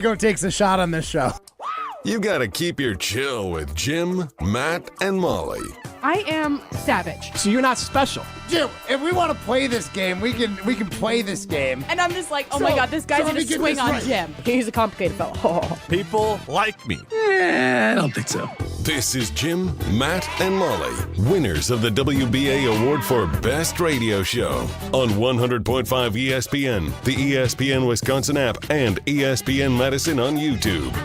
Go takes a shot on this show. You gotta keep your chill with Jim, Matt, and Molly. I am savage. So you're not special. Jim, if we want to play this game, we can play this game. And I'm just like, oh my God, this guy's gonna swing on Jim. He's a complicated fellow. People like me. I don't think so. This is Jim, Matt, and Molly, winners of the WBA Award for Best Radio Show on 100.5 ESPN, the ESPN Wisconsin app, and ESPN Madison on YouTube.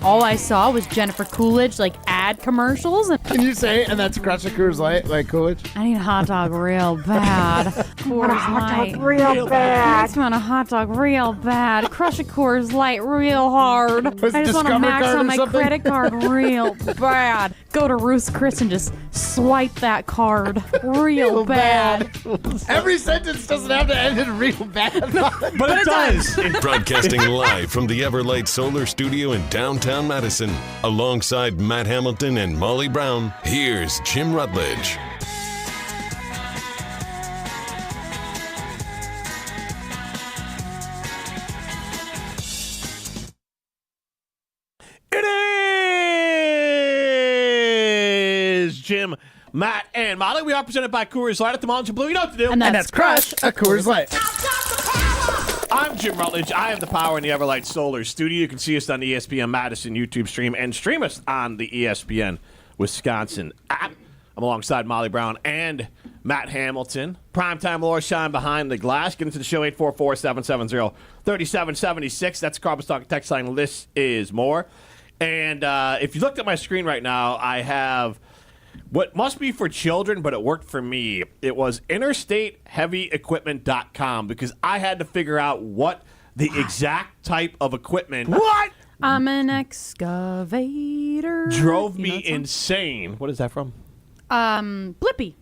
All I saw was Jennifer Coolidge, ad commercials. Can you say, and that's Crush a Coors Light, like Coolidge? I need a hot dog real bad. Coors Light. Real bad. I just want a hot dog real bad. Crush a Coors Light real hard. Was I just want to Discover max card on or my something? credit card real bad. Go to Ruth's Chris and just swipe that card real bad. Every sentence doesn't have to end in real bad. But it does. Broadcasting live from the Everlight Solar Studio in downtown Madison, alongside Matt Hamilton and Molly Brown, here's Jim Rutledge. It is Jim, Matt, and Molly. We are presented by Coors Light at the Mountain Blue. You know what to do. And And that's Crush a Coors Light. I'm Jim Rutledge. I have the power in the Everlight Solar Studio. You can see us on the ESPN Madison YouTube stream and stream us on the ESPN Wisconsin app. I'm alongside Molly Brown and Matt Hamilton. Primetime Laura Shine behind the glass. Get into the show, 844-770-3776. That's the Carbon Stock text line. This is more. And if you looked at my screen right now, I have what must be for children, but it worked for me. It was interstateheavyequipment.com because I had to figure out what the exact type of equipment What? I'm an excavator. drove You know me that song? insane. What is that from? Blippi.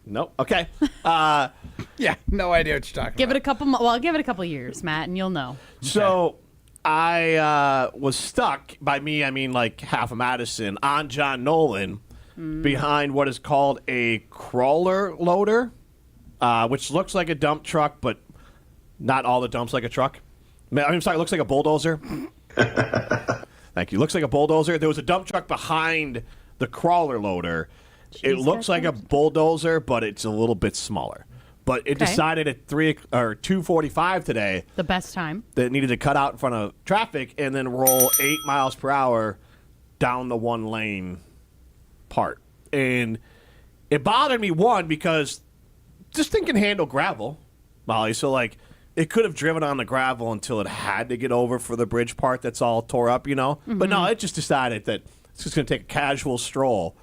Nope. Okay. Yeah, no idea what you're talking Give about. it a couple. Give it a couple years, Matt, and you'll know. So I was stuck. By me, I mean like half of Madison on John Nolan behind what is called a crawler loader, which looks like a dump truck, but not all the dumps like a truck. I'm sorry, it looks like a bulldozer. Thank you. Looks like a bulldozer. There was a dump truck behind the crawler loader. It looks like a bulldozer, but it's a little bit smaller. But it Okay. decided at 2:45 today The best time. that it needed to cut out in front of traffic and then roll 8 miles per hour down the one lane part. And it bothered me, one, because this thing can handle gravel, Molly. So, it could have driven on the gravel until it had to get over for the bridge part that's all tore up, you know? But no, it just decided that it's just going to take a casual stroll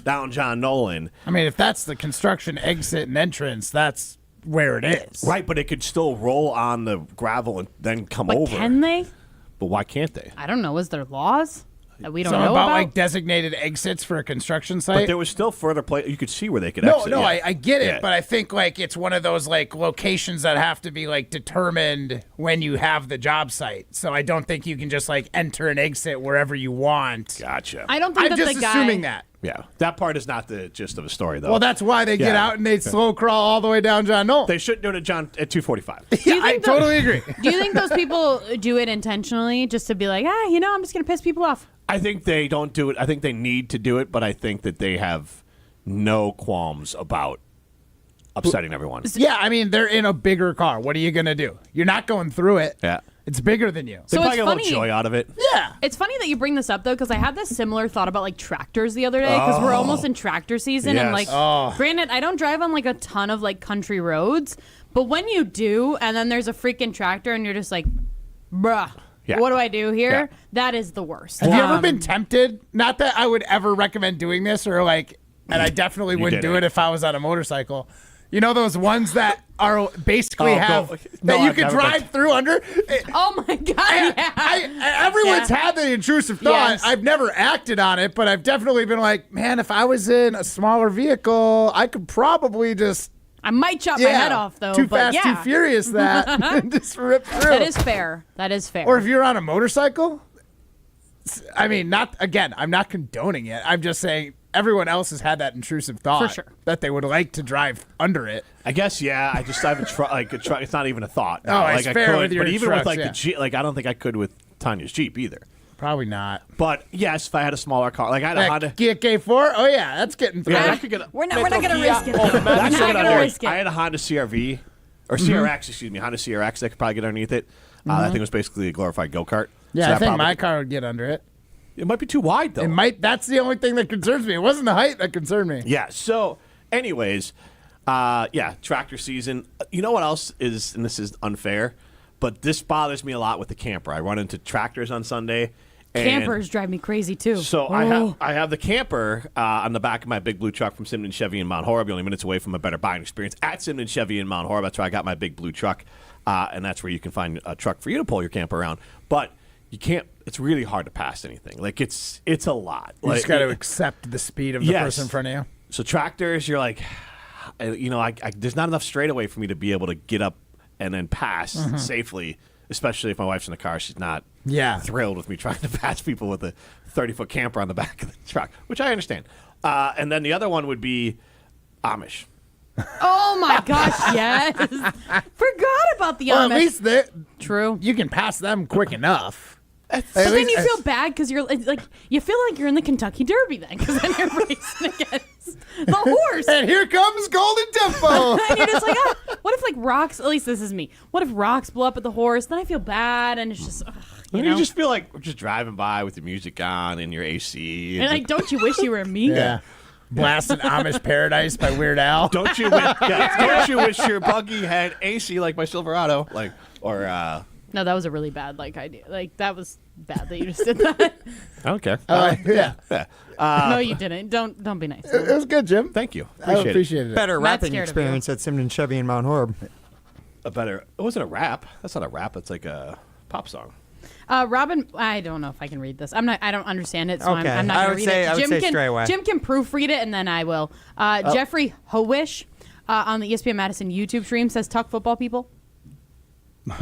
down John Nolan. I mean, if that's the construction exit and entrance, that's where it is. Right, but it could still roll on the gravel and then come But over. can they? But why can't they? I don't know. Is there laws that we don't Something know about, about? designated exits for a construction But site. there was still further place. You could see where they could No, exit. no, yeah. I get it, Yeah. but I think it's one of those locations that have to be determined when you have the job site. So I don't think you can just enter and exit wherever you want. Gotcha. I don't think I'm that just the guy. assuming that. Yeah, that part is not the gist of the story, though. Well, that's why they get Yeah. out and they slow crawl all the way down John Knoll. They shouldn't do it at 2:45. Yeah, I totally agree. Do you think those people do it intentionally just to be like, I'm just going to piss people off? I think they don't do it. I think they need to do it, but I think that they have no qualms about upsetting everyone. Yeah, I mean, they're in a bigger car. What are you going to do? You're not going through it. Yeah. It's bigger than you. They So probably it's get a little funny. joy out of it. Yeah. It's funny that you bring this up, though, because I had this similar thought about tractors the other day, because we're almost in tractor season. Yes. And granted, I don't drive on a ton of country roads, but when you do, and then there's a freaking tractor and you're just like, bruh. Yeah. What do I do here? Yeah. That is the worst. Have you ever been tempted? Not that I would ever recommend doing this or and I definitely wouldn't did do it. it if I was on a motorcycle. You know those ones that are basically Oh, have no. that No, you I've can never drive been- through under? Oh my God! Yeah. Everyone's Yeah. had the intrusive thought. Yes. I've never acted on it, but I've definitely been like, man, if I was in a smaller vehicle, I could probably just I might chop my head off, though. Too but fast, yeah. too furious that and just rip through. That is fair. That is fair. Or if you're on a motorcycle, I mean, I'm not condoning it. I'm just saying everyone else has had that intrusive thought For sure. that they would like to drive under it. I guess, yeah. I just have a truck. It's not even a thought. Oh, it's I fair could, with your but even trucks, with yeah. the G, I don't think I could with Tanya's Jeep either. Probably not. But yes, if I had a smaller car, like I had a Honda. Kia K4? Oh, yeah, that's getting through. Yeah, that could get We're not going to risk it. That's We're not get going to under risk it. I it. had a Honda CRV, or CRX, excuse me, Honda CRX that could probably get underneath it. That thing was basically a glorified go-kart. Yeah, So I that think probably- my car would get under it. It might be too wide, though. It might. That's the only thing that concerns me. It wasn't the height that concerned me. Yeah, so anyways, tractor season. You know what else is, and this is unfair, but this bothers me a lot with the camper. I run into tractors on Sunday. And Campers drive me crazy, too. So I have the camper on the back of my big blue truck from Simon Chevy in Mount Horeb, only minutes away from a better buying experience at Simon Chevy in Mount Horeb. That's where I got my big blue truck, and that's where you can find a truck for you to pull your camper around. But you can't. It's really hard to pass anything. Like it's a lot. You just got to accept the speed of the person in front of you. So tractors, you're like, there's not enough straightaway for me to be able to get up and then pass safely. Especially if my wife's in the car, she's not thrilled with me trying to pass people with a 30-foot camper on the back of the truck, which I understand. And then the other one would be Amish. Oh, my gosh, yes. Forgot about the Well, Amish. at least True. you can pass them quick enough. But then you feel bad because you're like you feel like you're in the Kentucky Derby then because then you're racing against the horse. And here comes Golden Tempo. And you're just like, what if like rocks? At least this is me. What if rocks blow up at the horse? Then I feel bad, and it's just, you know. You just feel like we're just driving by with your music on and your AC. And like, don't you wish you were me? Yeah. Blasting Amish Paradise by Weird Al. Don't you wish your buggy had AC like my Silverado, No, that was a really bad idea. Like that was bad that you just did that. I don't care. Yeah. No, you didn't. Don't be nice. It was good, Jim. Thank you. I appreciated it. Better Matt's rapping scared of experience at Simon Chevy in Mount Horeb. It wasn't a rap. That's not a rap. It's like a pop song. Robin, I don't know if I can read this. I don't understand it, so Okay. I'm not I going to would read say- it. I would say straight away. Jim can proofread it, and then I will. Jeffrey Howish on the ESPN Madison YouTube stream says, "Talk football, people."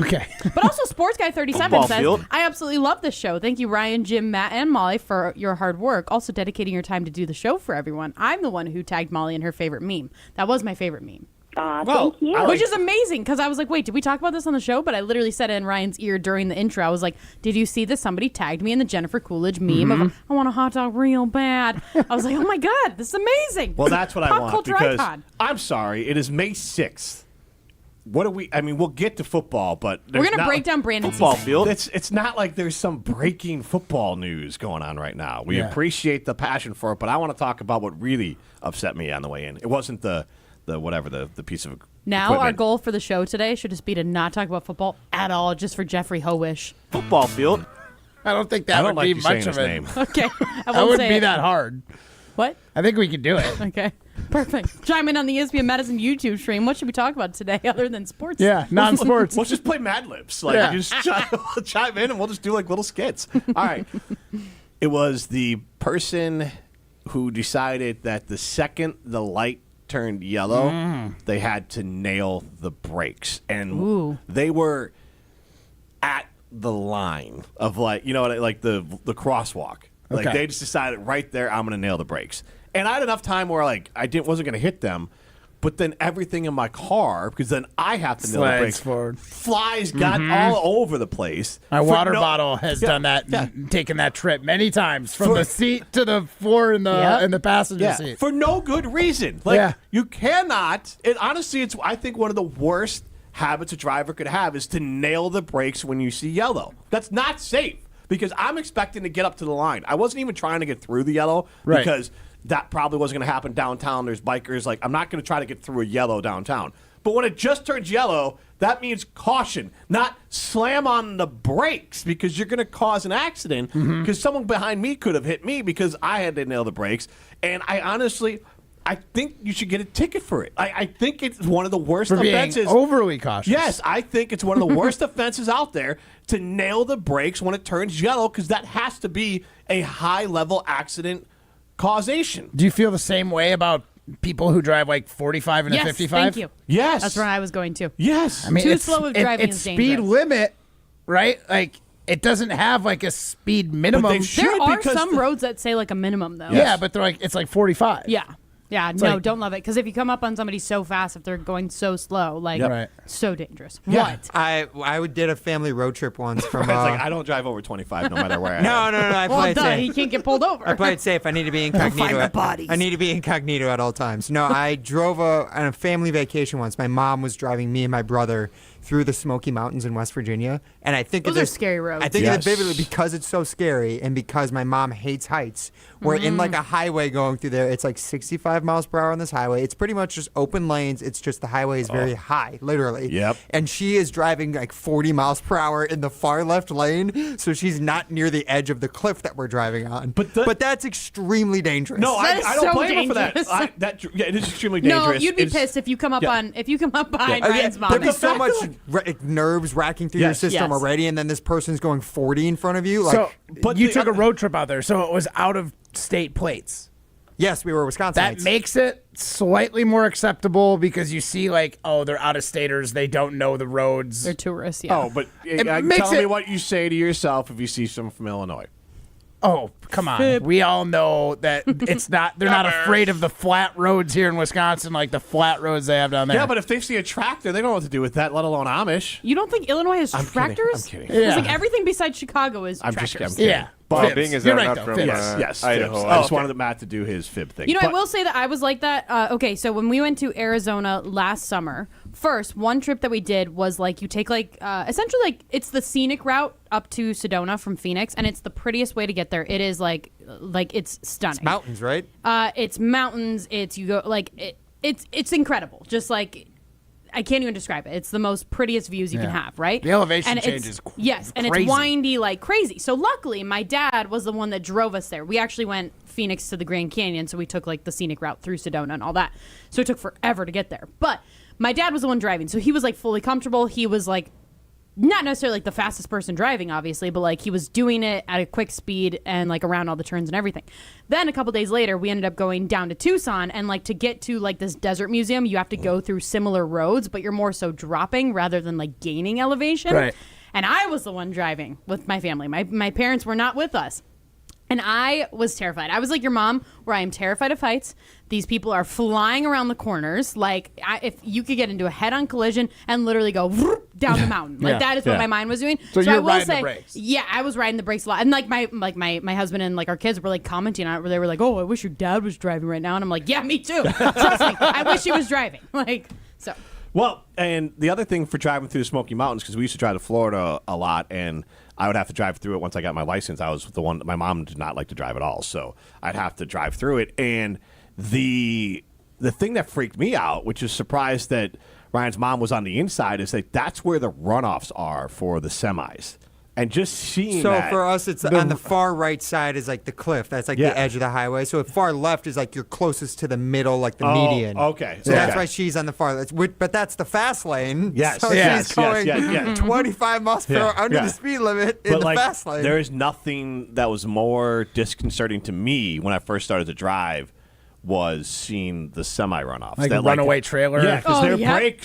Okay. But also, Sports Guy 37 Football says, field. "I absolutely love this show. Thank you, Ryan, Jim, Matt, and Molly for your hard work. Also, dedicating your time to do the show for everyone. I'm the one who tagged Molly in her favorite meme. That was my favorite meme." Well, thank you. Which is amazing because I was like, wait, did we talk about this on the show? But I literally said it in Ryan's ear during the intro. I was like, did you see this? Somebody tagged me in the Jennifer Coolidge meme of, I want a hot dog real bad. I was like, oh my God, this is amazing. Well, that's what I Pop want culture because icon. I'm sorry, it is May 6th. What do we? I mean, we'll get to football, but We're going to break down Brandon's football season. field. It's not like there's some breaking football news going on right now. We appreciate the passion for it, but I want to talk about what really upset me on the way in. It wasn't the piece of Now our equipment. goal for the show today should just be to not talk about football at all, just for Jeffrey Howish. Football field. I don't think that I don't would like be you much saying of his it. name. Okay. I That won't wouldn't say be it. that hard. What? I think we could do it. Okay. Perfect. Chime in on the ESPN Madison YouTube stream. What should we talk about today other than sports? Yeah, non-sports. Let's just play Mad Libs. Yeah. Just chime in and we'll just do like little skits. All right. It was the person who decided that the second the light turned yellow, they had to nail the brakes. And they were at the line of like the crosswalk. Like Okay. they just decided right there, I'm going to nail the brakes. And I had enough time where like wasn't going to hit them, but then everything in my car, because then I have to nail the Slides brakes, forward. flies got all over the place. My For water no- bottle has Yeah, done that, yeah. taken that trip many times from the seat to the floor in the passenger Yeah, seat. for no good reason. Like Yeah. you cannot. It honestly, it's I think one of the worst habits a driver could have is to nail the brakes when you see yellow. That's not safe because I'm expecting to get up to the line. I wasn't even trying to get through the yellow Right. because that probably wasn't going to happen downtown. There's bikers. Like I'm not going to try to get through a yellow downtown. But when it just turns yellow, that means caution, not slam on the brakes because you're going to cause an accident because someone behind me could have hit me because I had to nail the brakes. And I think you should get a ticket for it. I think it's one of the worst For being offenses. overly cautious. Yes, I think it's one of the worst offenses out there to nail the brakes when it turns yellow because that has to be a high-level accident causation. Do you feel the same way about people who drive like 45 and Yes, a 55? thank you. Yes. That's where I was going to. Yes. I mean, Too it's- slow of driving it's is speed dangerous. limit, right? Like it doesn't have like a speed minimum. they should There are because some roads that say like a minimum though. Yeah, but they're like it's like 45. Yeah. Yeah, no, don't love it. Because if you come up on somebody so fast, if they're going so slow, like, so dangerous. Yeah. What? I did a family road trip once from. It's like, I don't drive over 25 no matter where I am. No. I Well, play it duh, safe. he can't get pulled over. I play it safe. I need to be incognito. I need to be incognito at all times. No, I drove on a family vacation once. My mom was driving me and my brother through the Smoky Mountains in West Virginia, and I think Those are scary roads. I think of it vividly because it's so scary, and because my mom hates heights. We're in like a highway going through there. It's like 65 miles per hour on this highway. It's pretty much just open lanes. It's just the highway is very high, literally. Yep. And she is driving like 40 miles per hour in the far left lane, so she's not near the edge of the cliff that we're driving on. But that's extremely dangerous. No, That is I don't so blame her for dangerous. that. It is extremely dangerous. No, you'd be pissed if you come up behind Ryan's mom. There'd be so much nerves racking through your Yes. system Yes. already, and then this person's going 40 in front of you. Like, So, But you the took a other- road trip out there, so it was out of state plates. yes, we were Wisconsin. That makes it slightly more acceptable because you see, like, oh, they're out of staters. They don't know the roads. They're tourists, yeah. Oh, but makes tell me it- what you say to yourself if you see someone from Illinois. Oh, come on. We all know that it's not. They're not afraid of the flat roads here in Wisconsin, like the flat roads they have down there. Yeah, but if they see a tractor, they don't know what to do with that, let alone Amish. You don't think Illinois has I'm kidding. tractors? I'm kidding. It's Yeah. like everything besides Chicago is I'm tractors. just kidding. Yeah. But Fibs. Bing is You're that right, not though. from Fibs. yes, Idaho? Fibs. I just okay. wanted Matt to do his fib thing. You know, I But- will say that I was like that. Okay, so when we went to Arizona last summer, first one trip that we did was like you take like essentially like it's the scenic route up to Sedona from Phoenix, and it's the prettiest way to get there. It is like it's stunning. mountains, right? It's mountains. It's you go like it's incredible. Just like I can't even describe it. It's the most prettiest views you can have, right? The elevation And change it's- is yes, and crazy. it's windy like crazy. So luckily, my dad was the one that drove us there. We actually went Phoenix to the Grand Canyon, so we took like the scenic route through Sedona and all that. So it took forever to get there. But my dad was the one driving, so he was like fully comfortable. He was like not necessarily like the fastest person driving, obviously, but like he was doing it at a quick speed and like around all the turns and everything. Then a couple days later, we ended up going down to Tucson, and like to get to like this desert museum, you have to go through similar roads, but you're more so dropping rather than like gaining elevation. Right. And I was the one driving with my family. My parents were not with us. And I was terrified. I was like your mom, where I am terrified of heights. These people are flying around the corners. Like, if you could get into a head-on collision and literally go down the mountain. Like, Yeah. that is what Yeah. my mind was doing. So I you're will riding the say, brakes. yeah, I was riding the brakes a lot. And, like, my husband and, like, our kids were, like, commenting on it, where they were like, oh, I wish your dad was driving right now. And I'm like, yeah, me too. Trust me. I wish he was driving. Like, so. Well, and the other thing for driving through the Smoky Mountains, because we used to drive to Florida a lot, and I would have to drive through it once I got my license. I was the one, my mom did not like to drive at all, so I'd have to drive through it. And the thing that freaked me out, which is surprised that Ryan's mom was on the inside, is that that's where the runoffs are for the semis. And just seeing So that, for us, it's on the far right side is like the cliff. That's like Yeah. the edge of the highway. So far left is like you're closest to the middle, like the median. okay. So that's Okay. why she's on the far left. But that's the fast lane. Yes, So yes, she's going yes. 25 miles per hour under yeah. the speed limit in But the like, fast lane. there is nothing that was more disconcerting to me when I first started to drive was seeing the semi runoffs. Like that, a runaway trailer? Yeah, because Oh, their yeah. brake,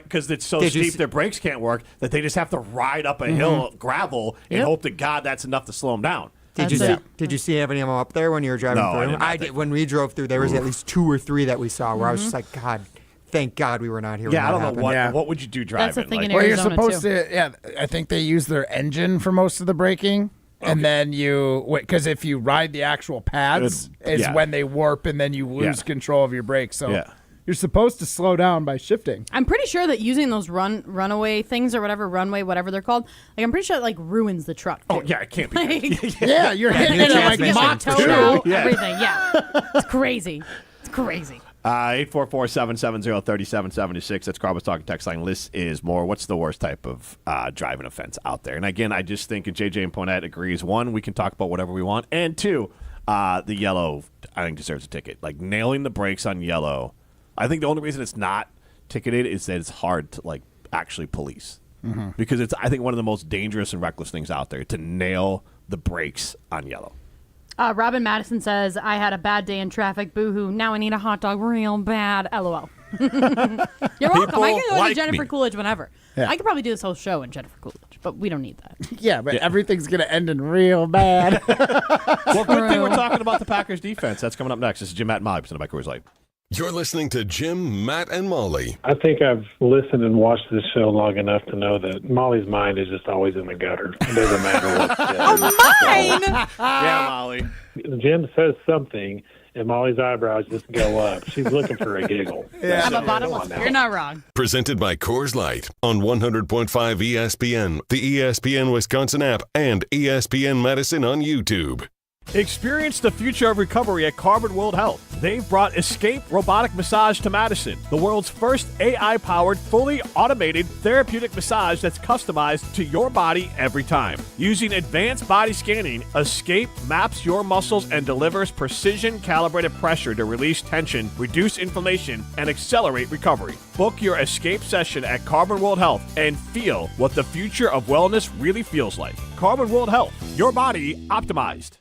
because it's so Did you steep, see- their brakes can't work. That they just have to ride up a hill, gravel, and Yep. hope to God that's enough to slow them down. Did you That's see? it. Did you see any of them up there when you were driving No, I through? did not. did. When we drove through, there was at least 2 or 3 that we saw where I was just like, God, thank God we were not here. Yeah, I when don't that know happened. Yeah. what would you do driving. That's the thing in Well, you're Arizona, supposed too. to, yeah, I think they use their engine for most of the braking. And then because if you ride the actual pads, is yeah. when they warp and then you lose Yeah. control of your brakes. So Yeah. you're supposed to slow down by shifting. I'm pretty sure that using those runaway things or whatever they're called, like I'm pretty sure it like ruins the truck. Oh too. yeah, it can't be. Like, Yeah, you're hitting it at like transmission. Mach towed 2. out, Yeah. everything. Yeah, it's crazy. It's crazy. 844-770-3776. That's Carl's Talking text line. This is more. What's the worst type of driving offense out there? And again, I just think, and JJ and Ponette agrees, 1, we can talk about whatever we want, and 2, the yellow, I think, deserves a ticket. Like nailing the brakes on yellow. I think the only reason it's not ticketed is that it's hard to like actually police. Because it's, I think, one of the most dangerous and reckless things out there to nail the brakes on yellow. Robin Madison says, I had a bad day in traffic. Boo-hoo. Now I need a hot dog real bad. LOL. You're welcome. I can go like to Jennifer me. Coolidge whenever. Yeah. I could probably do this whole show in Jennifer Coolidge, but we don't need that. Yeah, but everything's going to end in real bad. Well, good thing we're talking about the Packers defense. That's coming up next. This is Jim, Matt, and Molly, presented by Coors Light. You're listening to Jim, Matt, and Molly. I think I've listened and watched this show long enough to know that Molly's mind is just always in the gutter. It doesn't matter what. Mine! Yeah, Molly. Jim says something, and Molly's eyebrows just go up. She's looking for a giggle. I'm a bottomless. You're not wrong. Presented by Coors Light on 100.5 ESPN, the ESPN Wisconsin app, and ESPN Madison on YouTube. Experience the future of recovery at Carbon World Health. They've brought Escape Robotic Massage to Madison, the world's first AI-powered, fully automated therapeutic massage that's customized to your body every time. Using advanced body scanning, Escape maps your muscles and delivers precision-calibrated pressure to release tension, reduce inflammation, and accelerate recovery. Book your Escape session at Carbon World Health and feel what the future of wellness really feels like. Carbon World Health, your body optimized.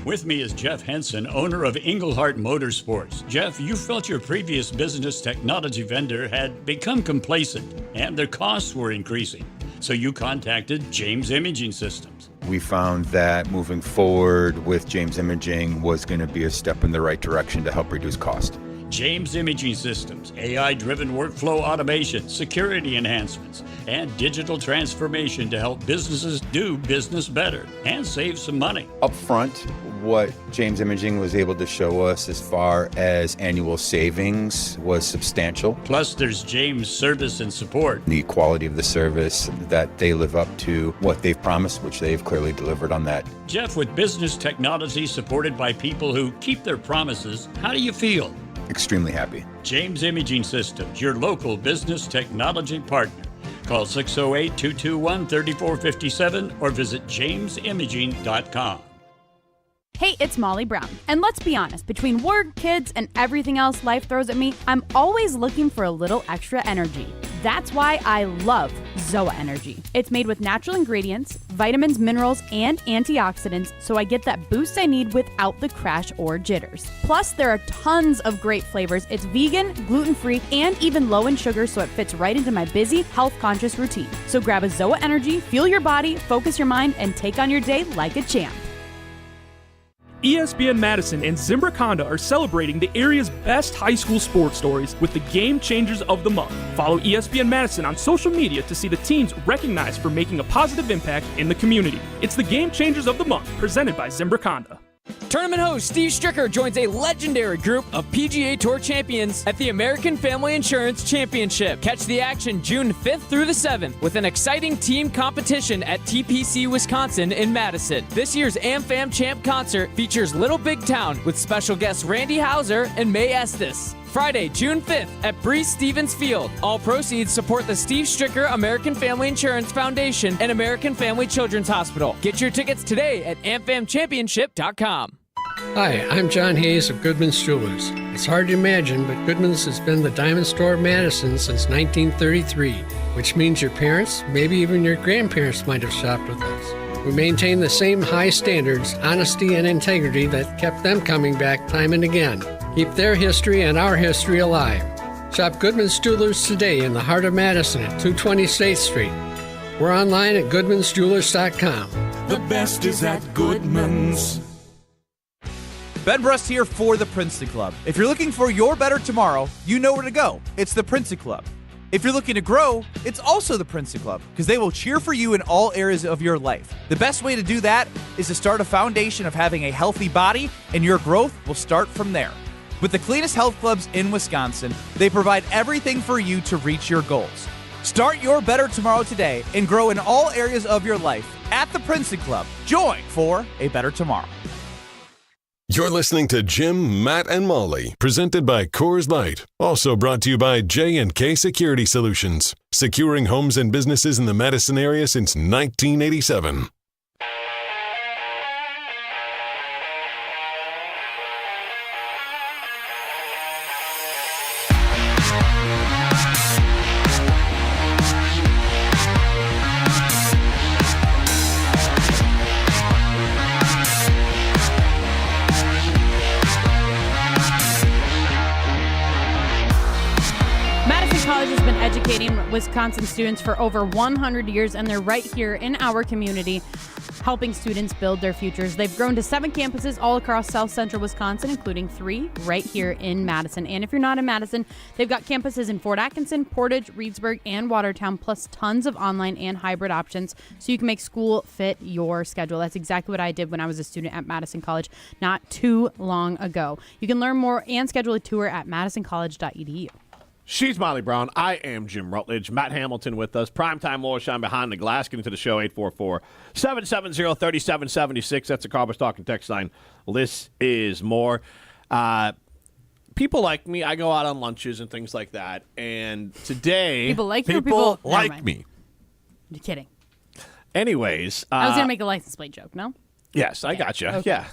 With me is Jeff Henson, owner of Englehart Motorsports. Jeff, you felt your previous business technology vendor had become complacent and their costs were increasing. So you contacted James Imaging Systems. We found that moving forward with James Imaging was going to be a step in the right direction to help reduce cost. James Imaging Systems, AI-driven workflow automation, security enhancements, and digital transformation to help businesses do business better and save some money. Up front, what James Imaging was able to show us as far as annual savings was substantial. Plus, there's James Service and Support. The quality of the service, that they live up to what they've promised, which they've clearly delivered on that. Jeff, with business technology supported by people who keep their promises, how do you feel? Extremely happy. James Imaging Systems, your local business technology partner. Call 608-221-3457 or visit jamesimaging.com. Hey, it's Molly Brown. And let's be honest, between work, kids, and everything else life throws at me, I'm always looking for a little extra energy. That's why I love Zoa Energy. It's made with natural ingredients, vitamins, minerals, and antioxidants, so I get that boost I need without the crash or jitters. Plus, there are tons of great flavors. It's vegan, gluten-free, and even low in sugar, so it fits right into my busy, health-conscious routine. So grab a Zoa Energy, fuel your body, focus your mind, and take on your day like a champ. ESPN Madison and Zimbrick Honda are celebrating the area's best high school sports stories with the Game Changers of the Month. Follow ESPN Madison on social media to see the teams recognized for making a positive impact in the community. It's the Game Changers of the Month, presented by Zimbrick Honda. Tournament host Steve Stricker joins a legendary group of PGA Tour champions at the American Family Insurance Championship. Catch the action June 5th through the 7th with an exciting team competition at TPC Wisconsin in Madison. This year's AmFam Champ concert features Little Big Town with special guests Randy Hauser and May Estes. Friday, June 5th at Breeze Stevens Field. All proceeds support the Steve Stricker American Family Insurance Foundation and American Family Children's Hospital. Get your tickets today at amfamchampionship.com. Hi, I'm John Hayes of Goodman's Jewelers. It's hard to imagine, but Goodman's has been the diamond store of Madison since 1933, which means your parents, maybe even your grandparents might have shopped with us. We maintain the same high standards, honesty, and integrity that kept them coming back time and again. Keep their history and our history alive. Shop Goodman's Jewelers today in the heart of Madison at 220 State Street. We're online at goodmansjewelers.com. The best is at Goodman's. Ben Brust here for the Princeton Club. If you're looking for your better tomorrow, you know where to go. It's the Princeton Club. If you're looking to grow, it's also the Princeton Club, because they will cheer for you in all areas of your life. The best way to do that is to start a foundation of having a healthy body, and your growth will start from there. With the cleanest health clubs in Wisconsin, they provide everything for you to reach your goals. Start your better tomorrow today and grow in all areas of your life at the Princeton Club. Join for a better tomorrow. You're listening to Jim, Matt, and Molly, presented by Coors Light. Also brought to you by J&K Security Solutions, securing homes and businesses in the Madison area since 1987. Educating Wisconsin students for over 100 years, and they're right here in our community. helping students build their futures. They've grown to 7 campuses all across South Central Wisconsin, including 3 right here in Madison. And if you're not in Madison, they've got campuses in Fort Atkinson, Portage, Reedsburg, and Watertown, plus tons of online and hybrid options so you can make school fit your schedule. That's exactly what I did when I was a student at Madison College not too long ago. You can learn more and schedule a tour at madisoncollege.edu. She's Molly Brown. I am Jim Rutledge. Matt Hamilton with us. Primetime Lawshine behind the glass. Get into the show, 844-770-3776. That's the Carbus Talking text line. Less is more. People like me. I go out on lunches and things like that. And today... People like you or people people like me. You're kidding. Anyways... I was going to make a license plate joke, no? Yes, I got you. Okay. Yeah.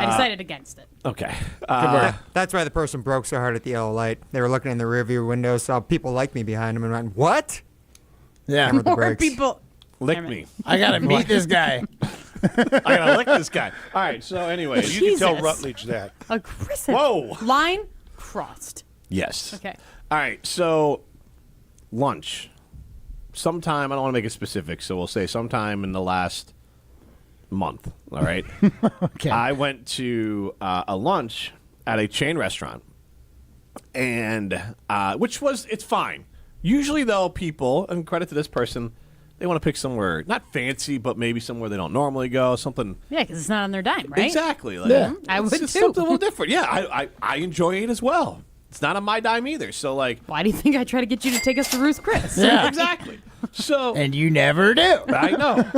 I decided against it. Okay. That's why the person broke so hard at the yellow light. They were looking in the rearview window, saw people like me behind them, and went, "What?" Yeah. Hammered the More brakes. people. Lick me. I gotta meet this guy. I gotta lick this guy. All right, so anyways. You can tell Jesus. Rutledge that. Aggressive. Whoa. Line crossed. Yes. Okay. All right, so lunch. Sometime, I don't want to make it specific, so we'll say sometime in the last month, all right? Okay. I went to a lunch at a chain restaurant, and it's fine. Usually, though, people, and credit to this person, they want to pick somewhere, not fancy, but maybe somewhere they don't normally go, something. Yeah, because it's not on their dime, right? Exactly. Like, Yeah. I would it's just too. something a little different. Yeah, I enjoy it as well. It's not on my dime either, so like. Why do you think I try to get you to take us to Ruth Chris? Yeah. Exactly. So. And you never do. I know.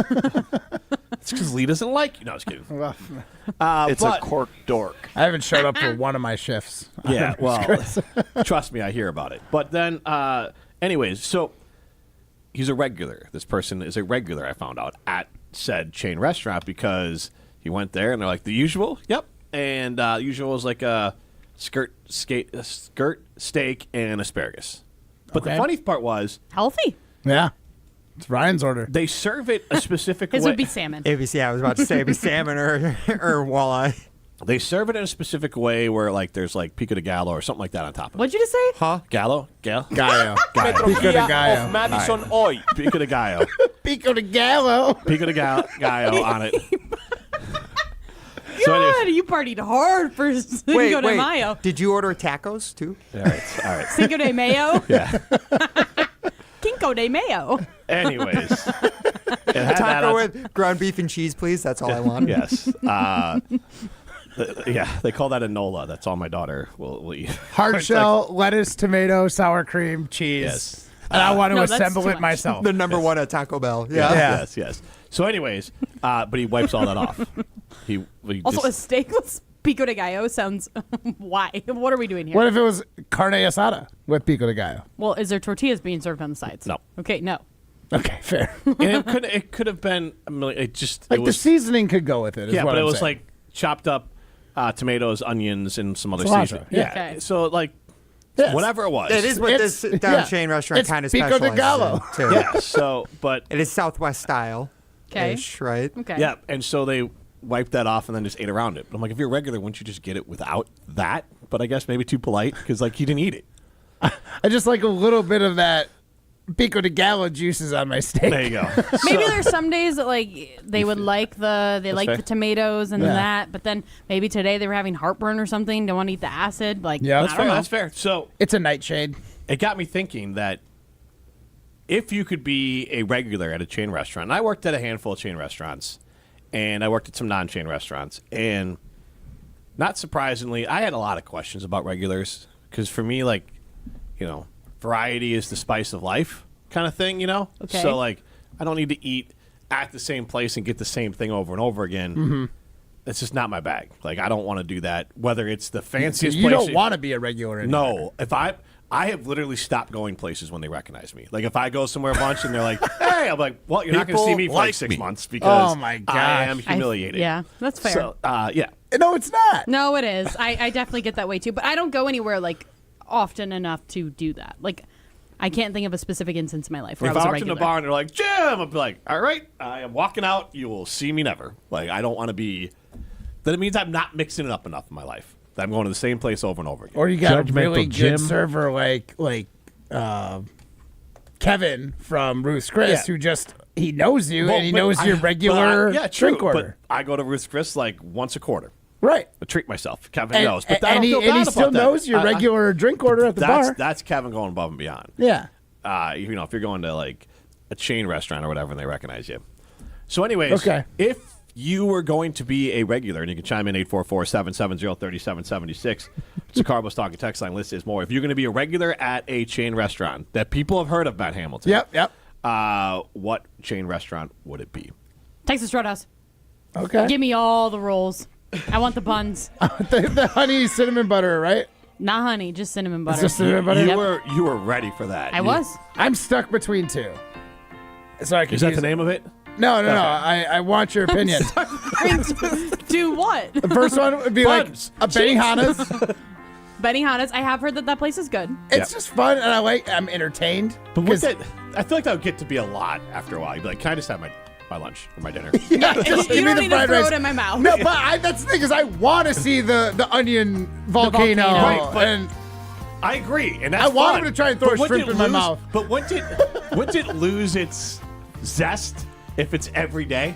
It's because Lee doesn't like you. No, I was kidding. It's a cork dork. I haven't showed up for one of my shifts. Yeah, well, trust me, I hear about it. But then, anyways, so he's a regular. This person is a regular, I found out, at said chain restaurant because he went there and they're like, the usual? Yep. And usual is like a skirt, steak, and asparagus. But the funny part was... Healthy. Yeah. It's Ryan's order. They serve it a specific His way. would be salmon. I was about to say it'd be salmon or walleye. They serve it in a specific way where like there's like pico de gallo or something like that on top of it. What'd you just say? Huh? Gallo? Gallo? Gallo. Gallo. Pico de Gallo. Of Madison Oil. Pico de gallo. Pico de Gallo. Pico de gallo on it. God, you partied hard for Cinco de Mayo. Did you order tacos too? All right. Cinco de Mayo? Yeah. Cinco de Mayo. Anyways. It had that Taco on- with ground beef and cheese, please. That's all I want. Yes. Yeah, they call that a NOLA. That's all my daughter will eat. Hard shell, lettuce, tomato, sour cream, cheese. Yes. And I want to No, that's assemble too it much. myself. The number one at Taco Bell. Yeah. Yeah. Yes. So anyways, but he wipes all that off. He Also, a just, steak with pico de gallo sounds... Why? What are we doing here? What if it was carne asada with pico de gallo? Well, is there tortillas being served on the sides? No. Okay, no. Okay, fair. and it could have been a million, it just Like it the was seasoning could go with it. Is yeah, what but I'm it was saying. like chopped up tomatoes, onions, and some other Cilantro, seasoning. yeah. Okay. So like Yes. whatever it was. It is what It's- this down yeah. chain restaurant It's kind of Pico de specializes Gallo. in, too. Yeah. So but It is Southwest style. Okay. Ish, right? Okay. yeah, and so they wiped that off and then just ate around it. But I'm like, if you're a regular, wouldn't you just get it without that? But I guess maybe too polite because like he didn't eat it. I just like a little bit of that pico de gallo juices on my steak. There you go. Maybe there's some days that like they would like the fair. the tomatoes and Yeah. that, but then maybe today they were having heartburn or something. Don't want to eat the acid. Like Yeah, I that's don't fair. know. That's fair. So It's a nightshade. it got me thinking that if you could be a regular at a chain restaurant, and I worked at a handful of chain restaurants, and I worked at some non-chain restaurants, and not surprisingly, I had a lot of questions about regulars because for me, like, you know, variety is the spice of life kind of thing, you know? Okay. So, like, I don't need to eat at the same place and get the same thing over and over again. Mm-hmm. It's just not my bag. Like, I don't want to do that, whether it's the fanciest You place. don't want to be a regular anymore. No, if I have literally stopped going places when they recognize me. Like if I go somewhere a bunch and they're like, "Hey," I'm like, "Well, you're not going to see People me for like like 6 me. months because Oh, my I gosh. am humiliated." Yeah, that's fair. So, yeah, No, it's not. No, it is. I definitely get that way too, but I don't go anywhere like often enough to do that. Like I can't think of a specific instance in my life where if I was I a walked in regular. the bar and they're like, "Jim," I'd be like, "All right, I am walking out. You will see me never." Like I don't want to be. That it means I'm not mixing it up enough in my life. That I'm going to the same place over and over again. Or you got a Judgmental really Jim. good server like Kevin from Ruth's Chris, Yeah. who just he knows you and he knows your regular drink order. But I go to Ruth's Chris like once a quarter. Right. I treat myself. Kevin knows. But I don't he feel bad still about that. knows your regular drink order at the bar. That's Kevin going above and beyond. Yeah. If you're going to like a chain restaurant or whatever and they recognize you. So anyways, if you were going to be a regular, and you can chime in 844-770-3776. It's a Carbos Talking text line. List is more. If you're going to be a regular at a chain restaurant that people have heard of, Matt Hamilton. Yep. What chain restaurant would it be? Texas Roadhouse. Okay. Give me all the rolls. I want the buns. the honey cinnamon butter, right? Not honey, just cinnamon butter. It's just cinnamon butter? You were ready for that. I was. I'm stuck between two. So I can Is that the name of it? No. I want your opinion. Do what? The first one would be like a Benihana's. Benihana's. I have heard that place is good. It's just fun, and I'm entertained. But with it, I feel like that would get to be a lot after a while. You'd be like, can I just have my lunch or my dinner? Yeah, just You give me don't the need to fried throw rice. it in my mouth. No, but that's the thing is I want to see the onion volcano. Right, but and I agree, and that's I want fun. him to try and throw But a shrimp in my mouth. But wouldn't it lose its zest if it's every day?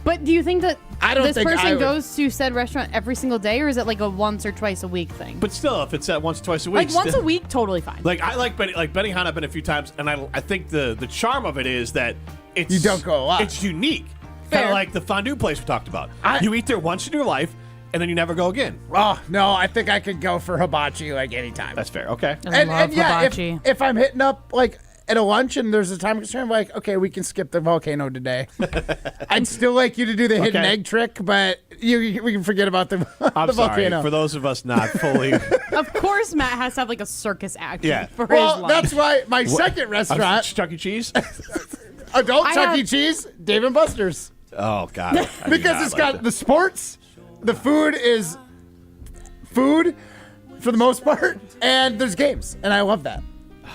But do you think that I don't this think I person would. goes to said restaurant every single day, or is it like a once or twice a week thing? But still, if it's at once or twice a week, Like once a week, totally fine. Like I like Benihana. I've been a few times, and I think the charm of it is that it's You don't go a lot. It's unique, kind of like the fondue place we talked about. You eat there once in your life, and then you never go again. Oh no, I think I could go for hibachi like anytime. That's fair. Okay. And yeah, if I'm hitting up like at a lunch and there's a time constraint, I'm like, okay, we can skip the volcano today. I'd still like you to do the hidden egg trick, but we can forget about the I'm the sorry volcano. for those of us not fully. Of course, Matt has to have like a circus act for his Well, lunch. that's why my second restaurant, Chuck E. Cheese. adult I Chuck have- E. Cheese, Dave and Buster's, Oh God. I do because not it's like got that. the sports, the food is food for the most part, and there's games, and I love that.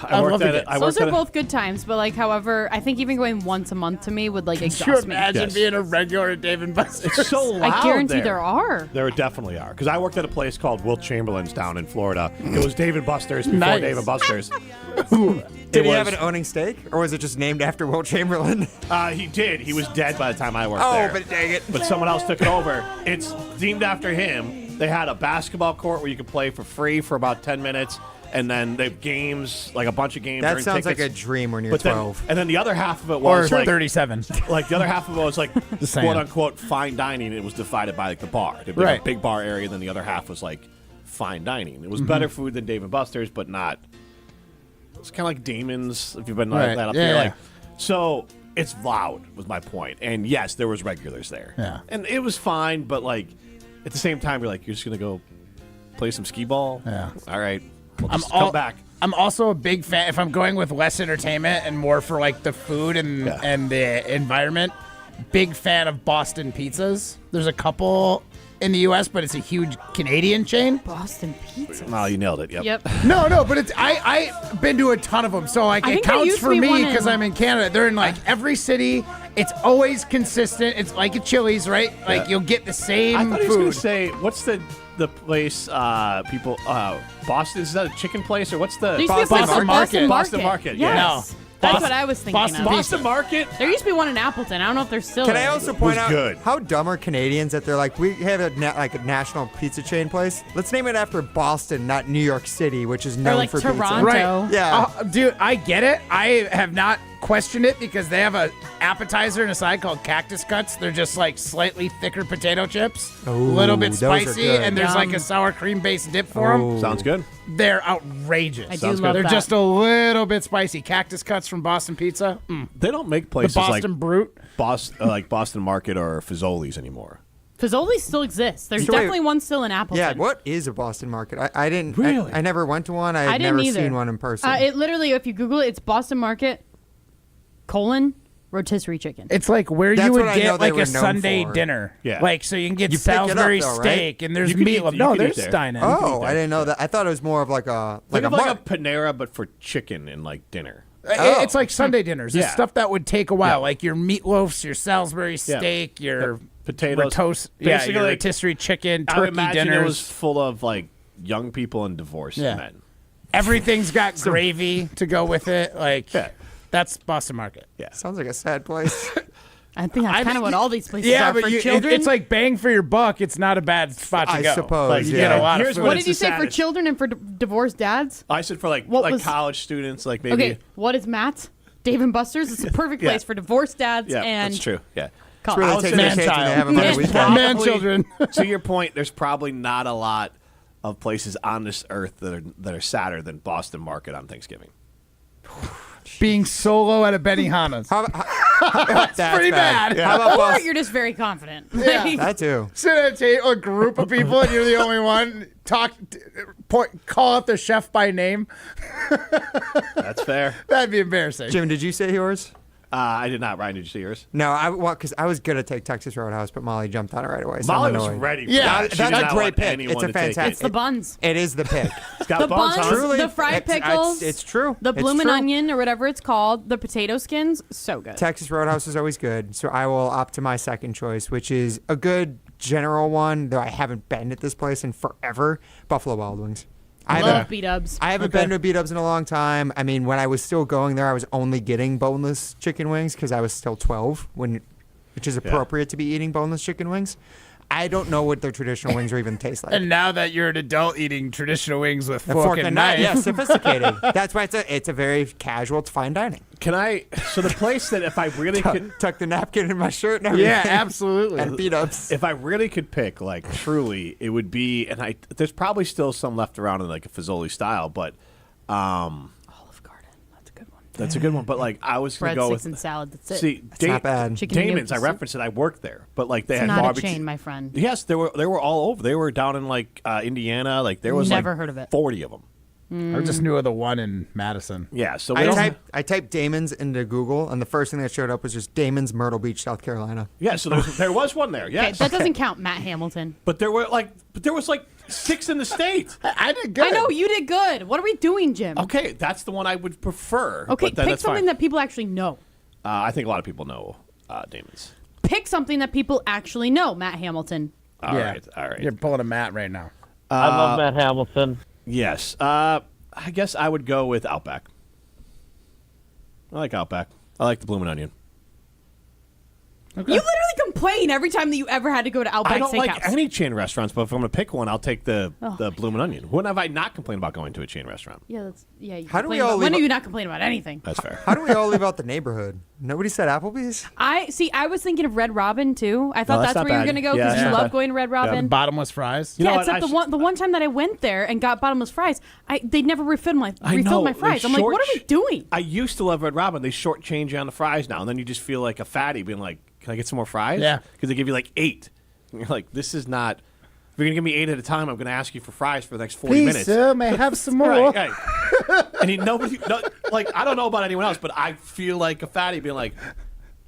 I worked at it. Those are both good times, but like, however, I think even going once a month to me would like Could you exhaust me. imagine being a regular at Dave and Buster's? It's so loud. I guarantee there are. There definitely are. Because I worked at a place called Wilt Chamberlain's down in Florida. It was Dave and Buster's before Nice. Dave and Buster's. Did he have an owning stake, or was it just named after Wilt Chamberlain? He did. He was dead by the time I worked Oh, there. but dang it. But someone else took it over. It's themed after him. They had a basketball court where you could play for free for about 10 minutes. And then they have games, like a bunch of games. That earn sounds like tickets. a dream when you're But then- 12. and then the other half of it Or was like 37. Like the other half of it was like same. quote unquote fine dining. And it was divided by like the bar. There'd be like Right. a big bar area. Then the other half was like fine dining. It was Mhm. better food than Dave and Buster's, but not. It's kind of like Damon's. If you've been like Right. that up Yeah, here, yeah. like so. It's loud. Was my point. And yes, there was regulars there. Yeah. And it was fine, but like at the same time, you're like you're just gonna go play some skee ball. Yeah. All right. We'll just come back. I'm also a big fan. If I'm going with less entertainment and more for like the food and the environment, big fan of Boston pizzas. There's a couple in the U.S., but it's a huge Canadian chain. Boston Pizza. Oh, you nailed it. Yep. No, but it's I've been to a ton of them, so like I it think there counts used to for be me one because in- I'm in Canada. They're in like every city. It's always consistent. It's like a Chili's, right? Like Yeah. you'll get the same I thought he was going food. to say, what's the place people Boston, is that a chicken place or what's the There used to be a place called Boston Boston Market. Yes. Yeah. That's what I was thinking of. Boston Market. There used to be one in Appleton. I don't know if there's still Can I is. also point out how dumb are Canadians that they're like, we have a like a national pizza chain place. Let's name it after Boston, not New York City, which is known like for Toronto. pizza. Right. Yeah. Dude, I get it. I have not questioned it because they have a appetizer and a side called Cactus Cuts. They're just like slightly thicker potato chips, a little bit those are spicy, good. and there's like Yum. a sour cream based dip for them. Sounds good. They're outrageous. I do Sounds love They're that. just a little bit spicy. Cactus Cuts from Boston Pizza. They don't make The places Boston like Brute. like Boston Market or Fazoli's anymore. Fazoli still exists. There's So wait- definitely one still in Appleton. Yeah, what is a Boston Market? I didn't Really? I never went to one. I I had didn't never either. seen one in person. It literally, if you Google it, it's Boston Market, rotisserie chicken. It's like where That's you would what I know get they like were a known Sunday for. dinner. Yeah. Like so you can get You pick it up, Salisbury though, right? steak and there's You can eat- meatloaf. you No, can eat there's there. dining. oh, I didn't know that. I thought it was more of like a Think of mar- like a Panera, but for chicken and like dinner. It's like Sunday dinners. It's Yeah. stuff that would take a while, Yeah. like your meatloafs, your Salisbury steak, your Potatoes. your Basically, like, rotisserie chicken, I would turkey imagine dinners. it was full of like young people and divorced Yeah. men. Everything's got gravy to go with it. Like That's Boston Market. Yeah. Sounds like a sad place. I think that's kind of what all these places Yeah, are but for children. it's like bang for your buck. It's not a bad spot to I go. suppose, Like, you yeah. get a lot Here's of food. what did you say for saddest. children and for divorced dads? I said for like What was- college students, like maybe. Okay, what is Matt's? Dave and Buster's. It's a perfect Yeah. place for divorced dads Yeah, and that's true. Yeah. college. Really I would take say their kids when they have them on the weekend. Man children. To your point, there's probably not a lot of places on this earth that are sadder than Boston Market on Thanksgiving. Being solo at a Benihana's. That's pretty bad. How about Or Boston? you're just very confident. Yeah. Like, That too. Sit at a group of people and you're the only one. Call out the chef by name. That's fair. That'd be embarrassing. Jim, did you say yours? I did not. Ryan, did you see yours? No, because I was going to take Texas Roadhouse, but Molly jumped on it right away. So Molly I'm was annoyed. ready. For Yeah, that. She that's did a not great want pick. anyone It's a to take it. fantastic- it's the buns. It is the pick. It's got The buns, buns, huh? Truly, the fried it's- pickles. It's true. The It's bloomin' true. onion or whatever it's called. The potato skins. So good. Texas Roadhouse is always good, so I will opt to my second choice, which is a good general one, though I haven't been at this place in forever. Buffalo Wild Wings. I love B-dubs. I haven't been to a B-dubs in a long time. I mean, when I was still going there, I was only getting boneless chicken wings because I was still 12, which is appropriate to be eating boneless chicken wings. I don't know what their traditional wings or even taste like. And now that you're an adult eating traditional wings with A fork and knife. Yeah, sophisticated. That's why it's a very casual, it's fine dining. Can I? So the place that if I really could Tuck the napkin in my shirt and everything. Yeah, absolutely. And B-dubs. If I really could pick, like truly, it would be, and there's probably still some left around in like a Fazoli style, but Olive Garden. That's a good one. that's a good one. But like I was gonna go Breadsticks with and salad. That's it. see, not bad. Chicken Damon's. I gnocchi soup. referenced it. I worked there, but like they It's had not barbecue. a chain, my friend. Yes, they were all over. They were down in like Indiana. Like there was Never like heard of it. 40 of them. I just knew of the one in Madison. Yeah, so I typed Damon's into Google, and the first thing that showed up was just Damon's Myrtle Beach, South Carolina. yeah, so there was one there. Okay, Yes, that doesn't count, Matt Hamilton. but there was like 6 in the state. I did good. I know you did good. What are we doing, Jim? Okay, that's the one I would prefer. Okay, but then pick that's something fine. that people actually know. I think a lot of people know Damon's. Pick something that people actually know, Matt Hamilton. All right. You're pulling a Matt right now. I love Matt Hamilton. Yes. I guess I would go with Outback. I like Outback. I like the Bloomin' Onion. Okay. You literally complain every time that you ever had to go to Outback I don't Steakhouse. like any chain restaurants, but if I'm going to pick one, I'll take the Bloomin' Onion. When have I not complained about going to a chain restaurant? You How do complain we all about- when leave do you not complain about anything? That's fair. How do we all leave out the neighborhood? Nobody said Applebee's? I was thinking of Red Robin too. I thought that's that's not where you were bad. going to go Yeah, because that's you not love bad. going to Red Robin. Bottomless fries. You know Yeah, what, except the one time that I went there and got bottomless fries, they never refilled my fries. I'm like, what are we doing? I used to love Red Robin. They shortchange you on the fries now, and then you just feel like a fatty being like, can I get some more fries? Yeah. Because they give you like 8. And you're like, this is not... If you're going to give me 8 at a time, I'm going to ask you for fries for the next 40 minutes. sir, may I have some more? Right. And I don't know about anyone else, but I feel like a fatty being like,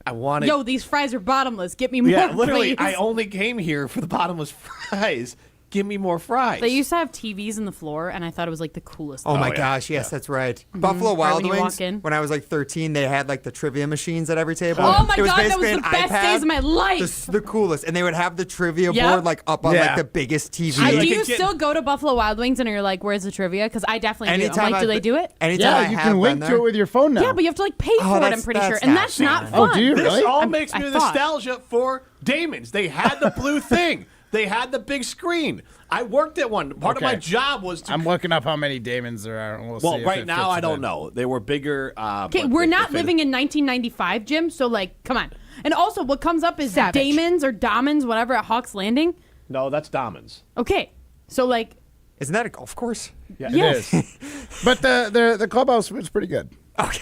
I want it. Yo, these fries are bottomless. Get me more, Yeah, literally, please. I only came here for the bottomless fries. Give me more fries. They used to have TVs in the floor, and I thought it was like the coolest. Oh, thing. my gosh, yes, that's right. Buffalo Right Wild when you Wings, walk in. when I was like 13, they had like the trivia machines at every table. Oh my It was God, that was basically the an best iPad, days of my life. The coolest. And they would have the trivia Yep. board like up on Yeah. like the biggest TV. Do you still go to Buffalo Wild Wings and you're like, where's the trivia? Because I definitely do. I'm like, do they do it? Anytime I you have can link been to it there. with your phone now. Yeah, but you have to like pay for it, I'm pretty sure. And that's not fun. Oh, do you This really? all makes me I thought. nostalgia for Damon's. They had the blue thing. They had the big screen. I worked at one. Part of my job was to... I'm looking up how many Damons there are. And we'll see if right it now, fits I don't in. know. They were bigger. Okay, but we're they not fit. living in 1995, Jim. So like, come on. And also, what comes up is Damon's or Domins, whatever, at Hawks Landing. No, that's Damon's. Okay, so like, Isn't that a golf course? Yeah, yes. It is. But the clubhouse was pretty good. Okay.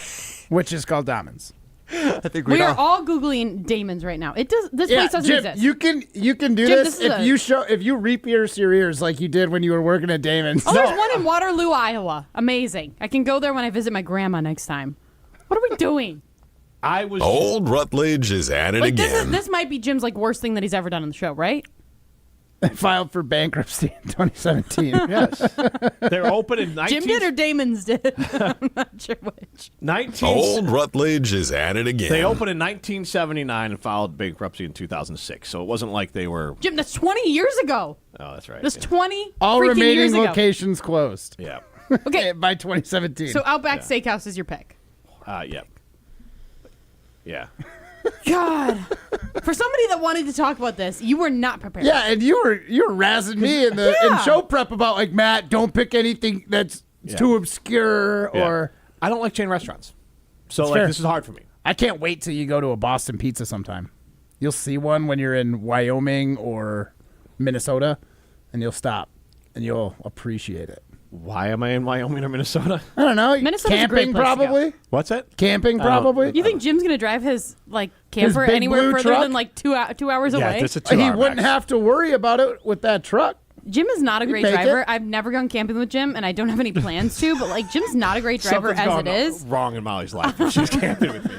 Which is called Diamonds. I think we are all googling Damon's right now. It does. This place doesn't Jim, exist. you can do Jim, this this is if you re-pierce your ears like you did when you were working at Damon's. Oh, there's one in Waterloo, Iowa. Amazing. I can go there when I visit my grandma next time. What are we doing? I was Old Rutledge is at it Like again. this might be Jim's like worst thing that he's ever done on the show, right? They filed for bankruptcy in 2017. Yes. They're open in 19... Jim did or Damon's did? I'm not sure which. 19... Old Rutledge is at it again. They opened in 1979 and filed bankruptcy in 2006. So it wasn't like they were... Jim, that's 20 years ago. Oh, that's right. That's 20 All freaking remaining years ago. locations closed. Yeah. Okay. By 2017. So Outback Steakhouse is your pick. Yeah. Yeah. God. For somebody that wanted to talk about this, you were not prepared. Yeah, and you were razzing me in show prep about like, Matt, don't pick anything that's too obscure or. I don't like chain restaurants, so fair. this is hard for me. I can't wait till you go to a Boston Pizza sometime. You'll see one when you're in Wyoming or Minnesota, and you'll stop and you'll appreciate it. Why am I in Wyoming or Minnesota? I don't know. Minnesota's a great Camping, place to go. probably. What's that? Camping, probably. You think Jim's gonna drive his camper big anywhere blue further truck? than like 2 hours away? It's a 2 He hour wouldn't max. have to worry about it with that truck. Jim is not a great make driver. it. I've never gone camping with Jim, and I don't have any plans to. But Jim's not a great driver Something's as it gone is. wrong in Molly's life if she's camping with me.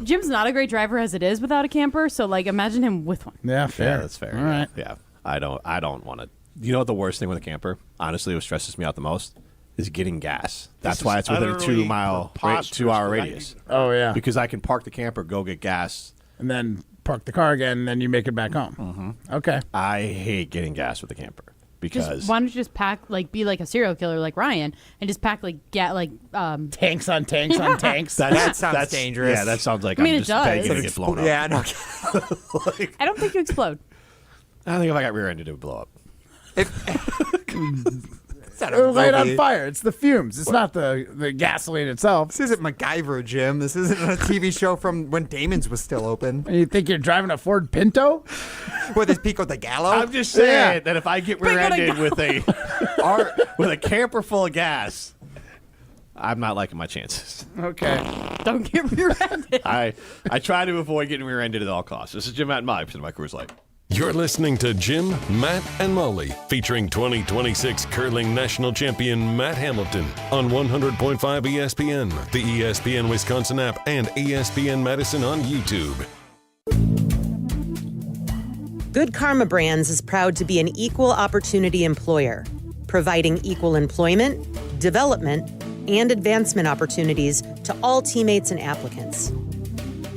Jim's not a great driver as it is without a camper. So imagine him with one. Yeah, fair. Yeah, that's fair. All right. Yeah, I don't want to. You know what the worst thing with a camper? Honestly, what stresses me out the most is getting gas. That's why it's within a 2 hour radius. Oh, yeah. Because I can park the camper, go get gas, And then park the car again, and then you make it back home. Mm-hmm. Okay. I hate getting gas with the camper because Why don't you just pack be like a serial killer like Ryan and just pack tanks on tanks on tanks. That sounds dangerous. Yeah, that sounds like I mean, I'm it just does. begging to get blown up. Yeah, no. I don't think you explode. I think if I got rear-ended, it would blow up. It's not a It'll light on movie. fire. It's the fumes. It's not the gasoline itself. This isn't MacGyver, Jim. This isn't a TV show from when Damon's was still open. You think you're driving a Ford Pinto? With his Pico de Gallo? I'm just saying that if I get rear-ended with a camper full of gas, I'm not liking my chances. Okay. Don't get rear-ended. I try to avoid getting rear-ended at all costs. This is Jim, Matt, and Mike from my Coors Light. You're listening to Jim, Matt, and Molly, featuring 2026 curling national champion Matt Hamilton on 100.5 ESPN, the ESPN Wisconsin app, and ESPN Madison on YouTube. Good Karma Brands is proud to be an equal opportunity employer, providing equal employment, development, and advancement opportunities to all teammates and applicants.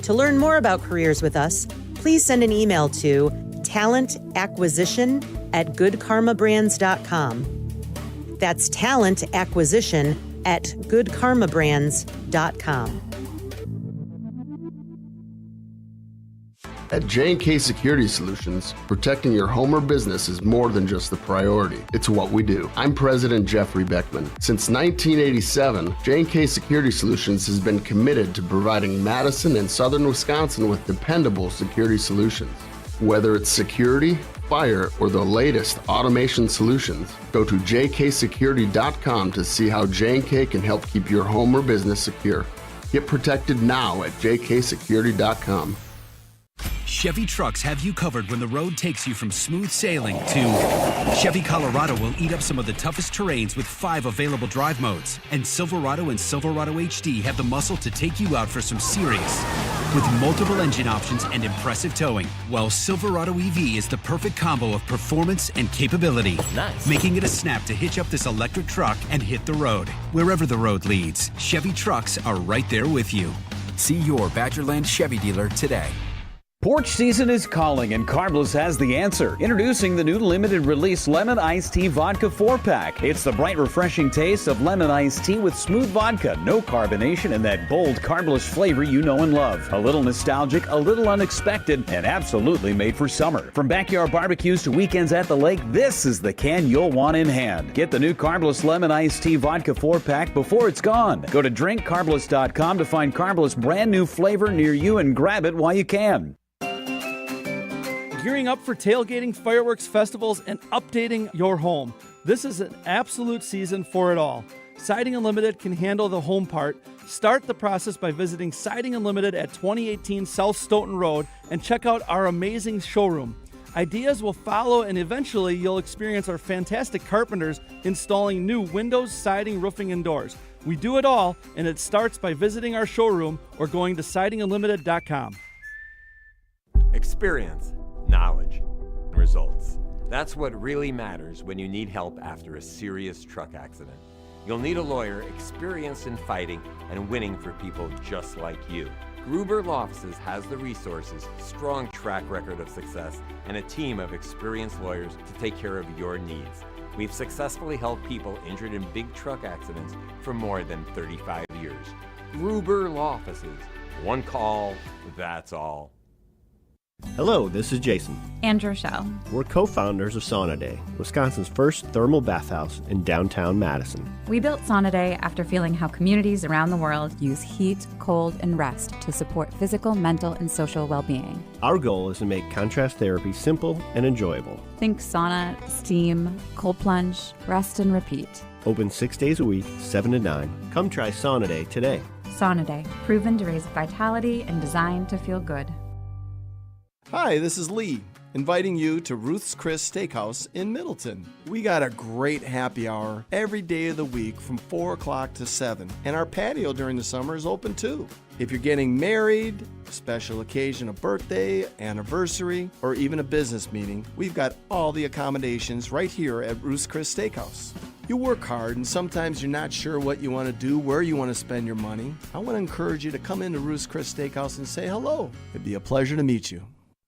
To learn more about careers with us, please send an email to talentacquisition@goodkarmabrands.com. That's talentacquisition@goodkarmabrands.com. At J&K Security Solutions, protecting your home or business is more than just the priority. It's what we do. I'm President Jeffrey Beckman. Since 1987, J&K Security Solutions has been committed to providing Madison and southern Wisconsin with dependable security solutions. Whether it's security, fire, or the latest automation solutions, go to jksecurity.com to see how J&K can help keep your home or business secure. Get protected now at jksecurity.com. Chevy trucks have you covered when the road takes you from smooth sailing to Chevy Colorado will eat up some of the toughest terrains with 5 available drive modes. And Silverado and Silverado HD have the muscle to take you out for some serious with multiple engine options and impressive towing. While Silverado EV is the perfect combo of performance and capability, making it a snap to hitch up this electric truck and hit the road. Wherever the road leads, Chevy trucks are right there with you. See your Badgerland Chevy dealer today. Porch season is calling, and Carbless has the answer. Introducing the new limited release Lemon Iced Tea Vodka 4-pack. It's the bright, refreshing taste of lemon iced tea with smooth vodka, no carbonation, and that bold Carbless flavor you know and love. A little nostalgic, a little unexpected, and absolutely made for summer. From backyard barbecues to weekends at the lake, this is the can you'll want in hand. Get the new Carbless Lemon Iced Tea Vodka 4-pack before it's gone. Go to drinkcarbless.com to find Carbless brand new flavor near you and grab it while you can. Gearing up for tailgating, fireworks, festivals, and updating your home. This is an absolute season for it all. Siding Unlimited can handle the home part. Start the process by visiting Siding Unlimited at 2018 South Stoughton Road and check out our amazing showroom. Ideas will follow, and eventually you'll experience our fantastic carpenters installing new windows, siding, roofing, and doors. We do it all, and it starts by visiting our showroom or going to sidingunlimited.com. Experience, knowledge, and results. That's what really matters when you need help after a serious truck accident. You'll need a lawyer experienced in fighting and winning for people just like you. Gruber Law Offices has the resources, strong track record of success, and a team of experienced lawyers to take care of your needs. We've successfully helped people injured in big truck accidents for more than 35 years. Gruber Law Offices, One call, that's all. Hello, this is Jason. And Rochelle. We're co-founders of Sauna Day, Wisconsin's first thermal bathhouse in downtown Madison. We built Sauna Day after feeling how communities around the world use heat, cold, and rest to support physical, mental, and social well-being. Our goal is to make contrast therapy simple and enjoyable. Think sauna, steam, cold plunge, rest, and repeat. Open 6 days a week, 7 to 9. Come try Sauna Day today. Sauna Day, proven to raise vitality and designed to feel good. Hi, this is Lee, inviting you to Ruth's Chris Steakhouse in Middleton. We got a great happy hour every day of the week from 4 o'clock to 7, and our patio during the summer is open too. If you're getting married, special occasion, a birthday, anniversary, or even a business meeting, we've got all the accommodations right here at Ruth's Chris Steakhouse. You work hard and sometimes you're not sure what you want to do, where you want to spend your money. I want to encourage you to come into Ruth's Chris Steakhouse and say hello. It'd be a pleasure to meet you.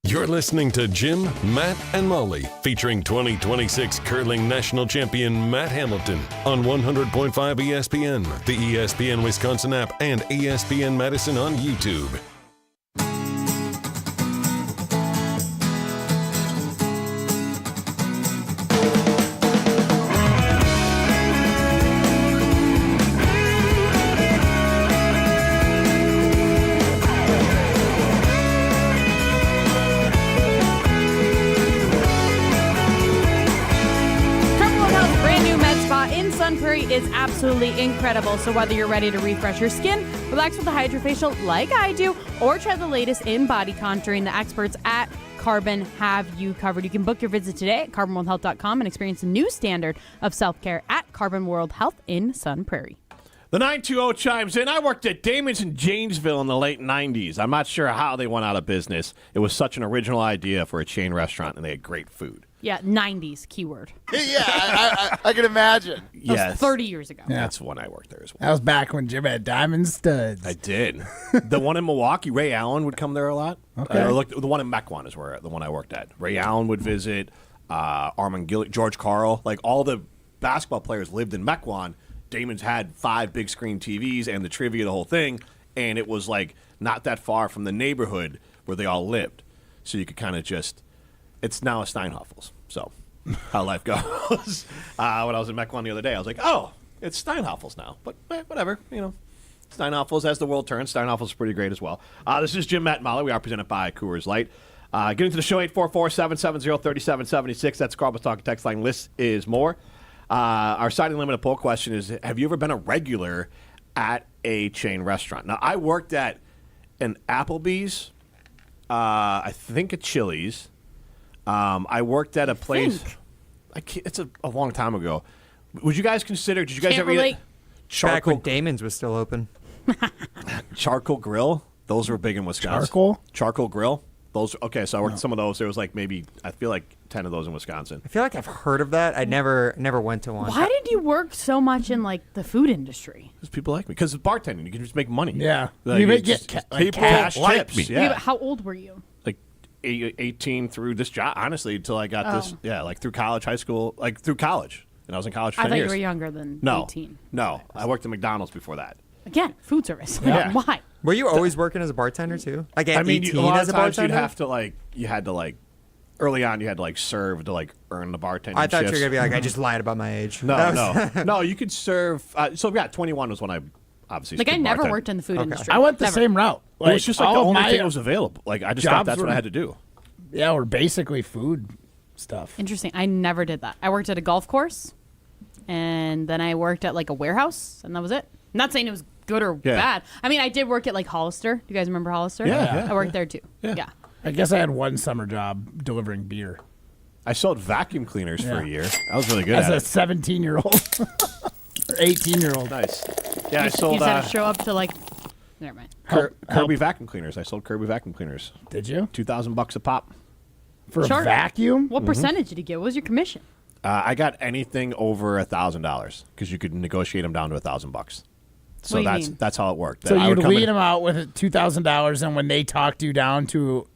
You're listening to Jim, Matt, and Molly, featuring 2026 curling national champion Matt Hamilton on 100.5 ESPN, the ESPN Wisconsin app, and ESPN Madison on YouTube. Is absolutely incredible. So whether you're ready to refresh your skin, relax with a hydrofacial like I do, or try the latest in body contouring, the experts at Carbon have you covered. You can book your visit today at carbonworldhealth.com and experience a new standard of self-care at Carbon World Health in Sun Prairie. The 920 chimes in. I worked at Damon's in Janesville in the late 90s. I'm not sure how they went out of business. It was such an original idea for a chain restaurant, and they had great food. Yeah, 90s keyword. Yeah, I can imagine. That was 30 years ago. Yeah. That's when I worked there as well. That was back when Jim had diamond studs. I did. The one in Milwaukee, Ray Allen would come there a lot. Okay. The one in Mequon is where the one I worked at. Ray Allen would visit, Armand Gillick, George Karl. Like, all the basketball players lived in Mequon. Damon's had 5 big screen TVs and the trivia, the whole thing. And it was, like, not that far from the neighborhood where they all lived. So you could kind of just... It's now a Steinhoffel's. So, how life goes. When I was in Mequon the other day, I was like, oh, it's Steinhoffel's now. But whatever, Steinhoffel's, as the world turns, Steinhoffel's pretty great as well. This is Jim, Matt, and Molly. We are presented by Coors Light. Get into the show, 844-770-3776. That's Carbon's Talk text line. List is more. Our Siding Limited poll question is, have you ever been a regular at a chain restaurant? Now, I worked at an Applebee's, I think a Chili's. I worked at a place. It's a long time ago. Would you guys consider? Did you guys ever eat charcoal? Back when Damon's was still open. Charcoal grill. Those were big in Wisconsin. Charcoal grill. Those. Okay, so I worked at some of those. There was I feel like 10 of those in Wisconsin. I feel like I've heard of that. I never went to one. Why did you work so much in the food industry? Because people like me. Because it's bartending. You can just make money. Yeah. You get people cash like tips. me. Yeah. But how old were you? 18 through this job, honestly, until I got this. Yeah, through college, high school, through college. And I was in college for 10 I thought years. you were younger than No. 18. No, I worked at McDonald's before that. Again, food service. Yeah. Why? Were you always working as a bartender too? Like at 18 a lot as of a times bartender? you had to early on you had to serve to earn the bartending I thought you were shifts. gonna be like, I just lied about my age. No, you could serve. 21 was when I obviously. I never bartending. worked in the food industry. I went the Never. same route. It was just the all of only my thing that was available. I just thought that's what I had to do. Yeah, we're basically food stuff. Interesting. I never did that. I worked at a golf course, and then I worked at a warehouse, and that was it. I'm not saying it was good or bad. I mean, I did work at Hollister. Do you guys remember Hollister? Yeah. I worked there too. Yeah. I guess I had one summer job delivering beer. I sold vacuum cleaners for a year. I was really good as at a it. 17-year-old or 18-year-old. Nice. Yeah, I You sold. just had to show up to Never mind. Kirby vacuum cleaners. I sold Kirby vacuum cleaners. Did you? $2,000 a pop. For a Sure. vacuum? What percentage did you get? What was your commission? I got anything over $1,000 because you could negotiate them down to $1,000. So What do you mean? that's how it worked. So I you'd would come lead in- them out with $2,000, and when they talked you down to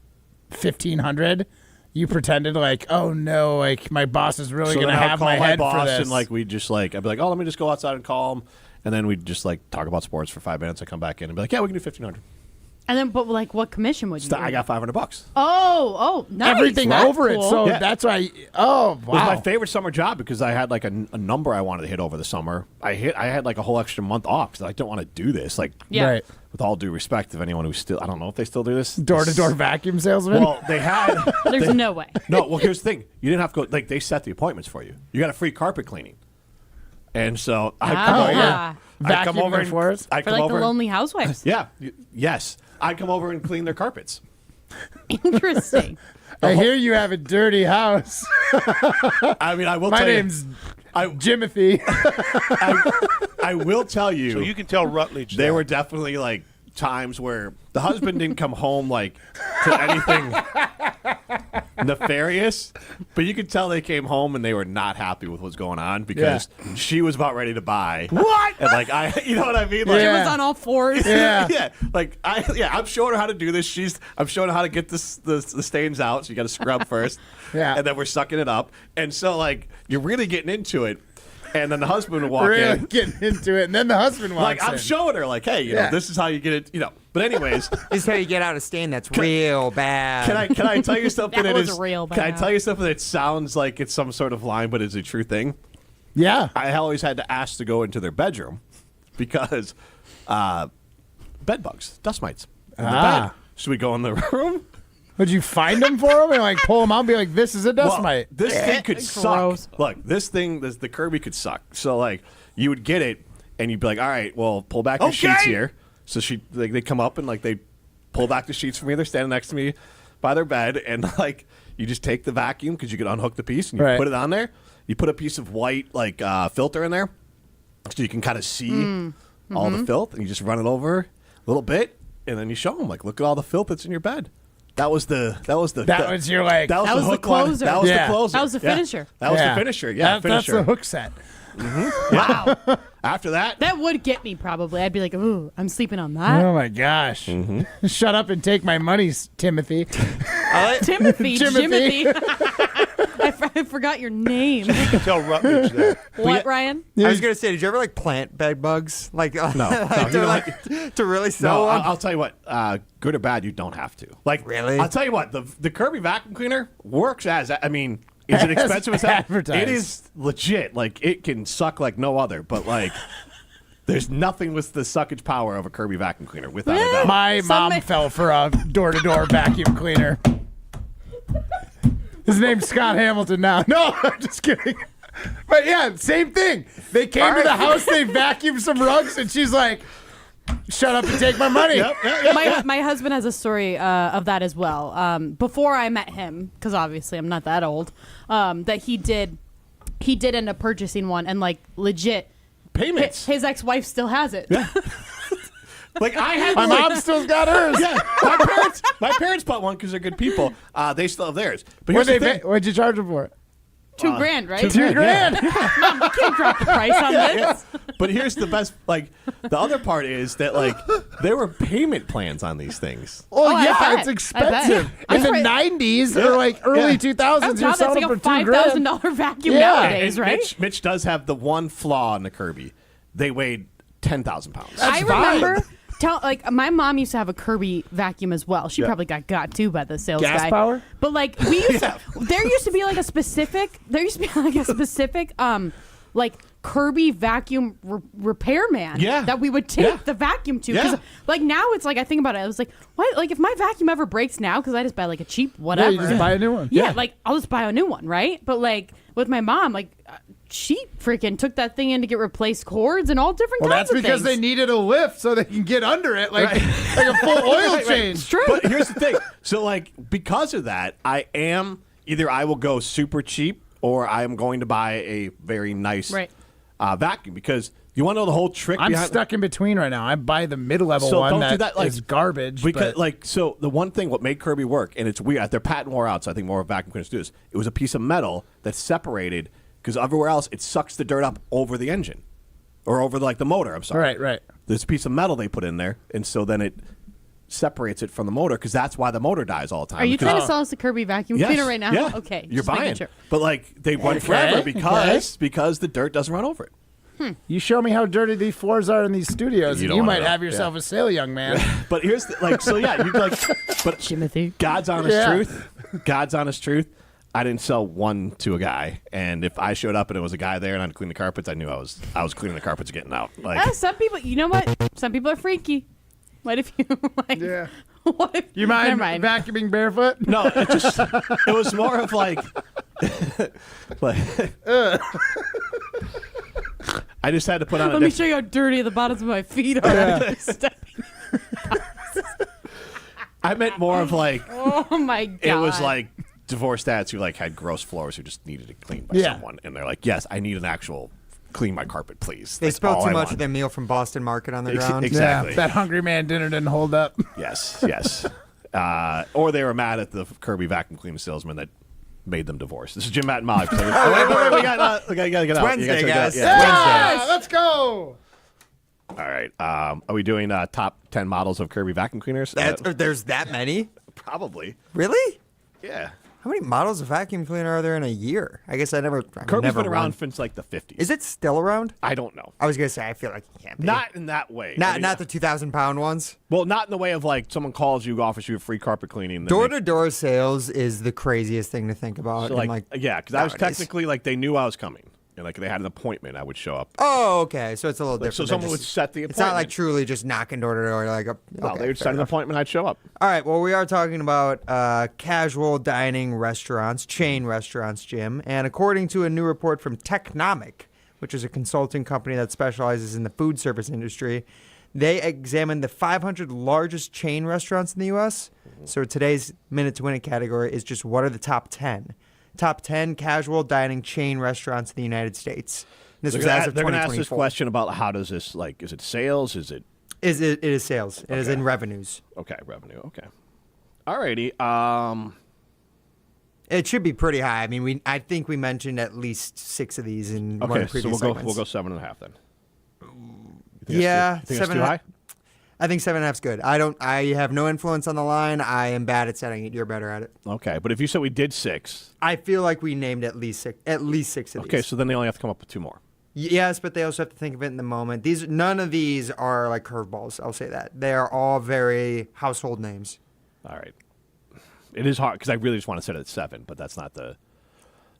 $1,500, you pretended oh no, my boss is really So going to then I'd have call my head boss for this. And we'd just I'd be like, oh, let me just go outside and call him, and then we'd just talk about sports for 5 minutes. I come back in and be like, yeah, we can do $1,500. And then, but like, what commission would you? I got $500. Oh, nice. Everything That's over it. cool. So that's why. Oh, wow. It was my favorite summer job because I had like a number I wanted to hit over the summer. I had like a whole extra month off because I don't want to do this. Like, Right. with all due respect of anyone who's still, I don't know if they still do this. Door-to-door vacuum salesman? Well, they had. There's no way. No, well, here's the thing. You didn't have to go, like, they set the appointments for you. You got a free carpet cleaning. And so I'd come over. I'd come over and for like the Lonely Housewives. Yeah. Yes. I'd come over and clean their carpets. Interesting. I hear you have a dirty house. I mean, I will My tell name's Jimothy. I will tell you. So you can tell Rutledge. There were definitely like times where the husband didn't come home like to anything nefarious, but you could tell they came home and they were not happy with what's going on because she was about ready to buy. What? And like you know what I mean? Like, She was on all fours. yeah. Like I'm showing her how to do this. I'm showing her how to get the stains out. So you got to scrub first. Yeah. And then we're sucking it up. And so like you're really getting into it. And then the husband would walk Really in. getting into it, and then the husband walks Like I'm in. showing her, like, hey, you know, this is how you get it, you know. But anyways, This is how you get out a stain that's real bad. can I tell you something That that was is real Can I bad. tell you something that sounds like it's some sort of line, but is a true thing? Yeah. I always had to ask to go into their bedroom because bed bugs, dust mites in the bed. Should we go in the room? Would you find them for him and like pull them out and be like, this is a dust Well, mite? This thing could Gross. suck. Look, the Kirby could suck. So like you would get it and you'd be like, all right, well, pull back the sheets here. So they come up and like they pull back the sheets for me. They're standing next to me by their bed and like you just take the vacuum because you could unhook the piece and you put it on there. You put a piece of white like filter in there so you can kind of see all the filth and you just run it over a little bit and then you show them like, look at all the filth that's in your bed. That was your like that was the hook line. closer. That was Yeah. the closer. That was the Yeah. finisher. That was the finisher. Yeah, That's finisher. the hook set. Wow. After that, That would get me probably. I'd be like, ooh, I'm sleeping on that. Oh my gosh! Shut up and take my money, Timothy. Timothy, Jimothy. I forgot your name. You can tell Rutledge that. What, Ryan? I was gonna say, did you ever like plant bed bugs? Like No, you know what? to really sell no, one? I'll tell you what. Good or bad, you don't have to. Like, Really? I'll tell you what. The Kirby vacuum cleaner works as. I mean, is it As expensive as that? advertised. It is legit. Like, it can suck like no other. But like, there's nothing with the suckage power of a Kirby vacuum cleaner, without a doubt. My mom fell for a door-to-door vacuum cleaner. His name's Scott Hamilton now. No, I'm just kidding. But yeah, same thing. They came to the house, they vacuumed some rugs, and she's like, shut up and take my money. My husband has a story of that as well. Before I met him, because obviously I'm not that old, that he did end up purchasing one and like legit payments. His ex-wife still has it. Yeah. Like I had My mom still's got hers. Yeah, my parents bought one because they're good people. They still have theirs. But here's What'd the thing. what'd you charge them for it? $2,000, right? $2 grand. Mom, you can't drop the price on this. But here's the best. Like the other part is that like there were payment plans on these things. Oh, I yeah, bet. it's I expensive. bet. In the That's 90s or like early 2000s, you're That's selling like them a for $2,000. $5,000 vacuum Yeah. nowadays, And right? Mitch does have the one flaw in the Kirby. They weighed 10,000 pounds. I remember. My mom used to have a Kirby vacuum as well. She probably got too by the sales Gas guy. power? But like we used there used to be like a specific like Kirby vacuum repairman that we would take the vacuum to. Yeah. Like now it's like I think about it, I was like, why? Like if my vacuum ever breaks now, because I just buy like a cheap whatever. Yeah, you just buy a new one. Yeah, like I'll just buy a new one, right? But like with my mom, like she freaking took that thing in to get replaced cords and all different Well, kinds that's of because things. they needed a lift so they can get under it like a full oil change. True. But here's the thing. So like because of that, I will go super cheap or I am going to buy a very nice vacuum because you want to know the whole trick I'm behind stuck in between right now. I buy the mid-level So one don't that do that, like, is garbage. Because, but so the one thing what made Kirby work, and it's weird, their patent wore out, so I think more vacuum cleaners do this. It was a piece of metal that separated, because everywhere else it sucks the dirt up over the engine, or over the motor. I'm sorry. Right. There's a piece of metal they put in there, and so then it separates it from the motor, because that's why the motor dies all the time. Are you because- trying to sell us a Kirby vacuum Yes. cleaner right now? Yeah. Okay, You're just making buying. sure. But like they went forever because the dirt doesn't run over it. You show me how dirty these floors are in these studios, You and don't you wanna might know. have yourself a sale, young man. But here's but Timothy. God's honest truth. God's honest truth. I didn't sell one to a guy, and if I showed up and it was a guy there and I had to clean the carpets, I knew I was cleaning the carpets, getting out. Like Some people, you know what? Some people are freaky. What if you like? Yeah. What if You mind, Never mind. vacuuming barefoot? no, it was more of like I just had to put on. Let me show you how dirty the bottoms of my feet are. Yeah. I meant more of like. Oh my god! It was like divorced dads who like had gross floors who just needed it cleaned by someone, and they're like, "Yes, I need an actual clean my carpet, please." They That's spilled all too I much want. of their meal from Boston Market on the ground. Exactly. Yeah, that hungry man dinner didn't hold up. Yes. Or they were mad at the Kirby vacuum cleaner salesman that made them divorce. This is Jim, Matt, and Molly. Wait, we gotta get out. Wednesday, guys. Yeah, let's go. All right. Are we doing top 10 models of Kirby vacuum cleaners? There's that many? Probably. Really? Yeah. How many models of vacuum cleaner are there in a year? I guess Kirby's never been around run. since like the 50s. Is it still around? I don't know. I was gonna say I feel like it can't be. Not in that way. Not the 2,000-pound ones. Well, not in the way of like someone calls you, offers you a free carpet cleaning. Door-to-door sales is the craziest thing to think about. So in, yeah, because I was nowadays. technically like they knew I was coming, and like they had an appointment. I would show up. Oh, okay. So it's a little Like, different. so than someone would just- set the It's not like appointment. truly just knocking door to door. Like, No, okay, they would fair set an enough. appointment. I'd show up. All right. Well, we are talking about casual dining restaurants, chain restaurants, Jim. And according to a new report from Technomic, which is a consulting company that specializes in the food service industry, they examined the 500 largest chain restaurants in the U.S. So today's Minute to Win It category is just what are the top 10? Top 10 casual dining chain restaurants in the United States. This was as of They're going to ask this 2024. question about how does this like? Is it sales? Is it? It is sales. It is in revenues. Okay, revenue. Okay. Alrighty. It should be pretty high. I mean, I think we mentioned at least 6 of these in one Okay, of the so previous we'll segments. go 7.5 then. Yeah, you think that's too high? I think 7.5 is good. I have no influence on the line. I am bad at setting it. You're better at it. Okay, but if you said we did 6, I feel like we named at least 6. At least 6 of these. okay, so then they only have to come up with 2 more. Yes, but they also have to think of it in the moment. None of these are like curveballs. I'll say that they are all very household names. All right. It is hard because I really just want to set it at 7, but that's not the.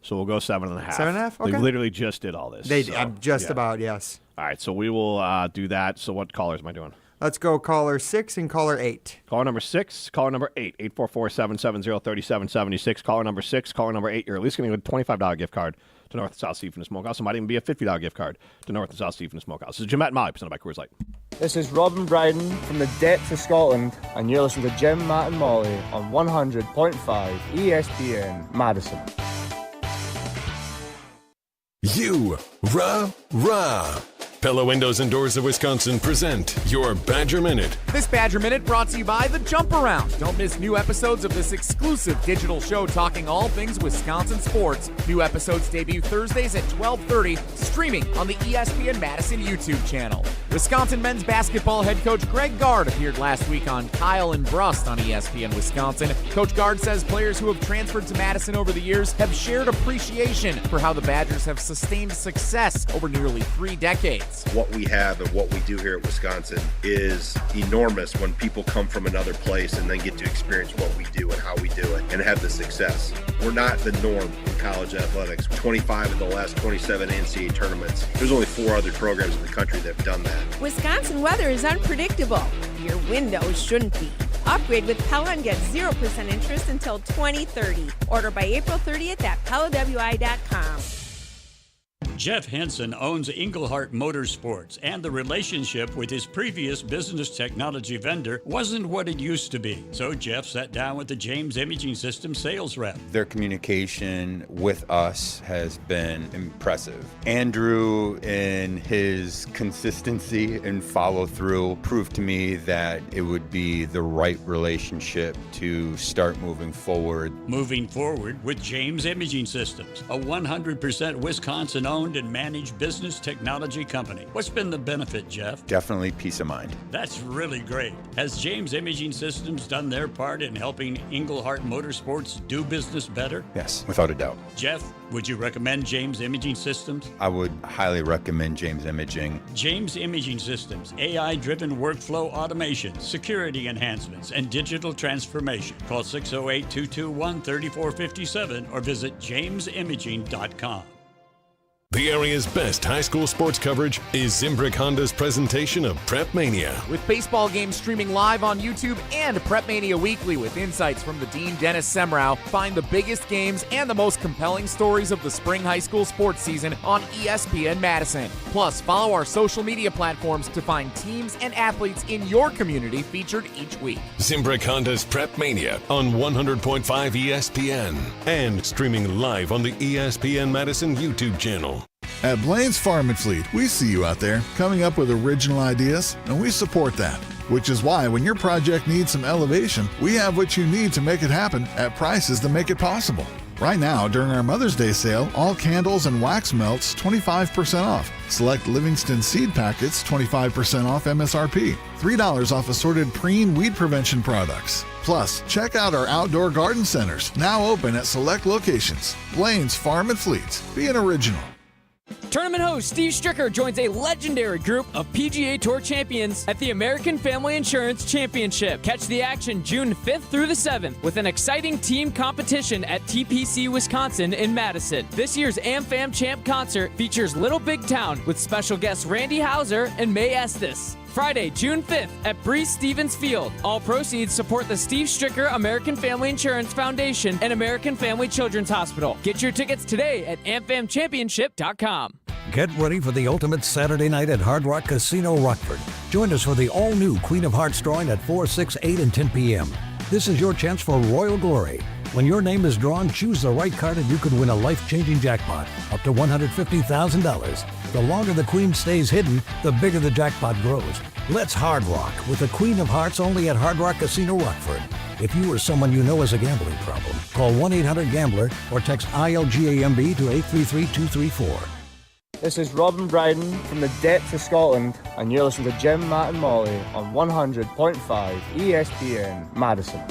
So we'll go 7.5. 7.5? Okay. They literally just did all this. I'm just about, yes. All right, so we will do that. So what callers am I doing? Let's go caller 6 and caller 8. Caller number 6, caller number 8, 844-770-3776. Caller number 6, caller number 8. You're at least going to get a $25 gift card to North and South Seafood and Smokehouse. It might even be a $50 gift card to North and South Seafood and Smokehouse. This is Jim, Matt, and Molly, presented by Coors Light. This is Robin Bryden from the depths of Scotland, and you're listening to Jim, Matt, and Molly on 100.5 ESPN Madison. Rah. Pella Windows and Doors of Wisconsin present your Badger Minute. This Badger Minute brought to you by The Jump Around. Don't miss new episodes of this exclusive digital show talking all things Wisconsin sports. New episodes debut Thursdays at 12:30, streaming on the ESPN Madison YouTube channel. Wisconsin men's basketball head coach Greg Gard appeared last week on Kyle and Brust on ESPN Wisconsin. Coach Gard says players who have transferred to Madison over the years have shared appreciation for how the Badgers have sustained success over nearly 3 decades. What we have and what we do here at Wisconsin is enormous when people come from another place and then get to experience what we do and how we do it and have the success. We're not the norm in college athletics. 25 of the last 27 NCAA tournaments. There's only 4 other programs in the country that have done that. Wisconsin weather is unpredictable. Your windows shouldn't be. Upgrade with Pella and get 0% interest until 2030. Order by April 30th at PellaWI.com. Jeff Henson owns Englehart Motorsports, and the relationship with his previous business technology vendor wasn't what it used to be. So Jeff sat down with the James Imaging System sales rep. Their communication with us has been impressive. Andrew, in his consistency and follow through, proved to me that it would be the right relationship to start moving forward. Moving forward with James Imaging Systems, a 100% Wisconsin-owned owned and managed business technology company. What's been the benefit, Jeff? Definitely peace of mind. That's really great. Has James Imaging Systems done their part in helping Englehart Motorsports do business better? Yes, without a doubt. Jeff, would you recommend James Imaging Systems? I would highly recommend James Imaging. James Imaging Systems, AI-driven workflow automation, security enhancements, and digital transformation. Call 608-221-3457 or visit jamesimaging.com. The area's best high school sports coverage is Zimbrick Honda's presentation of Prep Mania. With baseball games streaming live on YouTube and Prep Mania Weekly with insights from the Dean Dennis Semrau, find the biggest games and the most compelling stories of the spring high school sports season on ESPN Madison. Plus, follow our social media platforms to find teams and athletes in your community featured each week. Zimbrick Honda's Prep Mania on 100.5 ESPN and streaming live on the ESPN Madison YouTube channel. At Blaine's Farm and Fleet, we see you out there coming up with original ideas, and we support that. Which is why when your project needs some elevation, we have what you need to make it happen at prices that make it possible. Right now, during our Mother's Day sale, all candles and wax melts 25% off. Select Livingston seed packets 25% off MSRP. $3 off assorted preen weed prevention products. Plus, check out our outdoor garden centers, now open at select locations. Blaine's Farm and Fleet. Be an original. Tournament host Steve Stricker joins a legendary group of PGA Tour champions at the American Family Insurance Championship. Catch the action June 5th through the 7th with an exciting team competition at TPC Wisconsin in Madison. This year's AmFam Champ concert features Little Big Town with special guests Randy Hauser and May Estes. Friday, June 5th at Breeze Stevens Field. All proceeds support the Steve Stricker American Family Insurance Foundation and American Family Children's Hospital. Get your tickets today at amfamchampionship.com. Get ready for the ultimate Saturday night at Hard Rock Casino Rockford. Join us for the all-new Queen of Hearts drawing at 4, 6, 8, and 10 p.m. This is your chance for royal glory. When your name is drawn, choose the right card and you could win a life-changing jackpot, up to $150,000. The longer the Queen stays hidden, the bigger the jackpot grows. Let's Hard Rock with the Queen of Hearts only at Hard Rock Casino Rockford. If you or someone you know has a gambling problem, call 1-800-GAMBLER or text ILGAMB to 833-234. This is Robin Bryden from the depths of Scotland, and you're listening to Jim, Matt and Molly on 100.5 ESPN Madison.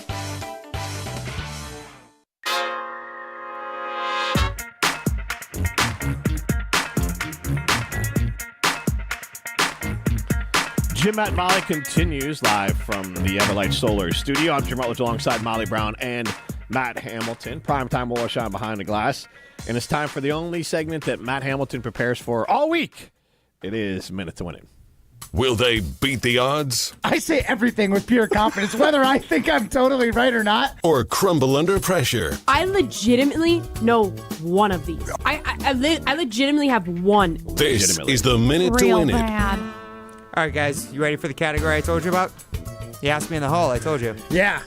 Jim, Matt, and Molly continues live from the Everlight Solar Studio. I'm Jim Rutledge alongside Molly Brown and Matt Hamilton. Primetime war shine behind the glass. And it's time for the only segment that Matt Hamilton prepares for all week. It is Minute to Winning. Will they beat the odds? I say everything with pure confidence, whether I think I'm totally right or not. Or crumble under pressure? I legitimately know one of these. I legitimately have one. This is the Minute to Win It. Bad. All right, guys, you ready for the category I told you about? You asked me in the hall, I told you. Yeah,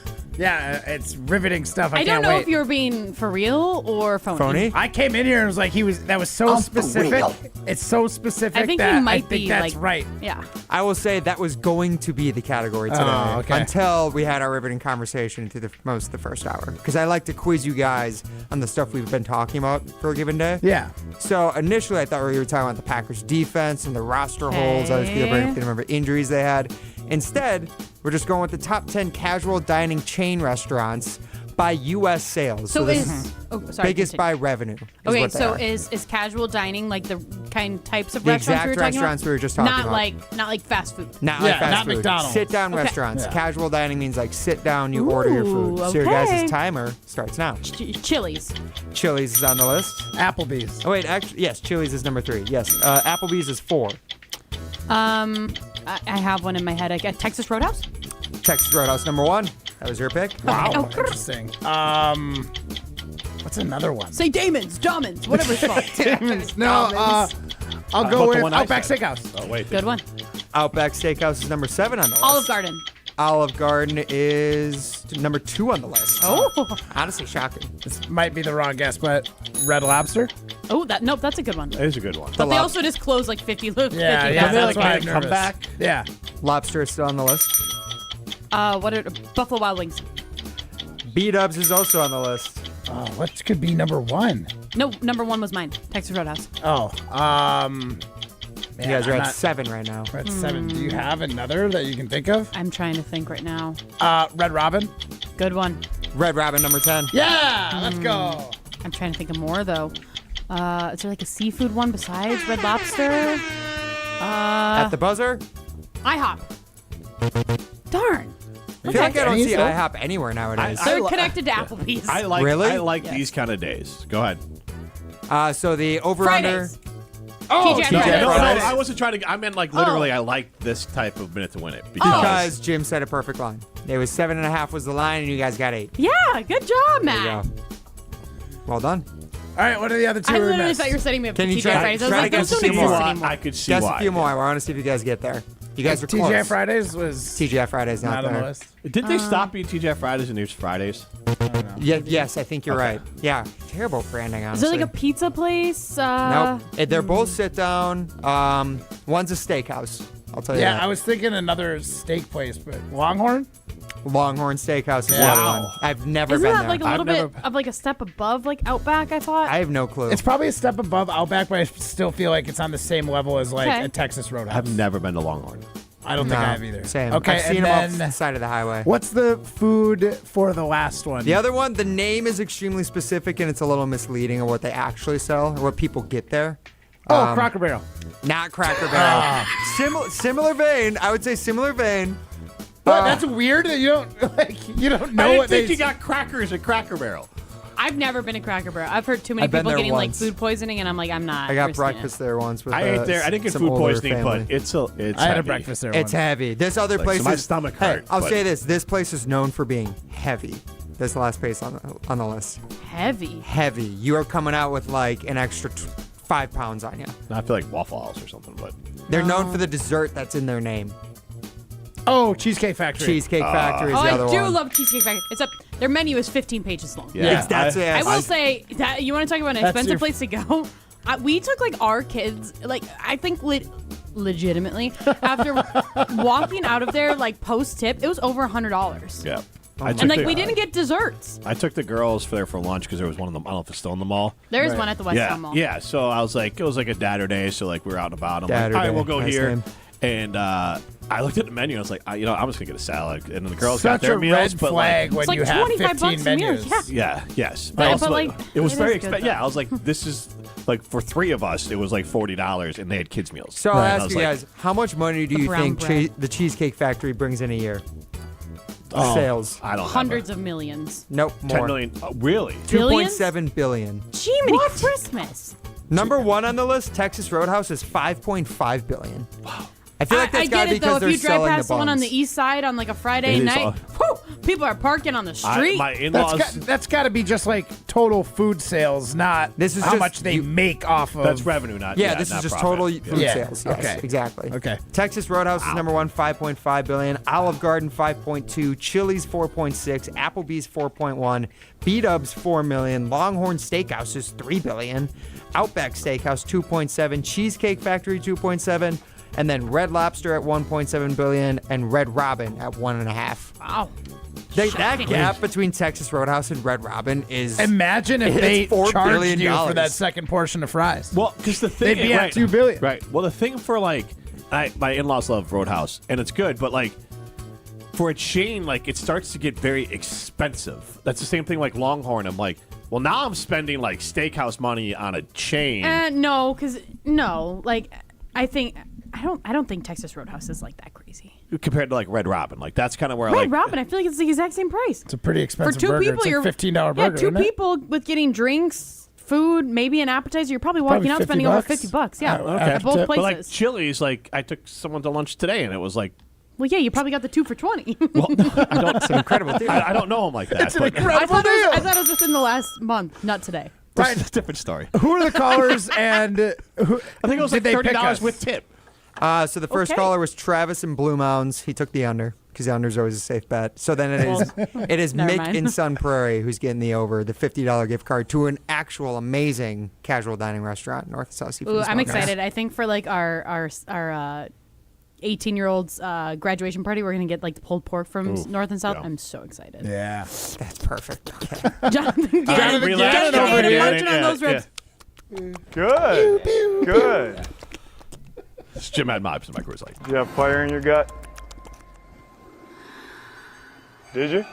it's riveting stuff. I don't can't know wait. if you were being for real or phony. I came in here and was like, that was so specific. It's so specific. I think that he might I think be that's like, right. Yeah. I will say that was going to be the category today until we had our riveting conversation through most of the first hour. Because I like to quiz you guys on the stuff we've been talking about for a given day. Yeah. So initially I thought we were talking about the Packers defense and the roster holes. I was going to remember injuries they had. Instead, we're just going with the top 10 casual dining chain restaurants by U.S. sales. So this is biggest by revenue. Okay, so is casual dining like the kind types of the restaurants exact we were talking restaurants about? we were just talking about. Not like fast food. Not like fast not food. McDonald's. Sit-down restaurants. Casual dining means like sit down, you order your food. So your guys' timer starts now. Chili's. Chili's is on the list. Applebee's. Oh wait, actually, yes, Chili's is number 3. Yes, Applebee's is 4. I have one in my head. I got Texas Roadhouse. Texas Roadhouse number 1. That was your pick. Wow, interesting. What's another one? Say Damon's, whatever it's called. Damon's. No, I'll go with Outback Steakhouse. Oh wait, good one. Outback Steakhouse is number 7 on the list. Olive Garden. Olive Garden is number 2 on the list. Oh, honestly shocking. This might be the wrong guess, but Red Lobster. Oh, that's a good one. That is a good one. But they also just closed like 50 Yeah, that's why I'm come back. Yeah. Lobster is still on the list. What are Buffalo Wild Wings? B-Dubs is also on the list. Oh, what could be number 1? No, number 1 was mine. Texas Roadhouse. Oh, You guys are at 7 right now. We're at 7. Do you have another that you can think of? I'm trying to think right now. Red Robin. Good one. Red Robin, number 10. Yeah, let's go. I'm trying to think of more though. Is there like a seafood one besides Red Lobster? At the buzzer? IHOP. Darn. I feel like I don't see IHOP anywhere nowadays. They're connected to Applebee's. I like Really? I like Yes. these kind of days. Go ahead. So the over-under... Fridays. Oh, TGI TGI Fridays. No, Fridays. I wasn't trying to. I meant like literally. I like this type of minute to win it Because Jim said a perfect line. It was 7.5 was the line, and you guys got 8. Yeah, good job, There you Matt. go. Well done. All right, what are the other 2 I we literally missed? thought you were setting me up Can for you TGI try- Fridays. I was try like, to those guess don't a few exist more? anymore. I could see Guess why. a few more. I want to see if you guys get there. You guys are close. TGI Fridays was TGI Fridays not not on the there. list. Did they stop being TGI Fridays and there's Fridays? Yeah, yes, I think you're right. Yeah, terrible branding, Is honestly. there like a pizza place? Nope. They're both sit down. One's a steakhouse. I'll tell you Yeah, that. I was thinking another steak place, but Longhorn? Longhorn Steakhouse is the Wow. other one. I've never Isn't been that there. like a little bit of like a step above like Outback? I thought. I have no clue. It's probably a step above Outback, but I still feel like it's on the same level as like Okay. a Texas Roadhouse. I've never been to Longhorn. I don't think I have either. Same. Okay, I've seen and them off then the side of the highway. what's the food for the last one? The other one, the name is extremely specific and it's a little misleading of what they actually sell or what people get there. Oh, Cracker Barrel. Not Cracker Barrel. Similar vein. I would say similar vein. But that's weird that you don't like. You don't know I what didn't think they. you got crackers at Cracker Barrel. I've never been to Cracker Barrel. I've heard too many I've been people there getting like once. food poisoning, and I'm like, I'm not. I got risking breakfast there once with I ate there. I didn't get some food older poisoning, family. but it's I had a heavy. breakfast there. It's once. heavy. This other Like, place so my is, stomach hey, hurt, I'll but- say this. This place is known for being heavy. That's the last place on the list. it. Heavy. Heavy. You are coming out with like an extra 5 pounds on you. I feel like Waffle House or something, but They're known for the dessert that's in their name. Oh, Cheesecake Factory. Cheesecake Factory is Oh, the I other do one. love Cheesecake Factory. It's up. Their menu is 15 pages long. yeah, That's it. I will say that you want to talk about an That's expensive your- place to go. We took like our kids, like I think legitimately after walking out of there like post tip, it was over $100. yeah. And like we didn't get desserts. I took the girls there for lunch because there was one of them. I don't know if it's still in the mall. There's Right. one at the West yeah, Town Mall. yeah. So I was like, it was like a Dadder Day, so like we were out and about. I'm Dadder like, all right, Day. we'll go Nice here. name. And I looked at the menu. and I was like, I'm just gonna get a salad. And then the girls Such got their a meals, red but flag like, when It's like you have 25 15 bucks a meal, menus. yeah. yeah, yes. But also, like, it was it very is good, expensive. Yeah, though. I was like, this is like for 3 of us, it was like $40, and they had kids meals. So I'll And I ask was you like, guys, how much money do The you brown think bread. the Cheesecake Factory brings in a year? oh, Sales. I don't Hundreds of millions. Nope, have 10 more. million. Really? Billions? 2.7 billion. Jiminy Christmas. Number 1 on the list, Texas Roadhouse, is 5.5 billion. Wow. I feel like that's I got get to be it though. because If they're you drive selling past the the one on buns. the east side on like a Friday It is night, whew, people are parking on the street. My in-laws. That's got to be just like total food sales, not This is how just- much they make off of. That's revenue, not Yeah, this is not just profit. total Yeah. food Yeah, sales. Yes, okay. exactly. Okay. Texas Roadhouse is number 1, 5.5 billion. Olive Garden 5.2, Chili's 4.6, Applebee's 4.1, B-Dubs 4 million, Longhorn Steakhouse is 3 billion, Outback Steakhouse 2.7, Cheesecake Factory 2.7, and then Red Lobster at 1.7 billion and Red Robin at 1.5. Wow. That gap between Texas Roadhouse and Red Robin is Imagine if it's they $4 charged billion. you for that second portion of fries. Well, because the thing They'd be at right, $2 billion. Right. Well, the thing for like, my in-laws love Roadhouse, and it's good, but like, for a chain, like it starts to get very expensive. That's the same thing like Longhorn. I'm like, well, now I'm spending like steakhouse money on a chain. No, like I don't think Texas Roadhouse is like that crazy. Compared to like Red Robin, like that's kind of where Red like Robin, I feel like it's the exact same price. It's a pretty For expensive two burger. people, It's like you're $15 burger. Yeah, 2 isn't it? people with getting drinks, food, maybe an appetizer. You're probably walking out spending over $50. Yeah, at both But places. like Chili's, like I took someone to lunch today, and it was like, well, yeah, you probably got the 2 for $20. well, I don't. It's an incredible deal. I don't know them like that. It's an but incredible I deal. thought it was within the last month, not today. That's a different story. Who are the callers and who? I think it was did like they pick $30 us? with tip. So the first Okay. caller was Travis in Blue Mounds. He took the under because the under is always a safe bet. So then it is Never Mick mind. in Sun Prairie who's getting the over, the $50 gift card to an actual amazing casual dining restaurant, North and South Seafood. Ooh, I'm Smokehouse. excited. I think for like our 18-year-old's graduation party. We're gonna get like the pulled pork from North and South. I'm so excited. Yeah, that's perfect. Jonathan Jonathan Gannon over here. munching on those ribs. Good. Good. It's Jim had Mobs in my Coors Light. Do you have fire in your gut? Did you?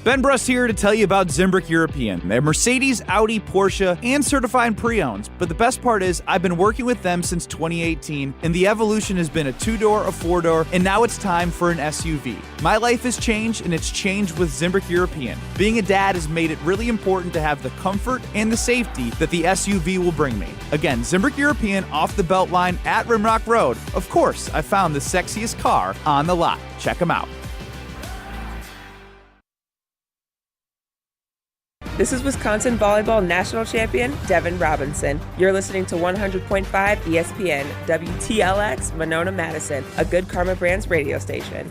Ben Bruss here to tell you about Zimbrick European. They're Mercedes, Audi, Porsche, and certified pre-owned. But the best part is I've been working with them since 2018, and the evolution has been a 2-door, a 4-door, and now it's time for an SUV. My life has changed, and it's changed with Zimbrick European. Being a dad has made it really important to have the comfort and the safety that the SUV will bring me. Again, Zimbrick European off the Beltline at Rimrock Road. Of course, I found the sexiest car on the lot. Check them out. This is Wisconsin Volleyball National Champion Devin Robinson. You're listening to 100.5 ESPN, WTLX, Monona, Madison, a Good Karma Brands radio station.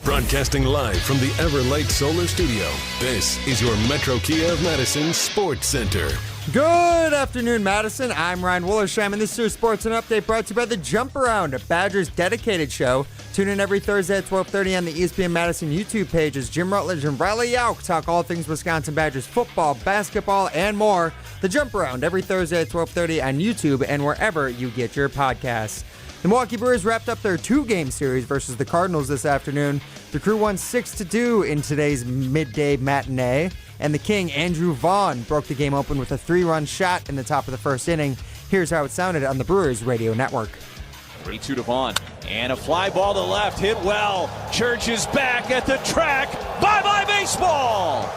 Broadcasting live from the Everlight Solar Studio, this is your Metro Kia of Madison Sports Center. Good afternoon, Madison. I'm Ryan Wollersheim, and this is your Sports and Update brought to you by The Jump Around, a Badgers dedicated show. Tune in every Thursday at 12:30 on the ESPN Madison YouTube page as Jim Rutledge and Riley Yauk talk all things Wisconsin Badgers football, basketball, and more. The Jump Around every Thursday at 12:30 on YouTube and wherever you get your podcasts. The Milwaukee Brewers wrapped up their 2-game series versus the Cardinals this afternoon. The Crew won 6-2 in today's midday matinee, and the King, Andrew Vaughn, broke the game open with a 3-run shot in the top of the first inning. Here's how it sounded on the Brewers radio network. 3-2 to Vaughn, and a fly ball to left, hit well. Church is back at the track. Bye-bye baseball!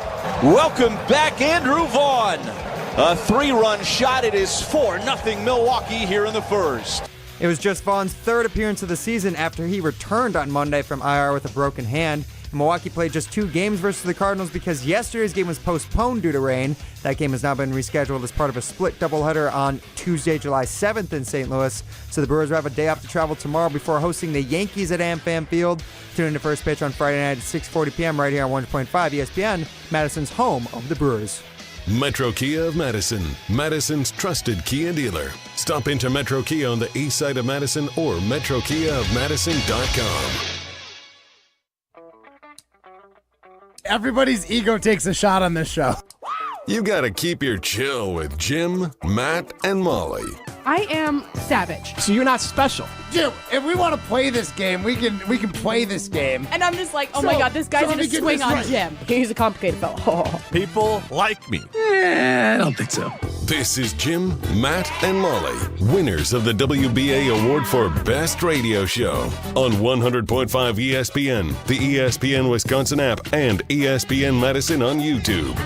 Welcome back, Andrew Vaughn. A 3-run shot. It is 4-0 Milwaukee here in the first. It was just Vaughn's third appearance of the season after he returned on Monday from IR with a broken hand. Milwaukee played just 2 games versus the Cardinals because yesterday's game was postponed due to rain. That game has now been rescheduled as part of a split doubleheader on Tuesday, July 7th in St. Louis. So the Brewers will have a day off to travel tomorrow before hosting the Yankees at AmFam Field. Tune in to First Pitch on Friday night at 6:40 p.m. right here on 1.5 ESPN, Madison's home of the Brewers. Metro Kia of Madison, Madison's trusted Kia dealer. Stop into Metro Kia on the east side of Madison or metrokiaofmadison.com. Everybody's ego takes a shot on this show. You gotta keep your chill with Jim, Matt, and Molly. I am savage. So you're not special. Jim, if we want to play this game, we can play this game. And I'm just like, oh my God, this guy's let gonna me get swing this on right. Jim. He's a complicated fellow. People like me. I don't think so. This is Jim, Matt, and Molly, winners of the WBA Award for Best Radio Show on 100.5 ESPN, the ESPN Wisconsin app, and ESPN Madison on YouTube.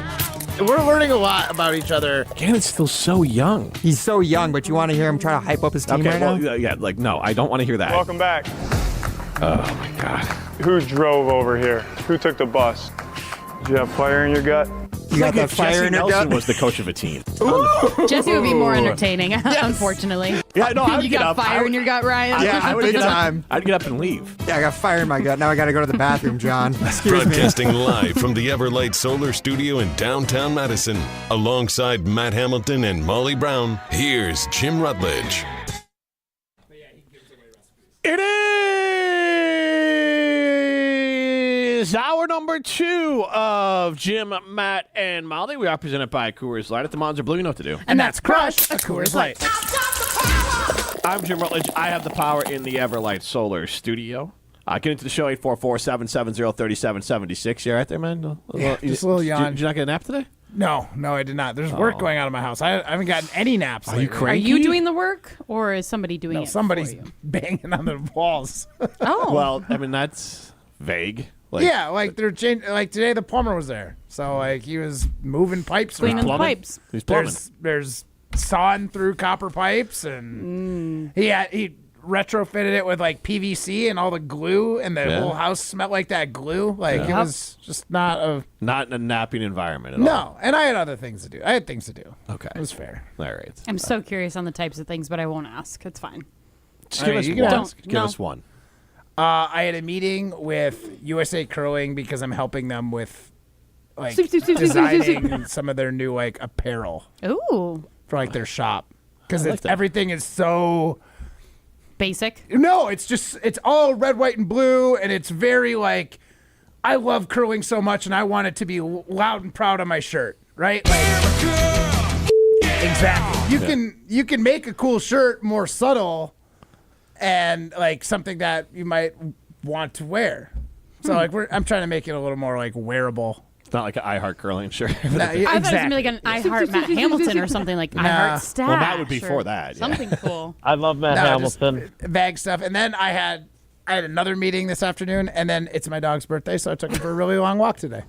We're learning a lot about each other. Gannon's still so young. He's so young, but you want to hear him try to hype up his team right now? Yeah, like, no, I don't want to hear that. Welcome back. Oh, my God. Who drove over here? Who took the bus? Do you have fire in your gut? You got that fire in your Nelson gut? was the coach of a team. Jesse would be more entertaining, unfortunately. Yeah, no, I would You get got up. fire in your gut, Ryan? Yeah, I would big get up. time. I'd get up and leave. Yeah, I got fire in my gut. Now I got to go to the bathroom, John. Excuse me. Broadcasting live from the Everlight Solar Studio in downtown Madison, alongside Matt Hamilton and Molly Brown, here's Jim Rutledge. It is hour number 2 of Jim, Matt, and Molly. We are presented by Coors Light. If the Mons are blue, you know what to do. And that's Crush, a Coors Light. I'm Jim Rutledge. I have the power in the Everlight Solar Studio. Get into the show, 844-770-3776. You all right there, man? Yeah, just a little yawn. Did you not get a nap today? No, I did not. There's work going on in my house. I haven't gotten any naps. Are you lately. crazy? Are you doing the work, or is somebody doing No, it somebody's for you? banging on the walls. Oh. Well, I mean, that's vague. Like, yeah, like they're changing. Like today, the plumber was there, so like he was moving pipes, Cleaning around. the pipes. Who's plumbing? There's sawing through copper pipes, and he retrofitted it with like PVC and all the glue, and the whole house smelled like that glue. Like it was just not in a napping environment at all. no. And I had other things to do. I had things to do. Okay. It was fair. All right. I'm so curious on the types of things, but I won't ask. It's fine. Just give us you one. can ask. Give us one. I had a meeting with USA Curling because I'm helping them with like Sleep. designing some of their new like apparel Ooh. for like their shop because I like that. everything is so basic? No, it's all red, white, and blue, and it's very like, I love curling so much, and I want it to be loud and proud on my shirt, right? Like, exactly. You can make a cool shirt more subtle, and like something that you might want to wear. So like I'm trying to make it a little more like wearable. It's not like an I Heart Curling shirt. I thought it was going to be like an I Heart Matt Hamilton or something like I Heart Stash. Well, that would be or for that. Yeah. Something cool. I love Matt Hamilton. Bag stuff. And then I had another meeting this afternoon, and then it's my dog's birthday, so I took him for a really long walk today.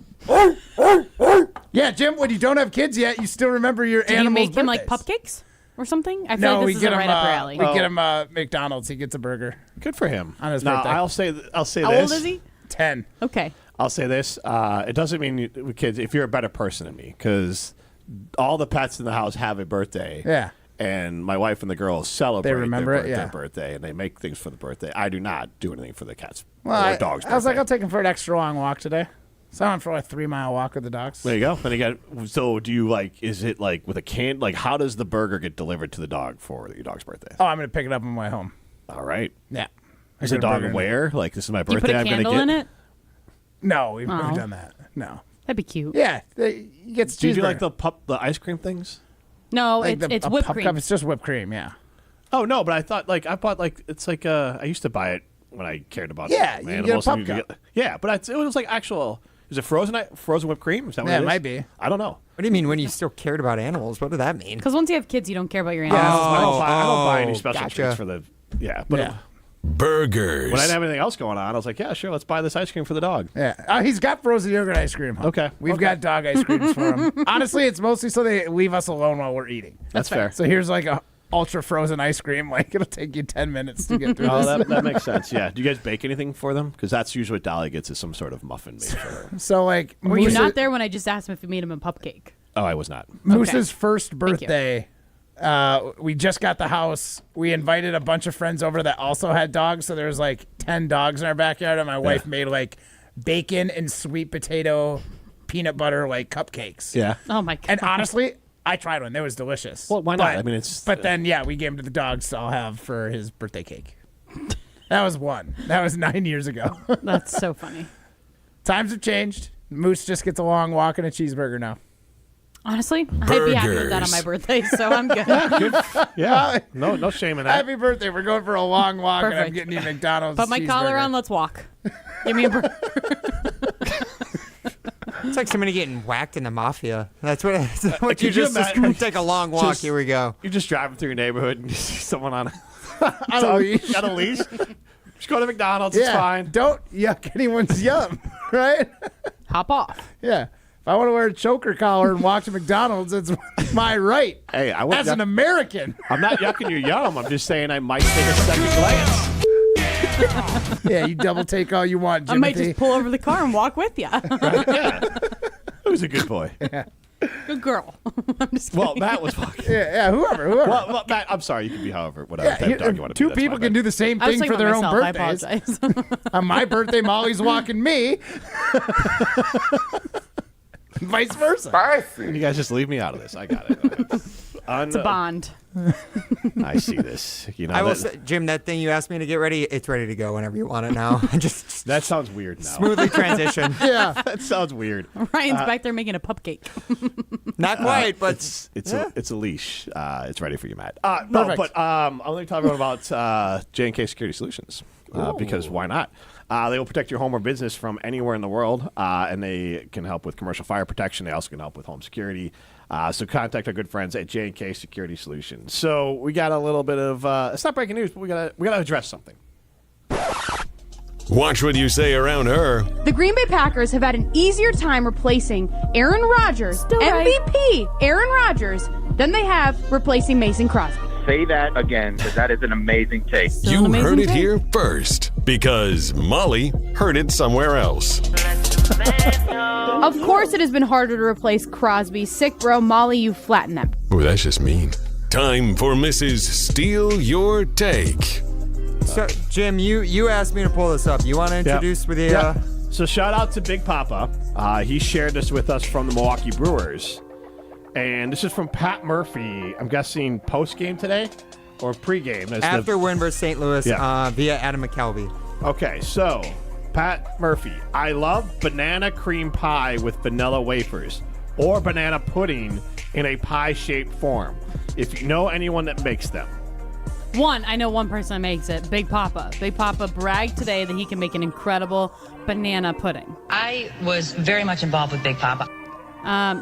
Yeah, Jim, when you don't have kids yet, you still remember your Did animals' you make him like birthdays. cupcakes or something? I feel like this is right up your alley. We get him McDonald's. He gets a burger. Good for him. On his now, birthday. I'll say How this. old is he? 10. Okay. I'll say this. It doesn't mean with kids if you're a better person than me, because all the pets in the house have a birthday. Yeah. And my wife and the girls celebrate remember their it, birthday, and they make things for the birthday. I do not do anything for the cats Well, or dogs' I was like, birthday. I'll take him for an extra long walk today. So I went for a 3-mile walk with the dogs. There you go. Then you got. So do you like? Is it like with a can? Like how does the burger get delivered to the dog for your dog's birthday? Oh, I'm going to pick it up on my way home. All right. Yeah. Is the I get a dog burger in aware? Like this is my Do you birthday. put a I'm going to candle get. in it? No, we've never Oh. done that. No. That'd be cute. Yeah. He gets Do you do cheeseburger. like the ice cream things? No, Like it's a whipped pup cream. cup, it's just whipped cream, yeah. Oh no, but I thought I bought it's like I used to buy it when I cared about Yeah, you can get a animals. pup You could cup. yeah, but it was like actual. Is it frozen whipped cream? Is that what Yeah, it it is? might be. I don't know. What do you mean when you still cared about animals? What does that mean? Because once you have kids, you don't care about your Yeah, animals. I don't buy any special gotcha. treats for the. Yeah, but Yeah. Burgers. when I didn't have anything else going on, I was like, yeah, sure, let's buy this ice cream for the dog. Yeah. He's got frozen yogurt ice cream. Okay. We've got dog ice creams for him. Honestly, it's mostly so they leave us alone while we're eating. That's fair. So here's like a ultra frozen ice cream. Like it'll take you 10 minutes to get through Oh, this. that makes sense. Yeah. Do you guys bake anything for them? Because that's usually what Dolly gets is some sort of muffin made for her. So like Were you Moose- not there when I just asked him if you made him a cupcake? Oh, I was not. Moose's first you. birthday, we just got the house. We invited a bunch of friends over that also had dogs. So there was like 10 dogs in our backyard, and my wife made like bacon and sweet potato peanut butter like cupcakes. Yeah. Oh my god! And honestly, I tried one. It was delicious. Well, why not? I mean, it's. But then, yeah, we gave him to the dogs to all have for his birthday cake. That was one. That was 9 years ago. That's so funny. Times have changed. Moose just gets a long walk and a cheeseburger now. Honestly, I'd be happy with that on my birthday, so I'm good. Yeah. No shame in that. Happy birthday. We're going for a long walk, and I'm Perfect. getting you McDonald's Put my collar cheeseburger. on. Let's walk. Give me a burger. It's like somebody getting whacked in the mafia. That's what you Could you just imagine- take a long walk. Just- Here we go. You're just driving through your neighborhood and you see someone on On a leash. on a leash. Just go to McDonald's. It's fine. Don't yuck anyone's yum, right? Hop off. Yeah. If I want to wear a choker collar and walk to McDonald's, it's my right. Hey, I as an American. I'm not yucking your yum. I'm just saying I might take a second glance. Yeah, you double take all you want, I Jimothy. might just pull over the car and walk with you. Right? Yeah. Who's a good boy? Yeah. Good girl. I'm just kidding. Well, Matt was fucking. Yeah, whoever. Well, Matt, I'm sorry. You can be however, whatever Yeah, type of dog you want to be. two That's people my can bad. do the same I was thing for talking their about own myself. I birthdays. apologize. On my birthday, Molly's walking me. Vice versa. You guys just leave me out of this. I got it. It's a bond. I see this. You know, I will that, say, Jim, that thing you asked me to get ready, it's ready to go whenever you want it now. just that sounds weird now. smoothly transition. Yeah. That sounds weird. Ryan's back there making a cupcake. Not quite, but it's a leash. It's ready for you, Matt. No, Perfect. but I'm going to talk about J&K Security Solutions because why not? They will protect your home or business from anywhere in the world, and they can help with commercial fire protection. They also can help with home security. So contact our good friends at J&K Security Solutions. So we got a little bit of it's not breaking news, but we got to address something. Watch what you say around her. The Green Bay Packers have had an easier time replacing Aaron Rodgers, MVP Aaron Rodgers, than they have replacing Mason Crosby. Say that again, because that is an amazing take. You heard it here first because Molly heard it somewhere else. Of course, it has been harder to replace Crosby. Sick, bro. Molly, you flatten them. Oh, that's just mean. Time for Mrs. Steal Your Take. So, Jim, you asked me to pull this up. You want to introduce with the... So shout out to Big Papa. He shared this with us from the Milwaukee Brewers. And this is from Pat Murphy, I'm guessing post-game today. or pregame? After win versus St. Louis via Adam McKelvey. Okay, so Pat Murphy, I love banana cream pie with vanilla wafers or banana pudding in a pie-shaped form. If you know anyone that makes them. I know one person that makes it. Big Papa. Big Papa bragged today that he can make an incredible banana pudding. I was very much involved with Big Papa.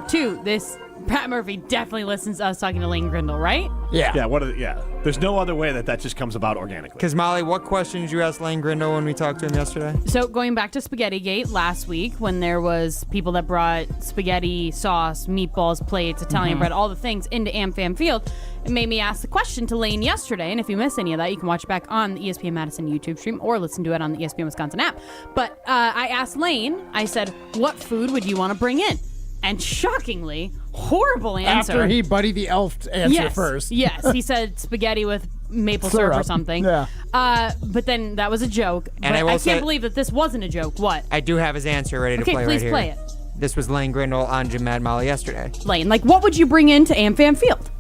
2, this Pat Murphy definitely listens to us talking to Lane Grindle, right? Yeah. Yeah, there's no other way that just comes about organically. Because, Molly, what question did you ask Lane Grindle when we talked to him yesterday? So going back to Spaghetti-gate last week when there was people that brought spaghetti, sauce, meatballs, plates, Italian bread, all the things into AmFam Field, it made me ask the question to Lane yesterday. And if you miss any of that, you can watch back on the ESPN Madison YouTube stream or listen to it on the ESPN Wisconsin app. But I asked Lane, I said, what food would you want to bring in? And shockingly, horrible answer. After he Buddy the Elf answer first. Yes, he said spaghetti with maple syrup or something. Yeah. But then that was a joke. And but I will can't believe that this wasn't a joke. What? I do have his answer ready to play right here. Okay, please play it. This was Lane Grindle on Jim Mad Molly yesterday. Lane, what would you bring into AmFam Field?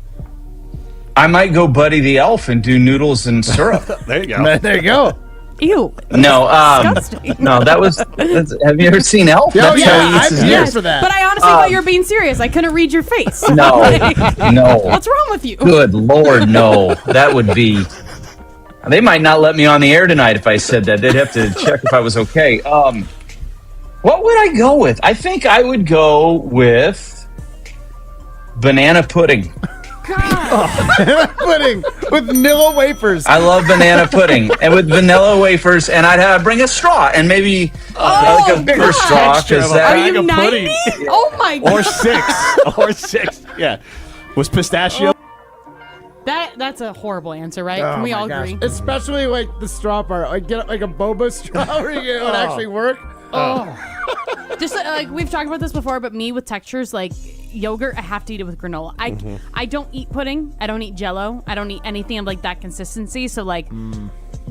I might go Buddy the Elf and do noodles and syrup. There you go. There you go. Ew. No, no, that was. Have you ever seen Elf? Oh, That's how he eats I'm his here noodles. for that. But I honestly thought you were being serious. I couldn't read your face. No, no. What's wrong with you? Good Lord, no. That would be. They might not let me on the air tonight if I said that. They'd have to check if I was okay. What would I go with? I think I would go with banana pudding. Banana pudding with vanilla wafers. I love banana pudding, and with vanilla wafers, and I'd bring a straw and maybe like a bigger straw. Are you 90? Oh my god. Or 6. Yeah. Was pistachio? That's a horrible answer, right? Can we all agree? Especially the straw part. Get a boba straw where it would actually work. Just we've talked about this before, but me with textures like yogurt, I have to eat it with granola. I don't eat pudding. I don't eat Jell-O. I don't eat anything of that consistency. So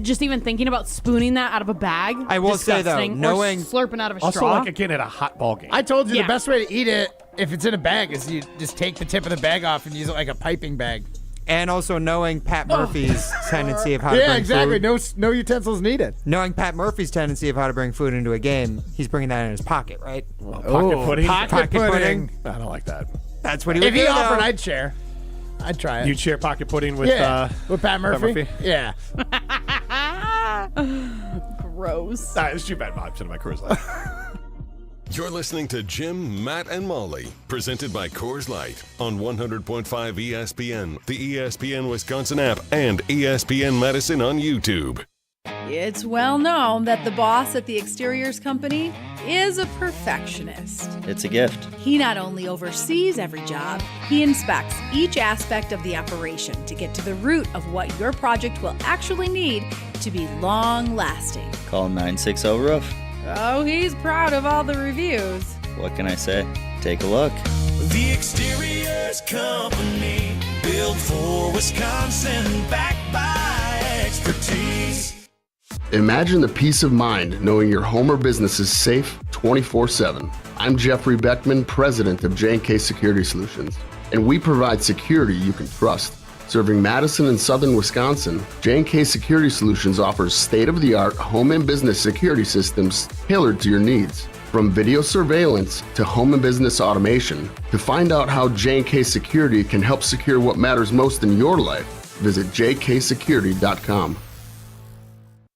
just even thinking about spooning that out of a bag. I will say though, knowing slurping out of a also straw. again at a hot ball game. I told you the best way to eat it if it's in a bag is you just take the tip of the bag off and use it like a piping bag. And also knowing Pat Murphy's tendency of how to bring exactly. food. No utensils needed. Knowing Pat Murphy's tendency of how to bring food into a game, he's bringing that in his pocket, right? Pocket pudding? Pocket pudding. I don't like that. That's what he would If do. he offered, though. I'd share. I'd try it. You'd share pocket pudding with Pat Murphy? Yeah. Gross. It's too bad vibes into my Coors Light. You're listening to Jim, Matt, and Molly, presented by Coors Light on 100.5 ESPN, the ESPN Wisconsin app, and ESPN Madison on YouTube. It's well known that the boss at the exteriors company is a perfectionist. It's a gift. He not only oversees every job, he inspects each aspect of the operation to get to the root of what your project will actually need to be long-lasting. Call 960-ROOF. Oh, he's proud of all the reviews. What can I say? Take a look. The Exteriors Company, built for Wisconsin, backed by expertise. Imagine the peace of mind knowing your home or business is safe 24/7. I'm Jeffrey Beckman, president of J&K Security Solutions, and we provide security you can trust. Serving Madison and southern Wisconsin, J&K Security Solutions offers state-of-the-art home and business security systems tailored to your needs. From video surveillance to home and business automation, to find out how J&K Security can help secure what matters most in your life, visit jksecurity.com.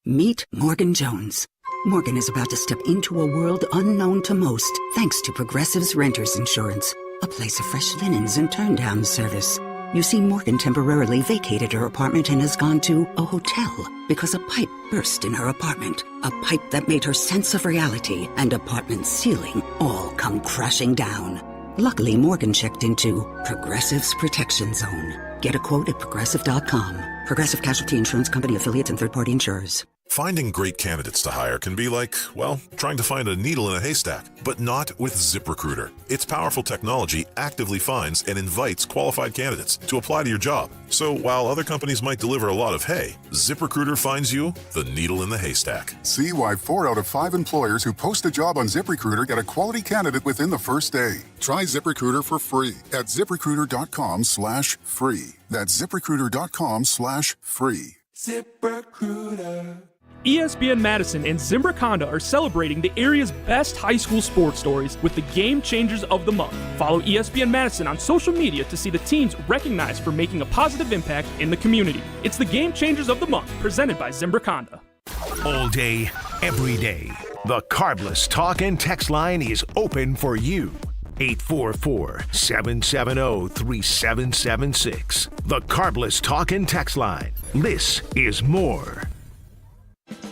Meet Morgan Jones. Morgan is about to step into a world unknown to most, thanks to Progressive's Renters Insurance, a place of fresh linens and turn-down service. You see, Morgan temporarily vacated her apartment and has gone to a hotel because a pipe burst in her apartment. A pipe that made her sense of reality and apartment ceiling all come crashing down. Luckily, Morgan checked into Progressive's Protection Zone. Get a quote at Progressive.com. Progressive Casualty Insurance Company affiliates and third-party insurers. Finding great candidates to hire can be like, well, trying to find a needle in a haystack, but not with ZipRecruiter. Its powerful technology actively finds and invites qualified candidates to apply to your job. So while other companies might deliver a lot of hay, ZipRecruiter finds you the needle in the haystack. See why 4 out of 5 employers who post a job on ZipRecruiter get a quality candidate within the first day. Try ZipRecruiter for free at ZipRecruiter.com/free. That's ZipRecruiter.com/free. ZipRecruiter. ESPN Madison and Zimbrick Honda are celebrating the area's best high school sports stories with the Game Changers of the Month. Follow ESPN Madison on social media to see the teams recognized for making a positive impact in the community. It's the Game Changers of the Month, presented by Zimbrick Honda. All day, every day, the Carbless Talk and Text line is open for you. 844-770-3776. The Carbless Talk and Text line. This is more.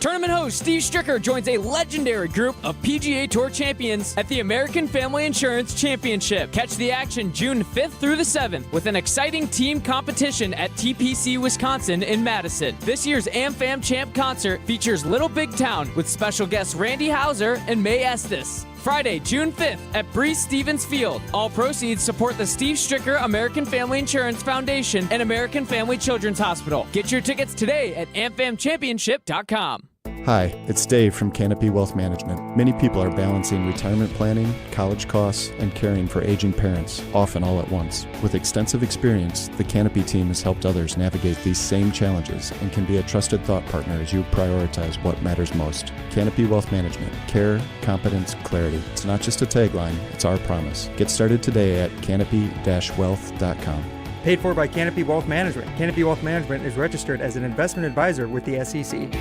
Tournament host Steve Stricker joins a legendary group of PGA Tour champions at the American Family Insurance Championship. Catch the action June 5th through the 7th with an exciting team competition at TPC Wisconsin in Madison. This year's AmFam Champ concert features Little Big Town with special guests Randy Hauser and May Estes. Friday, June 5th at Breeze Stevens Field. All proceeds support the Steve Stricker American Family Insurance Foundation and American Family Children's Hospital. Get your tickets today at amfamchampionship.com. Hi, it's Dave from Canopy Wealth Management. Many people are balancing retirement planning, college costs, and caring for aging parents, often all at once. With extensive experience, the Canopy team has helped others navigate these same challenges and can be a trusted thought partner as you prioritize what matters most. Canopy Wealth Management. Care, competence, clarity. It's not just a tagline, it's our promise. Get started today at canopy-wealth.com. Paid for by Canopy Wealth Management. Canopy Wealth Management is registered as an investment advisor with the SEC.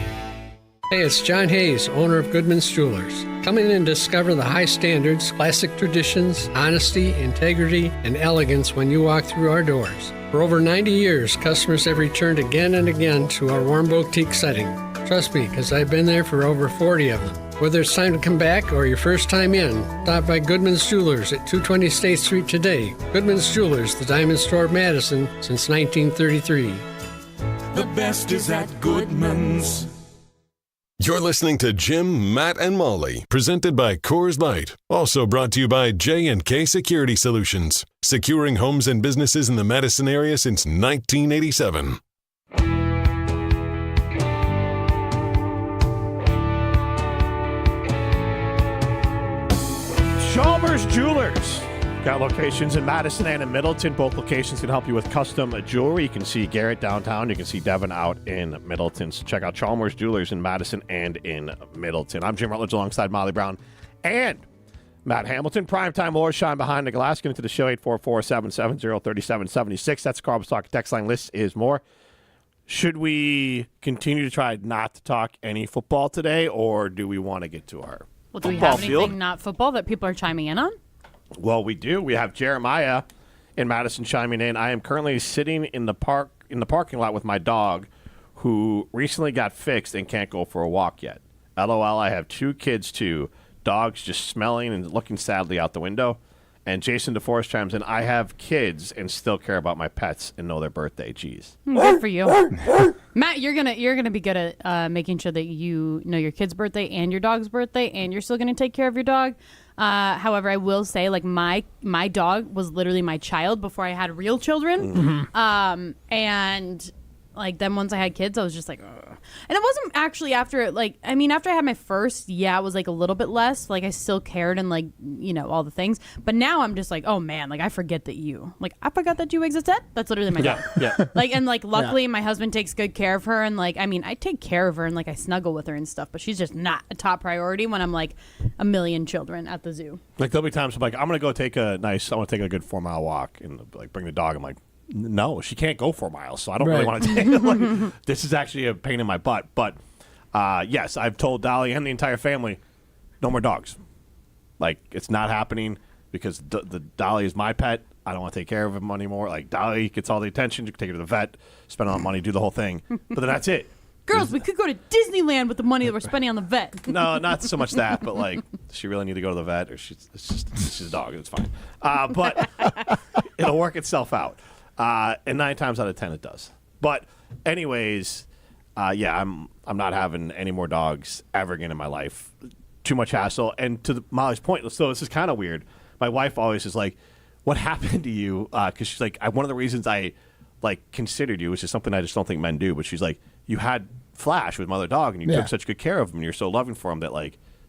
Hey, it's John Hayes, owner of Goodman's Jewelers. Come in and discover the high standards, classic traditions, honesty, integrity, and elegance when you walk through our doors. For over 90 years, customers have returned again and again to our warm boutique setting. Trust me, because I've been there for over 40 of them. Whether it's time to come back or your first time in, stop by Goodman's Jewelers at 220 State Street today. Goodman's Jewelers, the diamond store of Madison since 1933. The best is at Goodman's. You're listening to Jim, Matt, and Molly, presented by Coors Light. Also brought to you by J&K Security Solutions, securing homes and businesses in the Madison area since 1987. Chalmers Jewelers. Got locations in Madison and in Middleton. Both locations can help you with custom jewelry. You can see Garrett downtown. You can see Devin out in Middleton. So check out Chalmers Jewelers in Madison and in Middleton. I'm Jim Rutledge alongside Molly Brown and Matt Hamilton. Primetime Lord shine behind the glass. Get into the show, 844-770-3776. That's the Carbless Talk text line. List is more. Should we continue to try not to talk any football today, or do we want to get to our Well, do we football have anything field? not football that people are chiming in on? Well, we do. We have Jeremiah in Madison chiming in. I am currently sitting in the parking lot with my dog, who recently got fixed and can't go for a walk yet. LOL, I have 2 kids too. Dogs just smelling and looking sadly out the window. And Jason DeForest chimes in, I have kids and still care about my pets and know their birthday. Jeez. Good for you. Matt, you're gonna be good at making sure that you know your kid's birthday and your dog's birthday, and you're still gonna take care of your dog. However, I will say, like, my dog was literally my child before I had real children. Mm-hmm. And like, then once I had kids, I was just like, ugh. And it wasn't actually after, like, I mean, after I had my first, yeah, it was like a little bit less. Like, I still cared and, like, you know, all the things. But now I'm just like, oh man, like, I forget that I forgot that you existed. That's literally my dog. Yeah. Like, and like, luckily my husband takes good care of her. And like, I mean, I take care of her and like I snuggle with her and stuff, but she's just not a top priority when I'm like a million children at the zoo. Like, there'll be times I'm like, I want to take a good 4-mile walk and like bring the dog. I'm like, no, she can't go 4 miles, so I don't really want to take it. Like, this is actually a pain in my butt. But yes, I've told Dolly and the entire family, no more dogs. Like, it's not happening because the Dolly is my pet. I don't want to take care of him anymore. Like, Dolly gets all the attention. You can take her to the vet, spend all the money, do the whole thing. But then that's it. Girls, we could go to Disneyland with the money that we're spending on the vet. No, not so much that, but like, does she really need to go to the vet, or she's a dog? It's fine. But it'll work itself out. And 9 times out of 10 it does. But anyways, I'm not having any more dogs ever again in my life. Too much hassle. And to Molly's point, so this is kind of weird. My wife always is like, "What happened to you?" Because she's like, one of the reasons I considered you, which is something I just don't think men do. But she's like, "You had Flash with Mother Dog, and you took such good care of him, and you're so loving for him that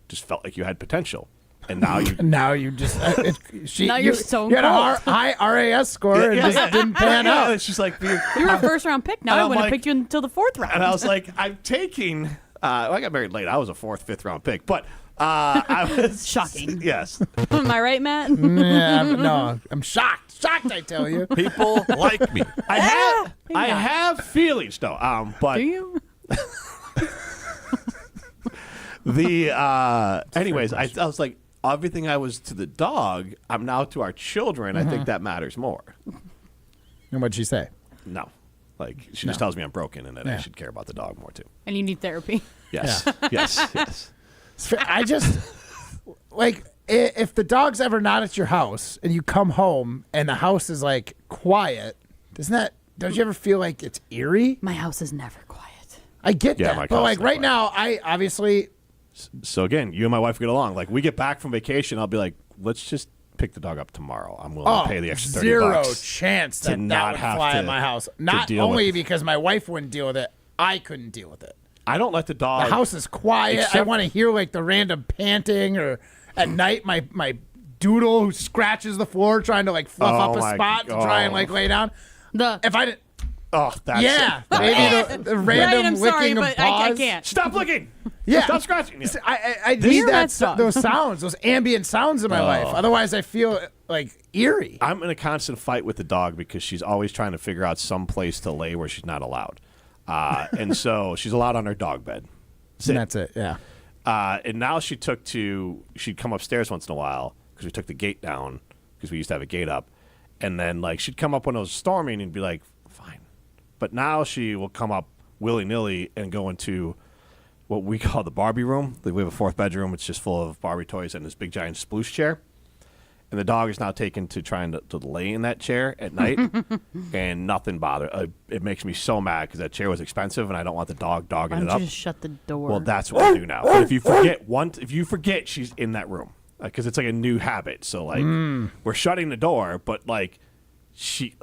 just felt like you had potential." And now you just now you're so you had a high RAS score and just didn't pan out. It's just like you were a first round pick. Now I wouldn't have picked you until the 4th round. And I was like, I'm taking. I got married late. I was a 4th, 5th round pick, but I was shocking. Yes. Am I right, Matt? No, I'm shocked. Shocked, I tell you. People like me. I have feelings though. But do you? Anyways, I was like, everything I was to the dog, I'm now to our children. I think that matters more. And what'd she say? No. She just tells me I'm broken and that I should care about the dog more too. And you need therapy. Yes. Yes. I just, if the dog's ever not at your house and you come home and the house is, quiet, don't you ever feel like it's eerie? My house is never quiet. I get that. But, right now, I obviously... So, again, you and my wife get along. We get back from vacation, I'll be like, let's just pick the dog up tomorrow. I'm willing to pay the extra $30. Zero chance that would have fly to, at my house. Not only because my wife wouldn't deal with it, I couldn't deal with it. I don't let the dog... The house is quiet. I want to hear, the random panting, or at night, my doodle who scratches the floor trying to, fluff up a spot to try and, lay down. If I didn't... Oh, that's maybe the random licking of paws. I can't. Stop licking. Yeah. Stop scratching. I need those sounds, those ambient sounds in my life. Otherwise, I feel eerie. I'm in a constant fight with the dog because she's always trying to figure out some place to lay where she's not allowed. And so she's allowed on her dog bed. And that's it, yeah. And now she'd come upstairs once in a while because we took the gate down because we used to have a gate up. And then she'd come up when it was storming and be like, fine. But now she will come up willy-nilly and go into what we call the Barbie room. We have a 4th bedroom. It's just full of Barbie toys and this big giant sploosh chair. And the dog is now taken to trying to lay in that chair at night, and nothing bothers. It makes me so mad because that chair was expensive, and I don't want the dog dogging it up. Why don't you just shut the door? Well, that's what I do now. But if you forget she's in that room, because it's a new habit. So we're shutting the door, but she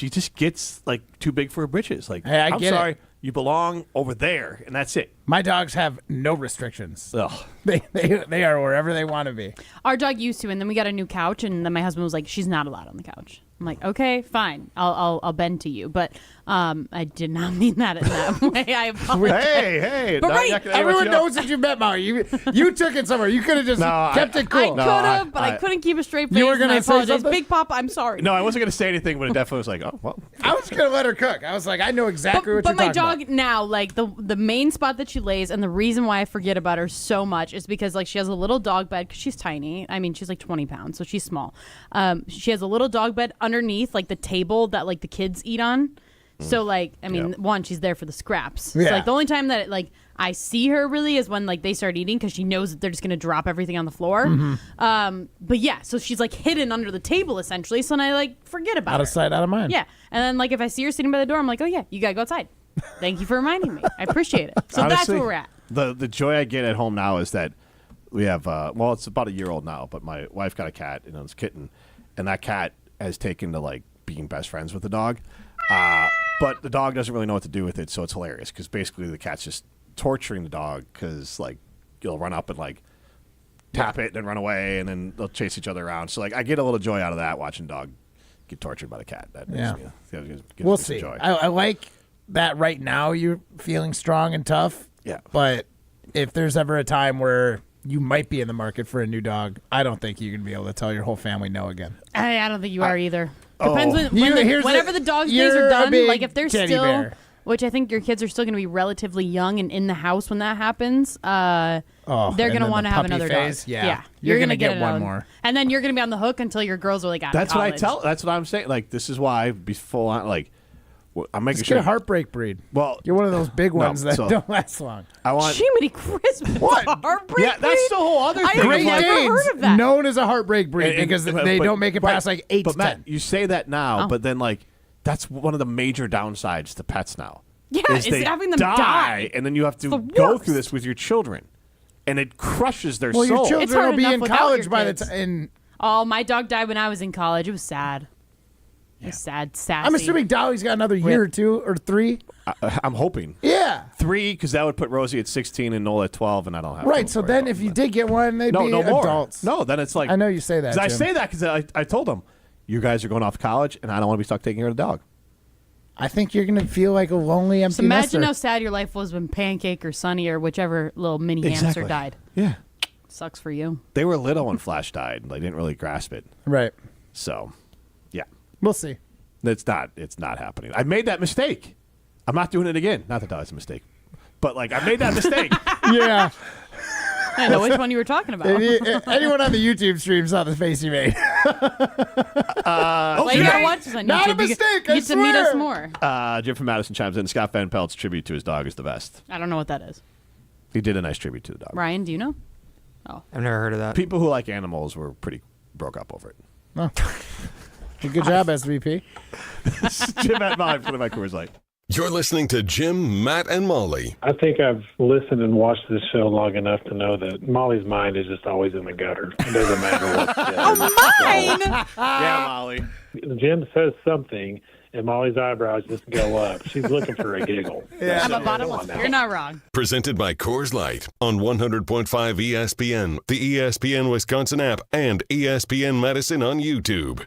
just gets too big for her britches. Hey, I'm sorry, you belong over there, and that's it. My dogs have no restrictions. Ugh. They are wherever they want to be. Our dog used to, and then we got a new couch, and then my husband was like, "She's not allowed on the couch." I'm like, "Okay, fine, I'll bend to you," but I did not mean that in that way. I apologize. Hey, but everyone knows that you met Molly. You took it somewhere. You could have just kept it cool. I could have, but I couldn't keep a straight face. You were gonna say something? Big Papa, I'm sorry. No, I wasn't going to say anything, but it definitely was like, oh well. I was going to let her cook. I was like, I know exactly what you're talking talking about. But my dog now, the main spot that she lays, and the reason why I forget about her so much is because she has a little dog bed because she's tiny. I mean, she's 20 pounds, so she's small. She has a little dog bed underneath the table that the kids eat on. So one, she's there for the scraps. Yeah. So the only time that I see her really is when they start eating because she knows that they're just gonna drop everything on the floor. Mm-hmm. But yeah, so she's hidden under the table essentially. So then I forget about her. Out of sight, out of mind. Yeah, and then if I see her sitting by the door, I'm like, oh yeah, you gotta go outside. Thank you for reminding me. I appreciate it. So honestly, that's where we're at. The joy I get at home now is that we have it's about a year old now, but my wife got a cat, it's a kitten, and that cat has taken to being best friends with the dog. But the dog doesn't really know what to do with it, so it's hilarious because basically the cat's just torturing the dog because you'll run up and tap it and then run away, and then they'll chase each other around. So I get a little joy out of that, watching dog get tortured by the cat. That gives we'll me see. Joy. I like that right now you're feeling strong and tough. Yeah. But if there's ever a time where you might be in the market for a new dog, I don't think you're going to be able to tell your whole family no again. I don't think you are either. Depends Here's whenever the dog days are done. If they're teddy still, bear. which I think your kids are still going to be relatively young and in the house when that happens, they're going to want to have another phase, dog. Yeah. You're going to get one more. And then you're going to be on the hook until your girls are out That's of college. That's what I'm saying. This is why I'd be full on I'm making Let's sure. get a heartbreak breed. Well, you're one of those big ones that don't last long. I want Jiminy Christmas. What? Heartbreak Yeah, breed? that's the whole other thing. I've never heard of that. Known as a heartbreak breed because they don't make it past 8 to 10. Matt, you say that now, but then that's one of the major downsides to pets now. is they having them die. and then you have to go through this with your children, and it crushes their soul. Your It's children hard will be enough in without college your by the kids. time. Oh, my dog died when I was in college. It was sad. It was sad, sassy. I'm assuming Dolly's got another year or 2 or 3. I'm hoping. Yeah. 3, because that would put Rosie at 16 and Nola at 12, and I don't have Right. to So worry then, about if you that. did get one, they'd be no more. adults. No, then it's like I know you say that. 'cause I Jim. say that because I told them, you guys are going off to college, and I don't want to be stuck taking care of the dog. I think you're gonna feel like a lonely, empty So imagine nester. how sad your life was when Pancake or Sunny or whichever little mini hamster Exactly. died. Yeah. Sucks for you. They were little when Flash died. They didn't really grasp it. Right. So, yeah. We'll see. It's not happening. I made that mistake. I'm not doing it again. Not that that was a mistake. But, like, I made that mistake. Yeah. I know which one you were talking about. Anyone on the YouTube stream saw the face you made. Well, you gotta watch this on Not YouTube. a mistake, You I get to meet us swear. more. Jim from Madison chimes in. Scott Van Pelt's tribute to his dog is the best. I don't know what that is. He did a nice tribute to the dog. Ryan, do you know? I've never heard of that. People who like animals were pretty broke up over it. Oh. Good job, SVP. Jim at Molly for the Coors Light. You're listening to Jim, Matt, and Molly. I think I've listened and watched this show long enough to know that Molly's mind is just always in the gutter. It doesn't matter what. Mine! Yeah, Molly. Jim says something, and Molly's eyebrows just go up. She's looking for a giggle. I'm a bottomless. You're not wrong. Presented by Coors Light on 100.5 ESPN, the ESPN Wisconsin app, and ESPN Madison on YouTube.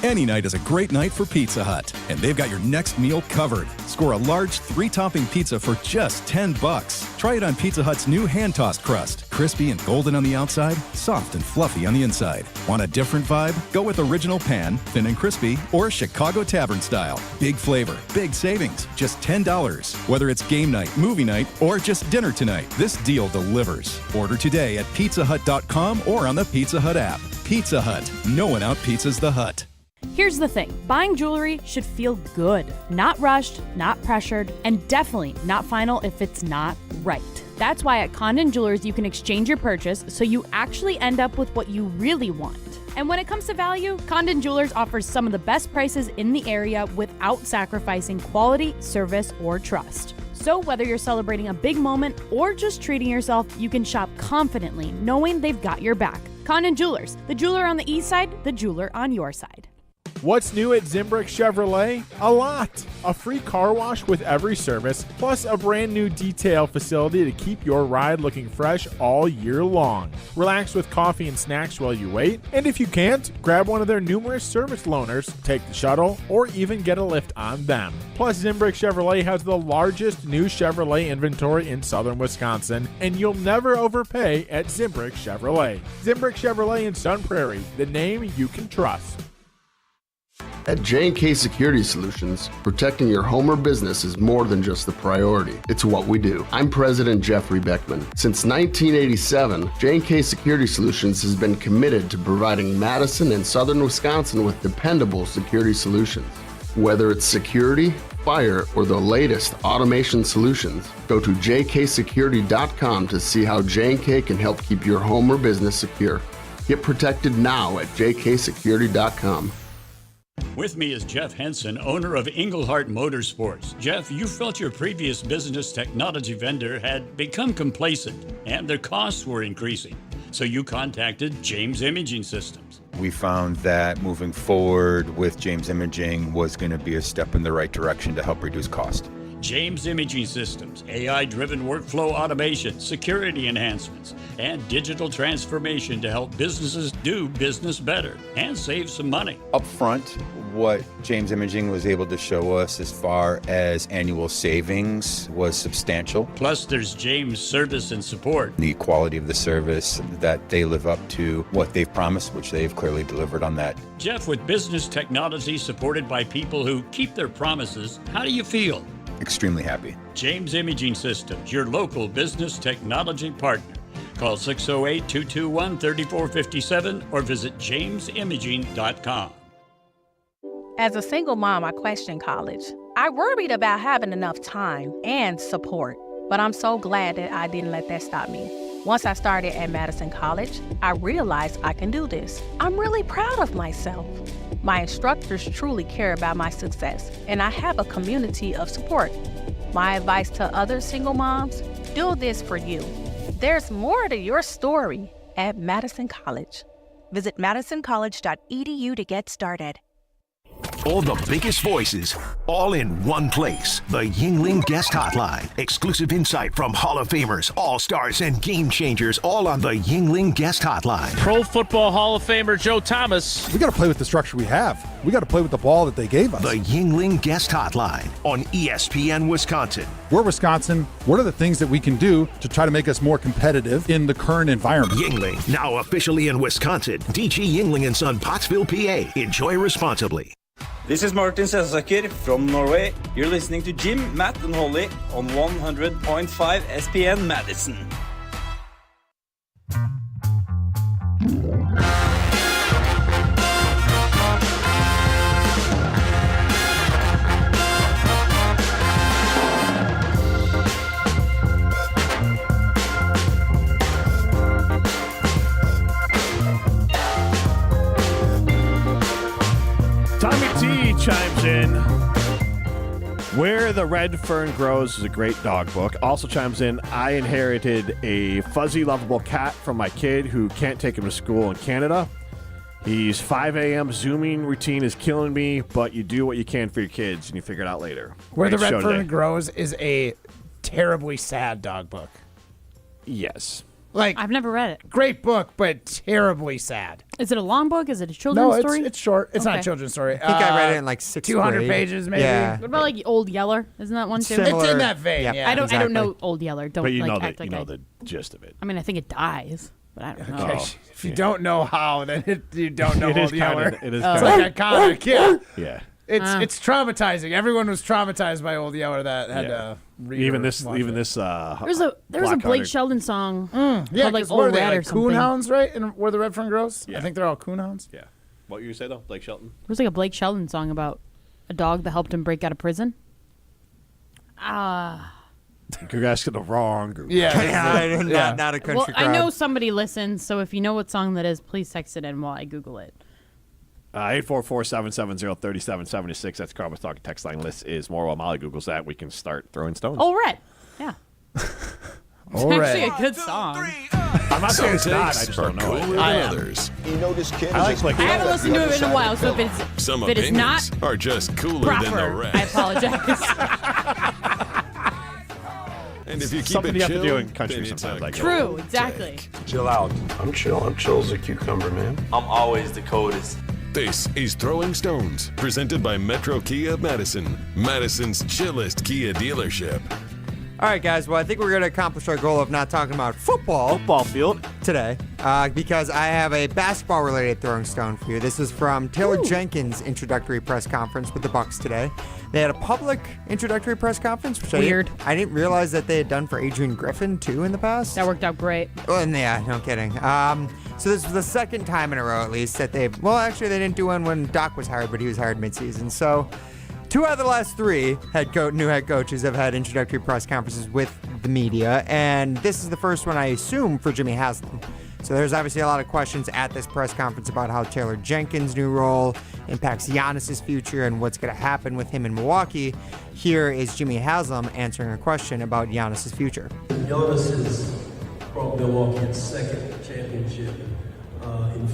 Any night is a great night for Pizza Hut, and they've got your next meal covered. Score a large 3-topping pizza for just $10. Try it on Pizza Hut's new hand-tossed crust. Crispy and golden on the outside, soft and fluffy on the inside. Want a different vibe? Go with original pan, thin and crispy, or Chicago Tavern style. Big flavor, big savings, just $10. Whether it's game night, movie night, or just dinner tonight, this deal delivers. Order today at pizzahut.com or on the Pizza Hut app. Pizza Hut. No one out-pizzas the Hut. Here's the thing. Buying jewelry should feel good. Not rushed, not pressured, and definitely not final if it's not right. That's why at Condon Jewelers you can exchange your purchase so you actually end up with what you really want. And when it comes to value, Condon Jewelers offers some of the best prices in the area without sacrificing quality, service, or trust. So whether you're celebrating a big moment or just treating yourself, you can shop confidently knowing they've got your back. Condon Jewelers, the jeweler on the east side, the jeweler on your side. What's new at Zimbrick Chevrolet? A lot. A free car wash with every service, plus a brand new detail facility to keep your ride looking fresh all year long. Relax with coffee and snacks while you wait, and if you can't, grab one of their numerous service loaners, take the shuttle, or even get a lift on them. Plus, Zimbrick Chevrolet has the largest new Chevrolet inventory in southern Wisconsin, and you'll never overpay at Zimbrick Chevrolet. Zimbrick Chevrolet in Sun Prairie, the name you can trust. At J&K Security Solutions, protecting your home or business is more than just a priority. It's what we do. I'm President Jeffrey Beckman. Since 1987, J&K Security Solutions has been committed to providing Madison and southern Wisconsin with dependable security solutions. Whether it's security, fire, or the latest automation solutions, go to jksecurity.com to see how J&K can help keep your home or business secure. Get protected now at jksecurity.com. With me is Jeff Henson, owner of Englehart Motorsports. Jeff, you felt your previous business technology vendor had become complacent and their costs were increasing. So you contacted James Imaging Systems. We found that moving forward with James Imaging was going to be a step in the right direction to help reduce cost. James Imaging Systems, AI-driven workflow automation, security enhancements, and digital transformation to help businesses do business better and save some money. Up front, what James Imaging was able to show us as far as annual savings was substantial. Plus, there's James Service and Support. The quality of the service, that they live up to what they've promised, which they've clearly delivered on that. Jeff, with business technology supported by people who keep their promises, how do you feel? Extremely happy. James Imaging Systems, your local business technology partner. Call 608-221-3457 or visit jamesimaging.com. As a single mom, I questioned college. I worried about having enough time and support, but I'm so glad that I didn't let that stop me. Once I started at Madison College, I realized I can do this. I'm really proud of myself. My instructors truly care about my success, and I have a community of support. My advice to other single moms, do this for you. There's more to your story at Madison College. Visit madisoncollege.edu to get started. All the biggest voices, all in one place. The Yingling Guest Hotline. Exclusive insight from Hall of Famers, All-Stars, and Game Changers, all on the Yingling Guest Hotline. Pro Football Hall of Famer Joe Thomas. We got to play with the structure we have. We got to play with the ball that they gave us. The Yingling Guest Hotline on ESPN Wisconsin. We're Wisconsin. What are the things that we can do to try to make us more competitive in the current environment? Yingling, now officially in Wisconsin. DG Yingling & Son, Pottsville, PA. Enjoy responsibly. This is Martin Sensaker from Norway. You're listening to Jim, Matt, and Holly on 100.5 ESPN Madison. Chimes in. Where the Red Fern Grows is a great dog book. Also chimes in, I inherited a fuzzy, lovable cat from my kid who can't take him to school in Canada. He's 5 a.m. Zooming routine is killing me, but you do what you can for your kids and you figure it out later. Where the Red Fern Grows is a terribly sad dog book. Yes. Like, I've never read it. Great book, but terribly sad. Is it a long book? Is it a children's story? No, it's short. It's not a children's story. I think I read it in like 6th 200 grade. pages, maybe. Yeah. What about like Old Yeller? Isn't that one too? It's in that vein. Yeah, I don't know Old Yeller. Don't but you like know act like you know the gist of it. I mean, I think it dies, but I don't know. Okay. If you don't know how, then you don't know It is Old Yeller. it is It's like iconic. Yeah. Yeah. It's traumatizing. Everyone was traumatized by Old Yeller that had to read Even or this watch it. There was a Blake Sheldon song Yeah, called like 'cause what are Old they, Rat or like something. coonhounds, right? And where the Red Fern grows? Yeah. I think they're all coonhounds. Yeah. What you say though, Blake Shelton? There was like a Blake Sheldon song about a dog that helped him break out of prison. You're asking the wrong group. Not a country Well, I crowd. know somebody listens, so if you know what song that is, please text it in while I Google it. 844-770-3776. That's Carmen's Talking text line. List is more. While Molly Googles that, we can start throwing stones. Oh, Red. Yeah. It's actually a good song. I'm not saying it's not. I just don't know cooler it. than others. You know this kid. I like I haven't listened to it in a while, so if Some it is not opinions are just cooler than the proper, rest. I apologize. And if you keep Something it you have to chill, do in country then it's sometimes, a I guess. True, exactly. Chill out. I'm chill. I'm chill as a cucumber, man. I'm always the coldest. This is Throwing Stones, presented by Metro Kia Madison, Madison's chillest Kia dealership. All right, guys. Well, I think we're going to accomplish our goal of not talking about football field today because I have a basketball-related throwing stone for you. This is from Taylor Jenkins' introductory press conference with the Bucks today. They had a public introductory press conference, which Weird. I didn't realize that they had done for Adrian Griffin, too, in the past. That worked out great. Oh, and yeah, no kidding. So this is the second time in a row, at least, that they've... Well, actually, they didn't do one when Doc was hired, but he was hired midseason. So 2 out of the last 3 new head coaches have had introductory press conferences with the media, and this is the first one, I assume, for Jimmy Haslam. So there's obviously a lot of questions at this press conference about how Taylor Jenkins' new role impacts Giannis' future and what's going to happen with him in Milwaukee. Here is Jimmy Haslam answering a question about Giannis' future. Giannis has brought Milwaukee its second championship in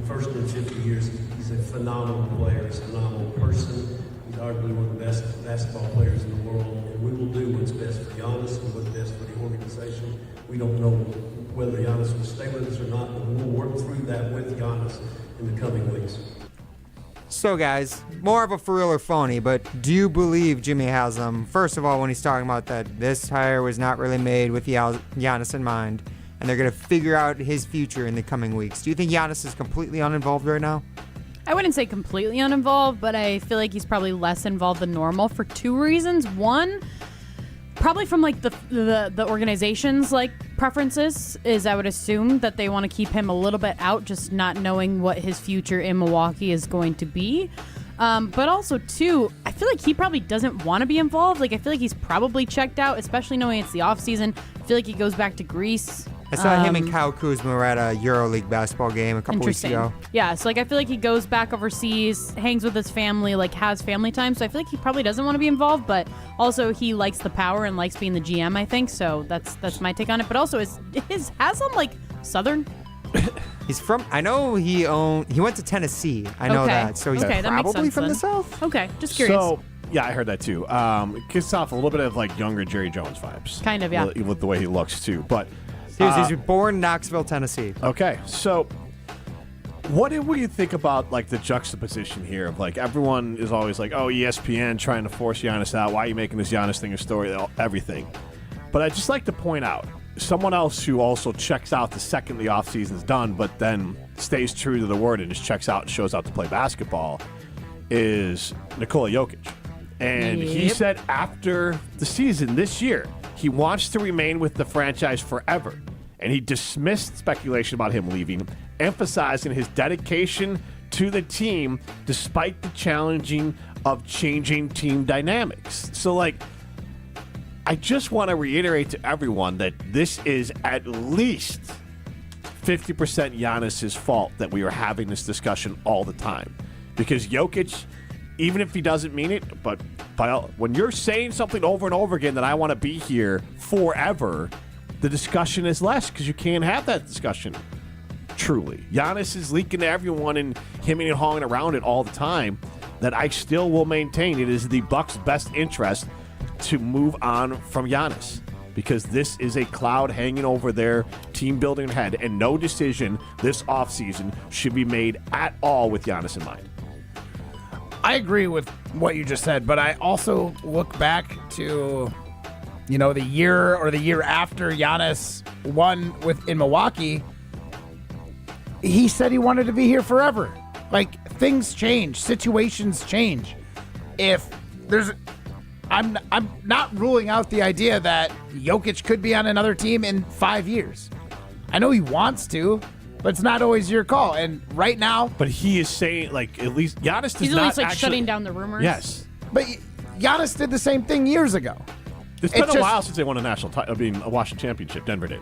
first in 50 years. He's a phenomenal player. He's a phenomenal person. He's arguably one of the best basketball players in the world. And we will do what's best for Giannis and what's best for the organization. We don't know whether Giannis will stay with us or not, but we'll work through that with Giannis in the coming weeks. So, guys, more of a for real or phony, but do you believe Jimmy Haslam, first of all, when he's talking about that this hire was not really made with Giannis in mind, and they're going to figure out his future in the coming weeks? Do you think Giannis is completely uninvolved right now? I wouldn't say completely uninvolved, but I feel like he's probably less involved than normal for 2 reasons. One, probably from like the organization's like preferences is I would assume that they want to keep him a little bit out, just not knowing what his future in Milwaukee is going to be. But also, too, I feel like he probably doesn't want to be involved. Like, I feel like he's probably checked out, especially knowing it's the off season. I feel like he goes back to Greece I saw him and Kyle Kuzma were at a EuroLeague basketball game a couple weeks ago. Yeah, so like I feel like he goes back overseas, hangs with his family, like has family time. So I feel like he probably doesn't want to be involved, but also he likes the power and likes being the GM, I think. So that's my take on it. But also has some like Southern. He's from. I know he went to Tennessee. I know that. So he's probably from the South. Okay, just curious. So yeah, I heard that too. It gives off a little bit of like younger Jerry Jones vibes. Kind of, yeah. With the way he looks too, but. He's born in Knoxville, Tennessee. Okay, so what do we think about like the juxtaposition here of like everyone is always like, oh, ESPN trying to force Giannis out. Why are you making this Giannis thing a story? Everything. But I'd just like to point out someone else who also checks out the second the offseason's done, but then stays true to the word and just checks out and shows out to play basketball is Nikola Jokic. And he said after the season this year, he wants to remain with the franchise forever. And he dismissed speculation about him leaving, emphasizing his dedication to the team despite the challenging of changing team dynamics. So, like, I just want to reiterate to everyone that this is at least 50% Giannis's fault that we are having this discussion all the time. Because Jokic, even if he doesn't mean it, but when you're saying something over and over again that I want to be here forever, the discussion is less because you can't have that discussion. Truly. Giannis is leaking to everyone and hemming and hawing around it all the time that I still will maintain it is the Bucks' best interest to move on from Giannis because this is a cloud hanging over their team-building head and no decision this offseason should be made at all with Giannis in mind. I agree with what you just said, but I also look back to, the year or the year after Giannis won in Milwaukee. He said he wanted to be here forever. Like, things change, situations change. I'm not ruling out the idea that Jokic could be on another team in 5 years. I know he wants to, but it's not always your call. And right now, but he is saying, like, at least Giannis does he's not at least like actually, shutting down the rumors. Yes, but Giannis did the same thing years ago. It's been a while since they won a national title. A Washington championship. Denver did.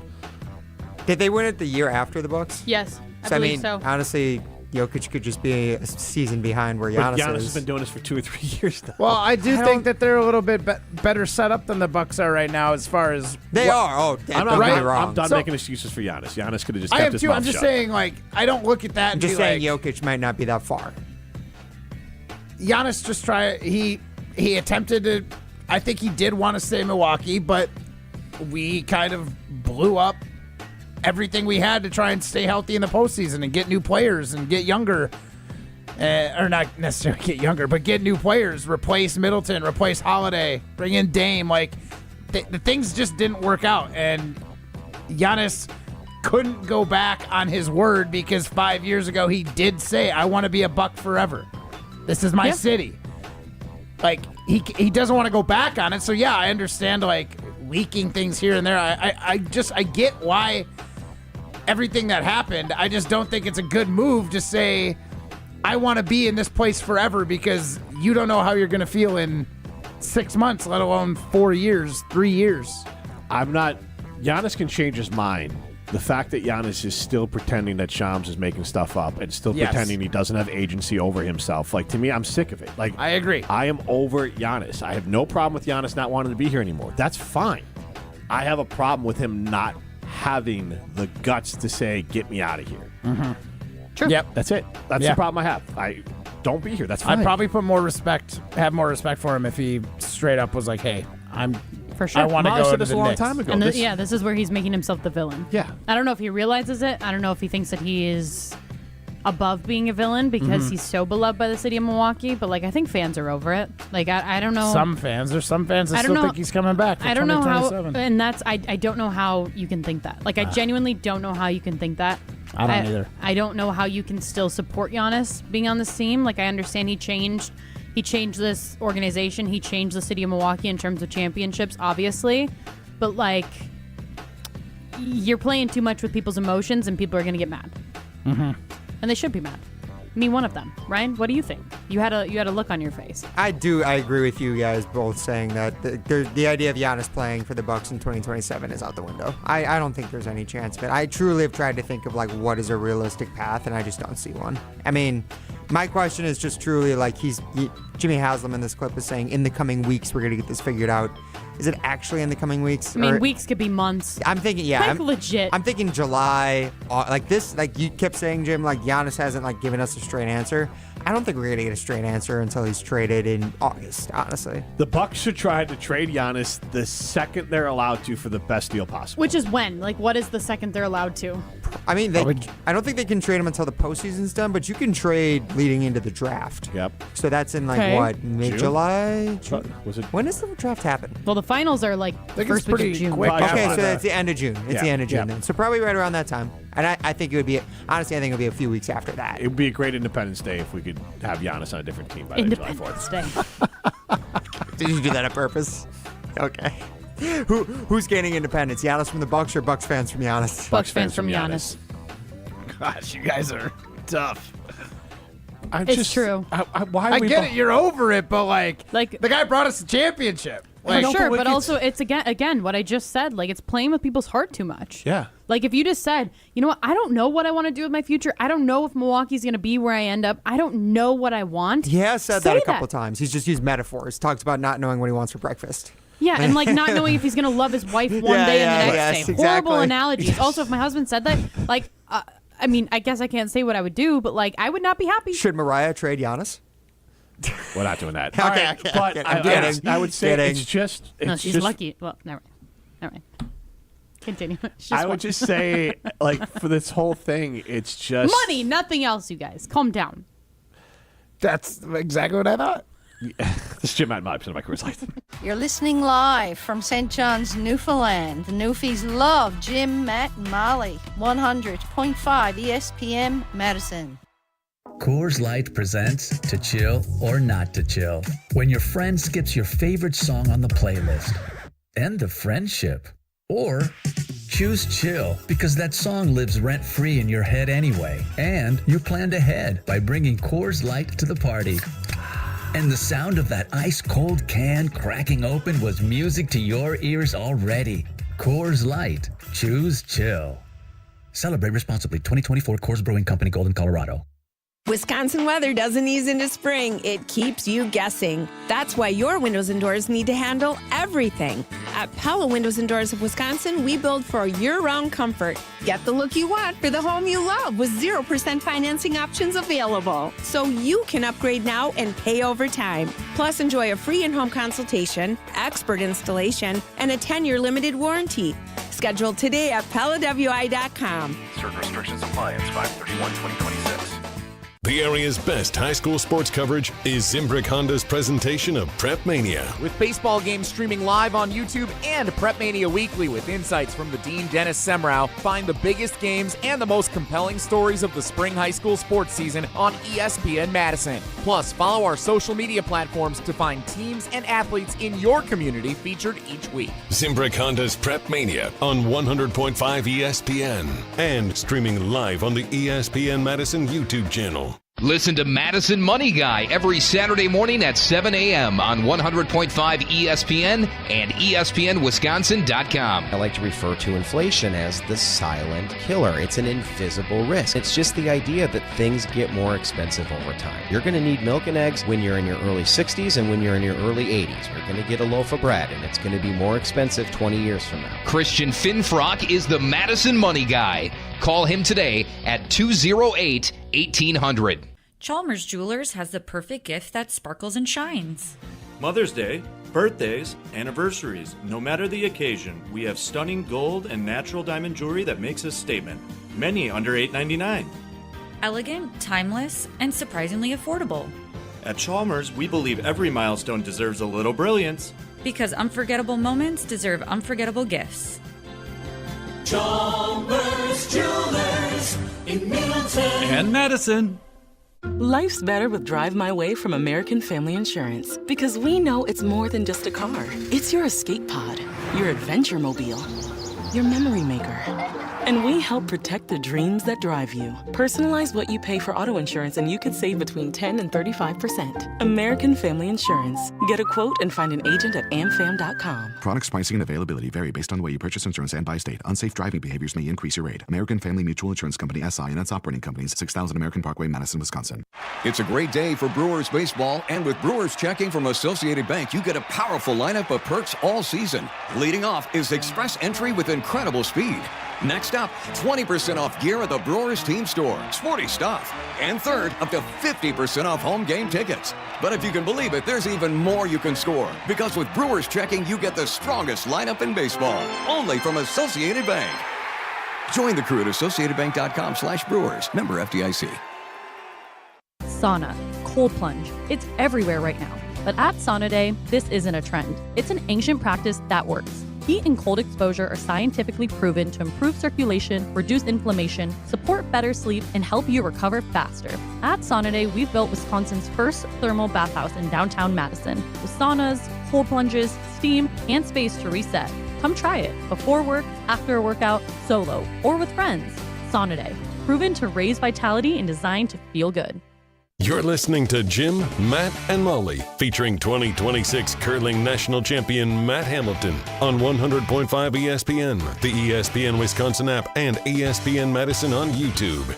Did they win it the year after the Bucks? Yes, I So believe so. Honestly, Jokic could just be a season behind where Giannis Giannis is. has been doing this for 2 or 3 years now. Well, I think that they're a little bit better set up than the Bucks are right now as far as they are. Oh, I'm don't get me wrong. I'm done making excuses for Giannis. Giannis could have just kept his mouth I'm just shut. saying, like, I don't look at that I'm and just be saying like, Jokic might not be that far. Giannis just he attempted to, I think he did want to stay in Milwaukee, but we kind of blew up everything we had to try and stay healthy in the postseason and get new players and get younger. Or not necessarily get younger, but get new players, replace Middleton, replace Holiday, bring in Dame. Like, the things just didn't work out. And Giannis couldn't go back on his word because 5 years ago he did say, I want to be a Buck forever. This is my city. Like, he doesn't want to go back on it. So, yeah, I understand, like, leaking things here and there. I get why everything that happened. I just don't think it's a good move to say, I want to be in this place forever because you don't know how you're going to feel in 6 months, let alone 4 years, 3 years. Giannis can change his mind. The fact that Giannis is still pretending that Shams is making stuff up and still pretending he doesn't have agency over himself. Like, to me, I'm sick of it. Like, I agree. I am over Giannis. I have no problem with Giannis not wanting to be here anymore. That's fine. I have a problem with him not having the guts to say, get me out of here. Mm-hmm. Sure. Yep. That's it. That's the problem I have. I don't be here. That's fine. I'd probably have more respect for him if he straight up was like, hey, For sure. I want to Molly go said to this the a long Knicks. time ago. And this is where he's making himself the villain. Yeah. I don't know if he realizes it. I don't know if he thinks that he is above being a villain because he's so beloved by the city of Milwaukee. But, like, I think fans are over it. Like, I don't know. There's some fans that still think he's coming back for I don't know how, 2027. and that's, I don't know how you can think that. Like, I genuinely don't know how you can think that. I don't either. I don't know how you can still support Giannis being on this team. Like, I understand he changed this organization. He changed the city of Milwaukee in terms of championships, obviously. But, like, you're playing too much with people's emotions and people are going to get mad. Mm-hmm. And they should be mad. Me, one of them. Ryan, what do you think? You had a look on your face. I agree with you guys both saying that the idea of Giannis playing for the Bucks in 2027 is out the window. I don't think there's any chance of it. I truly have tried to think of like what is a realistic path, and I just don't see one. I mean, my question is just truly like Jimmy Haslam in this clip is saying in the coming weeks we're gonna get this figured out. Is it actually in the coming weeks? I mean, weeks could be months. I'm thinking, legit. I'm thinking July, like this. Like you kept saying, Jim, like Giannis hasn't like given us a straight answer. I don't think we're gonna get a straight answer until he's traded in August. Honestly, the Bucks should try to trade Giannis the second they're allowed to for the best deal possible. Which is when? Like, what is the second they're allowed to? I mean, I don't think they can trade him until the postseason's done, but you can trade leading into the draft. Yep. So that's in what, mid-July? Was it? When does the draft happen? Well, the finals are like the first week of June. Quick. Okay, so that's the end of June. It's the end of June then. So probably right around that time. And I think it would be, honestly, I think it would be a few weeks after that. It would be a great Independence Day if we could have Giannis on a different team by July 4th. Day. Did you do that on purpose? Okay. Who's gaining independence? Giannis from the Bucks or Bucks fans from Giannis? Bucks fans from Giannis. Gosh, you guys are tough. It's true. I get it. You're over it, but like the guy brought us the championship. Like, sure, but also it's again what I just said. Like, it's playing with people's heart too much. Yeah. Like, if you just said, you know what, I don't know what I want to do with my future. I don't know if Milwaukee's going to be where I end up. I don't know what I want. He has said that a couple times. He's just used metaphors. Talks about not knowing what he wants for breakfast. Yeah, and like not knowing if he's going to love his wife one day and the next day. Exactly. Horrible analogies. Also, if my husband said that, like, I mean, I guess I can't say what I would do, but like, I would not be happy. Should Mariah trade Giannis? We're not doing that. Okay, but I'm kidding. I would say it's just. No, she's lucky. Well, never mind. Continue. I would just say, like, for this whole thing, it's just money, nothing else. You guys, calm down. That's exactly what I thought. This is Jim Matt Mipes on my Coors Light. You're listening live from St. John's, Newfoundland. The Newfies love Jim, Matt, and Molly. 100.5 ESPN Madison. Coors Light presents To Chill or Not to Chill. When your friend skips your favorite song on the playlist. End the friendship. Or choose chill because that song lives rent-free in your head anyway. And you planned ahead by bringing Coors Light to the party. And the sound of that ice-cold can cracking open was music to your ears already. Coors Light. Choose chill. Celebrate responsibly. 2024 Coors Brewing Company, Golden, Colorado. Wisconsin weather doesn't ease into spring. It keeps you guessing. That's why your windows and doors need to handle everything. At Pella Windows and Doors of Wisconsin, we build for year-round comfort. Get the look you want for the home you love with 0% financing options available. So you can upgrade now and pay over time. Plus, enjoy a free in-home consultation, expert installation, and a 10-year limited warranty. Schedule today at PellaWI.com. Certain restrictions apply. It's 5/31/2026. The area's best high school sports coverage is Zimbrick Honda's presentation of Prep Mania. With baseball games streaming live on YouTube and Prep Mania Weekly with insights from the Dean Dennis Semrau, find the biggest games and the most compelling stories of the spring high school sports season on ESPN Madison. Plus, follow our social media platforms to find teams and athletes in your community featured each week. Zimbrick Honda's Prep Mania on 100.5 ESPN and streaming live on the ESPN Madison YouTube channel. Listen to Madison Money Guy every Saturday morning at 7 a.m. on 100.5 ESPN and ESPNWisconsin.com. I like to refer to inflation as the silent killer. It's an invisible risk. It's just the idea that things get more expensive over time. You're going to need milk and eggs when you're in your early 60s and when you're in your early 80s. You're going to get a loaf of bread, and it's going to be more expensive 20 years from now. Christian Finfrock is the Madison Money Guy. Call him today at 208-1800. Chalmers Jewelers has the perfect gift that sparkles and shines. Mother's Day, birthdays, anniversaries, no matter the occasion, we have stunning gold and natural diamond jewelry that makes a statement. Many under $8.99. Elegant, timeless, and surprisingly affordable. At Chalmers, we believe every milestone deserves a little brilliance. Because unforgettable moments deserve unforgettable gifts. Chalmers Jewelers in Middleton and Madison. Life's better with Drive My Way from American Family Insurance because we know it's more than just a car. It's your escape pod, your adventure mobile, your memory maker. And we help protect the dreams that drive you. Personalize what you pay for auto insurance and you could save between 10 and 35%. American Family Insurance. Get a quote and find an agent at amfam.com. Products, pricing, and availability vary based on the way you purchase insurance and by state. Unsafe driving behaviors may increase your rate. American Family Mutual Insurance Company, SI, and its operating companies, 6000 American Parkway, Madison, Wisconsin. It's a great day for Brewers baseball, and with Brewers checking from Associated Bank, you get a powerful lineup of perks all season. Leading off is express entry with incredible speed. Next up, 20% off gear at the Brewers team store. Sporty stuff. And third, up to 50% off home game tickets. But if you can believe it, there's even more you can score. Because with Brewers checking, you get the strongest lineup in baseball. Only from Associated Bank. Join the crew at AssociatedBank.com/Brewers. Member FDIC. Sauna, cold plunge. It's everywhere right now. But at Sauna Day, this isn't a trend. It's an ancient practice that works. Heat and cold exposure are scientifically proven to improve circulation, reduce inflammation, support better sleep, and help you recover faster. At Sauna Day, we've built Wisconsin's first thermal bathhouse in downtown Madison, with saunas, cold plunges, steam, and space to reset. Come try it before work, after a workout, solo, or with friends. Sauna Day, proven to raise vitality and designed to feel good. You're listening to Jim, Matt, and Molly, featuring 2026 curling national champion Matt Hamilton on 100.5 ESPN, the ESPN Wisconsin app, and ESPN Madison on YouTube.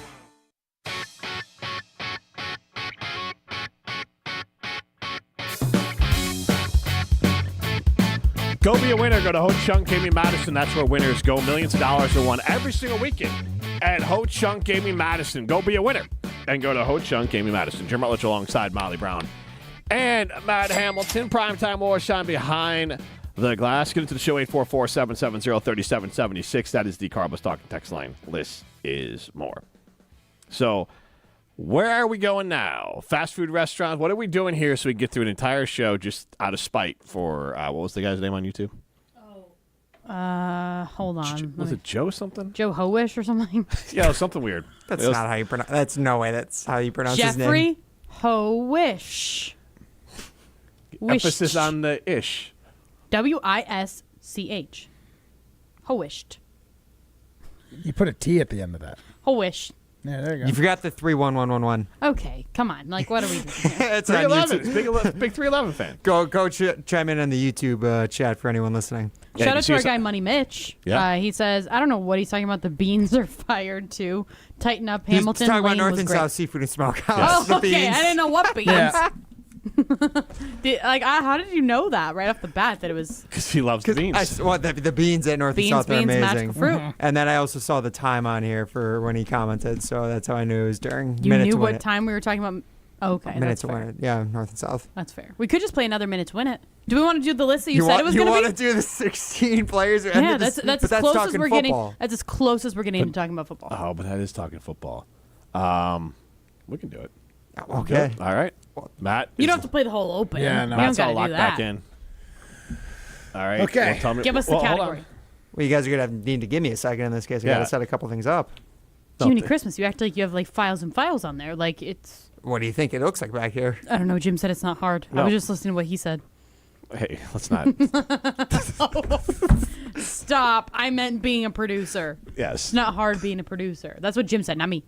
Go be a winner. Go to Ho Chunk Gaming Madison. That's where winners go. Millions of dollars are won every single weekend at Ho Chunk Gaming Madison. Go be a winner and go to Ho Chunk Gaming Madison. Jim Rutledge alongside Molly Brown and Matt Hamilton. Primetime war shine behind the glass. Get into the show, 844-770-3776. That is the Carbos Talking text line. List is more. So where are we going now? Fast food restaurants. What are we doing here so we can get through an entire show just out of spite for, what was the guy's name on YouTube? Hold on. Was it Joe something? Joe Howish or something? Yeah, it was something weird. That's not how you pronounce. That's no way. That's how you pronounce his name. Jeffrey Howish. Emphasis on the ish. Wisch. Howished. You put a T at the end of that. Howish. Yeah, there you go. You forgot the 31111. Okay, come on. Like, what are we doing here? It's on 311. YouTube. It's big 311 fan. Go chime in on the YouTube chat for anyone listening. Yeah, Shout out to our guy Money Mitch. Yeah. He says, I don't know what he's talking about. The beans are fired too. Tighten up, Hamilton. He's talking Lane about North was and great. South Seafood and Smokehouse. Oh, The okay. beans. I didn't know what beans. Yeah. How did you know that right off the bat that it was Because he loves the beans. The beans at North beans, and South are beans, amazing. magical fruit? And then I also saw the time on here for when he commented, so that's how I knew it was during You Minute knew to Win what It. time we were talking about? Okay, Minute that's to fair. Win It. Yeah, North and South. That's fair. We could just play another Minute to Win It. Do we want to do the list that you said want, it was you going want to to do the 16 players? Yeah, that's as close as we're getting. Football. That's as close as we're getting to talking about football. Oh, but that is talking football. We can do it. Okay. All right. Matt. You don't have to play the whole open. Yeah, no. You don't Matt's all gotta locked do that. back in. All right. Okay. Well, tell me, Give us the hold on. category. Well, you guys are going to need to give me a second in this case. I got Yeah. to set a couple things up. Jiminy Christmas, you act like you have like files and files on there. Like it's. What do you think it looks like back here? I don't know. Jim said it's not hard. I No. was just listening to what he said. Hey, let's not. Stop. I meant being a producer. Yes. It's not hard being a producer. That's what Jim said, not me.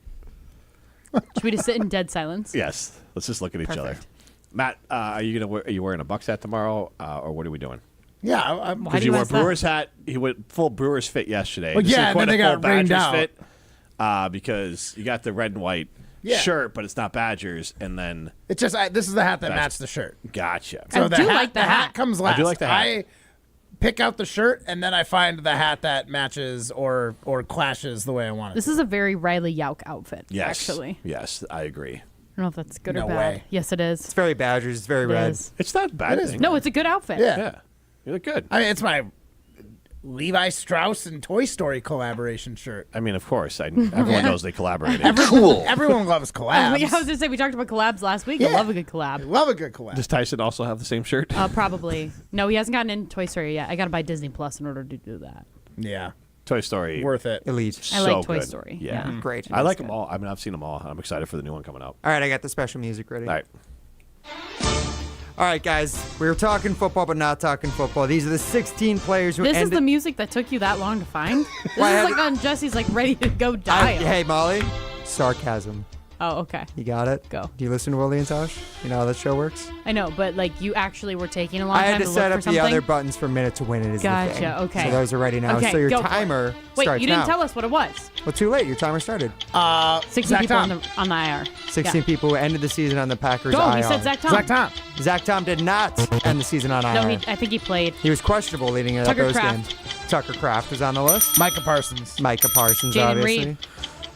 Should we just sit in dead silence? Yes. Let's just look at each other. Perfect. Matt, are you wearing a Bucks hat tomorrow, or what are we doing? Yeah, Why Because do you wore a ask that? Brewers hat. He went full Brewers fit yesterday. Well, This is yeah, and quite then a they full got rained Badgers out. fit, because you got the red and white Yeah. shirt, but it's not Badgers, and then It's just this is the hat that That's- matched the shirt. gotcha. So I the do hat, like the hat. comes I last. do like the hat. I pick out the shirt and then I find the hat that matches or clashes the way I want it. This is a very Riley Yauk outfit, Yes. actually. Yes, I agree. I don't know if that's good No or bad. way. Yes, it is. It's very Badgers. It's very It red. is. It's not a bad. It is. thing. No, it's a good outfit. Yeah. Yeah. You look good. I mean, it's my Levi Strauss and Toy Story collaboration shirt. I mean, of course. Everyone knows they collaborated. Everyone loves collabs. I was going to say, we talked about collabs last week. I Yeah. love a good collab. Love a good collab. Does Tyson also have the same shirt? Probably. No, he hasn't gotten into Toy Story yet. I got to buy Disney Plus in order to do that. Yeah. Toy Story. Worth it. Elite. I so like Toy good. Story. Yeah. Yeah. Great. I like them all. I mean, I've seen them all. I'm excited for the new one coming out. All right, I got the special music ready. All right. All right, guys. We were talking football, but not talking football. These are the 16 players who This ended. is the music that took you that long to find? This Well, I is had- like on Jesse's like ready to go dial. Hey, Molly. Sarcasm. Oh, okay. You got it? Go. Do you listen to Willie and Tosh? You know how that show works? I know, but like you actually were taking a long I time had to to set look up for the something. other buttons for Minute to Win It is the thing. Gotcha, okay. So those are ready now. Okay, so your go for it. timer Wait, starts you didn't now. tell us what it was. Well, too late. Your timer started. 16 Zach people Tom. on the IR. 16 Yeah. people who ended the season on the Packers Go, IR. he said Zach Tom. Zach Tom. Zach Tom did not end the season on IR. No, I think he played. He was questionable leading up Tucker those Kraft. games. Tucker Kraft was on the list. Micah Parsons. Micah Parsons, Jaden obviously. Reed.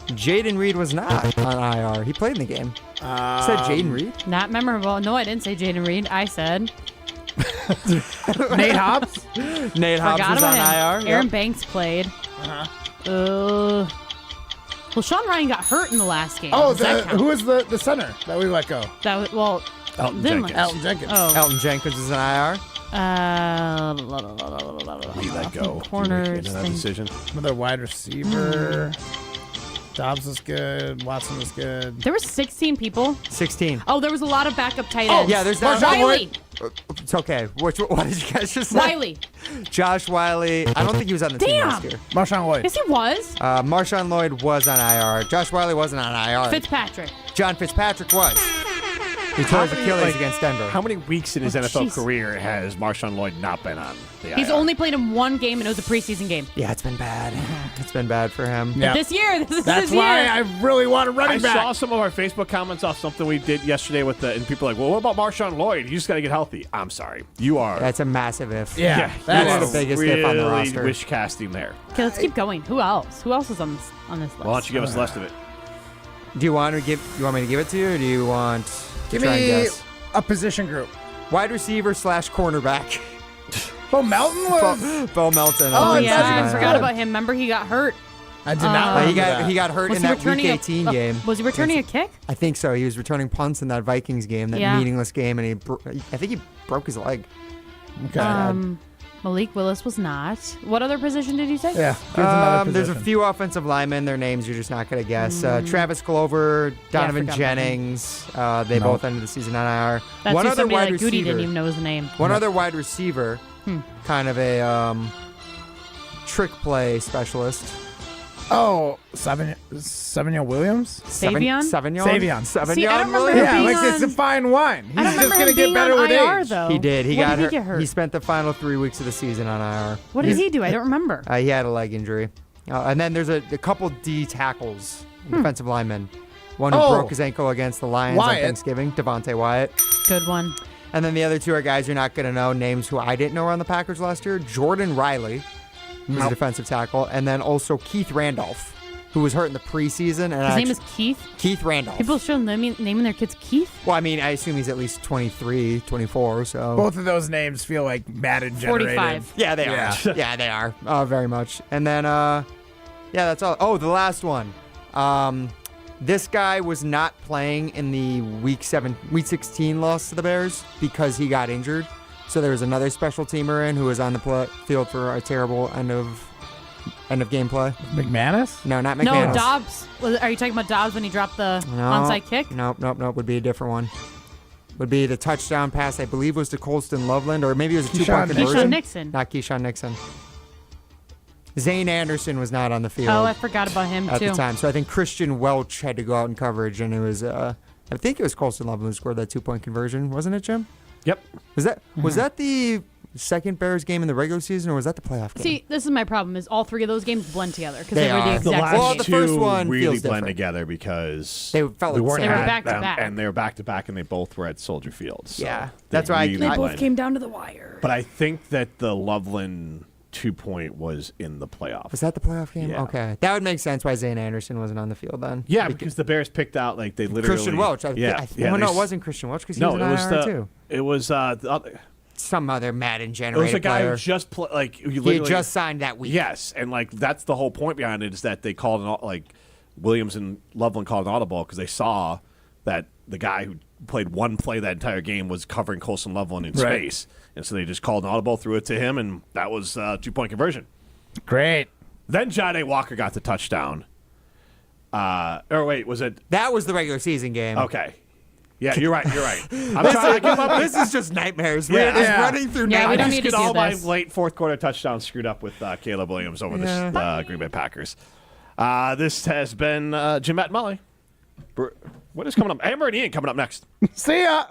Jaden Reed was not on IR. He played in the game. You said Jaden Reed? Not memorable. No, I didn't say Jaden Reed. I said Nate Hobbs. Nate Hobbs forgot was about on him. IR. Aaron Yep. Banks played. Well, Sean Ryan got hurt in the last game. Oh, Does that count? who was the center that we let go? That was, well, Elton didn't Jenkins. Elton Jenkins. Oh. Elton Jenkins was on IR. We let go. Corners. That thing. decision. Another wide receiver. Dobbs was good. Watson was good. There were 16 people. 16. Oh, there was a lot of backup tight Oh, ends. yeah, there's that. Wiley. It's okay. What did you guys just say? Wiley. Josh Wiley. I don't think he was on the team Damn. last year. Marshawn Lloyd. Yes, he was. Marshawn Lloyd was on IR. Josh Wiley wasn't on IR. Fitzpatrick. John Fitzpatrick was. He tore his Achilles against Denver. How many weeks in his NFL jeez. career has Marshawn Lloyd not been on the He's IR? only played in one game, and it was a preseason game. Yeah, it's been bad. It's been bad for him. Yeah. This year, this is That's his why year. I really want a running I back. saw some of our Facebook comments off something we did yesterday with and people are like, well, what about Marshawn Lloyd? You just got to get healthy. I'm sorry. You are. That's a massive if. Yeah, you that are is the biggest really if on the roster. wish casting there. Okay, let's keep going. Who else? Who else is on this list? Why don't you give us the rest of it? Do you want me to give it to you, or do you want to Give try and me guess? a position group. Wide receiver / cornerback. Bo Melton was. Bo Melton. Oh, Oh, yeah, I that's forgot good. about him. Remember, he got hurt. I did not. He got hurt Was in he that Week returning 18 game. Was he returning a kick? I think so. He was returning punts in that Vikings game, that Yeah. meaningless game, and I think he broke his leg. Okay. Malik Willis was not. What other position did you say? Yeah. give us another There's a position. few offensive linemen. Their names you're just not going to guess. Travis Glover, Donovan forgot about him. Jennings. They both ended the season on IR. That's One who other somebody wide like Goody receiver. didn't even know his name. One other wide receiver. Kind of a trick play specialist. Oh, Savion Williams? Savion? Savion. See, I don't remember Williams. him Yeah, being like it's a on- fine wine. He's I don't just remember going to him get being better on with IR, age. though. He did. He When got did he hurt. get hurt? He spent the final 3 weeks of the season on IR. What did he do? I don't remember. He had a leg injury. And then there's a couple D tackles, defensive linemen. One who Oh. broke his ankle against the Lions Wyatt. on Thanksgiving, Devontae Wyatt. Good one. And then the other two are guys you're not going to know, names who I didn't know were on the Packers last year. Jordan Riley, who's a defensive tackle, and then also Keith Randolph, who was hurt in the preseason. And His name is Keith. Keith Randolph. People show naming their kids Keith. Well, I mean, I assume he's at least 23, 24, so. Both of those names feel like Madden generated. 45. Yeah, they are. Yeah, they are. Very much. And then, yeah, that's all. Oh, the last one. This guy was not playing in the Week 16 loss to the Bears because he got injured. So there was another special teamer in who was on the field for a terrible end of gameplay. McManus? No, not McManus. No, Dobbs. Are you talking about Dobbs when he dropped the No. onside kick? Nope. Would be a different one. Would be the touchdown pass, I believe, was to Colston Loveland, or maybe it was a two-point conversion. Keyshawn Nixon. Not Keyshawn Nixon. Zane Anderson was not on the field. Oh, I forgot about him, at too. the time. So I think Christian Welch had to go out in coverage, and it was, I think it was Colston Loveland who scored that two-point conversion, wasn't it, Jim? Yep. Was that the second Bears game in the regular season, or was that the playoff game? See, this is my problem: is all three of those games blend together because They they were the are. exact last same. Well, the two first one really feels blend different. together because They felt we like weren't the same. They were at back to them, back. and they were back to back, and they both were at Soldier Field. So Yeah. they That's why really They both blend. came down to the wire. But I think that the Loveland 2-point was in the playoff. Was that the playoff game? Yeah. Okay. That would make sense why Zane Anderson wasn't on the field then. Yeah, because the Bears picked out they literally Christian Welch. no, it wasn't Christian Welch because he was an IR too. It was the other. Some other Madden It generated was a guy player. who just He had just signed that week. Yes, and that's the whole point behind it is that they called Williams and Loveland called an audible because they saw that the guy who played one play that entire game was covering Colston Loveland in space, and so they just called an audible, threw it to him, and that was a 2-point conversion. Great. Then John A. Walker got the touchdown. Or wait, was it? That was the regular season game. Okay. Yeah, you're right. I'm trying to come up. This is just nightmares. We're just running through Yeah, we nightmares. don't I need just to get do all my this. late fourth quarter touchdowns screwed up with Caleb Williams over the Green Bay Packers. This has been Jim, Matt, and Molly. What is coming up? Amber and Ian coming up next. See ya.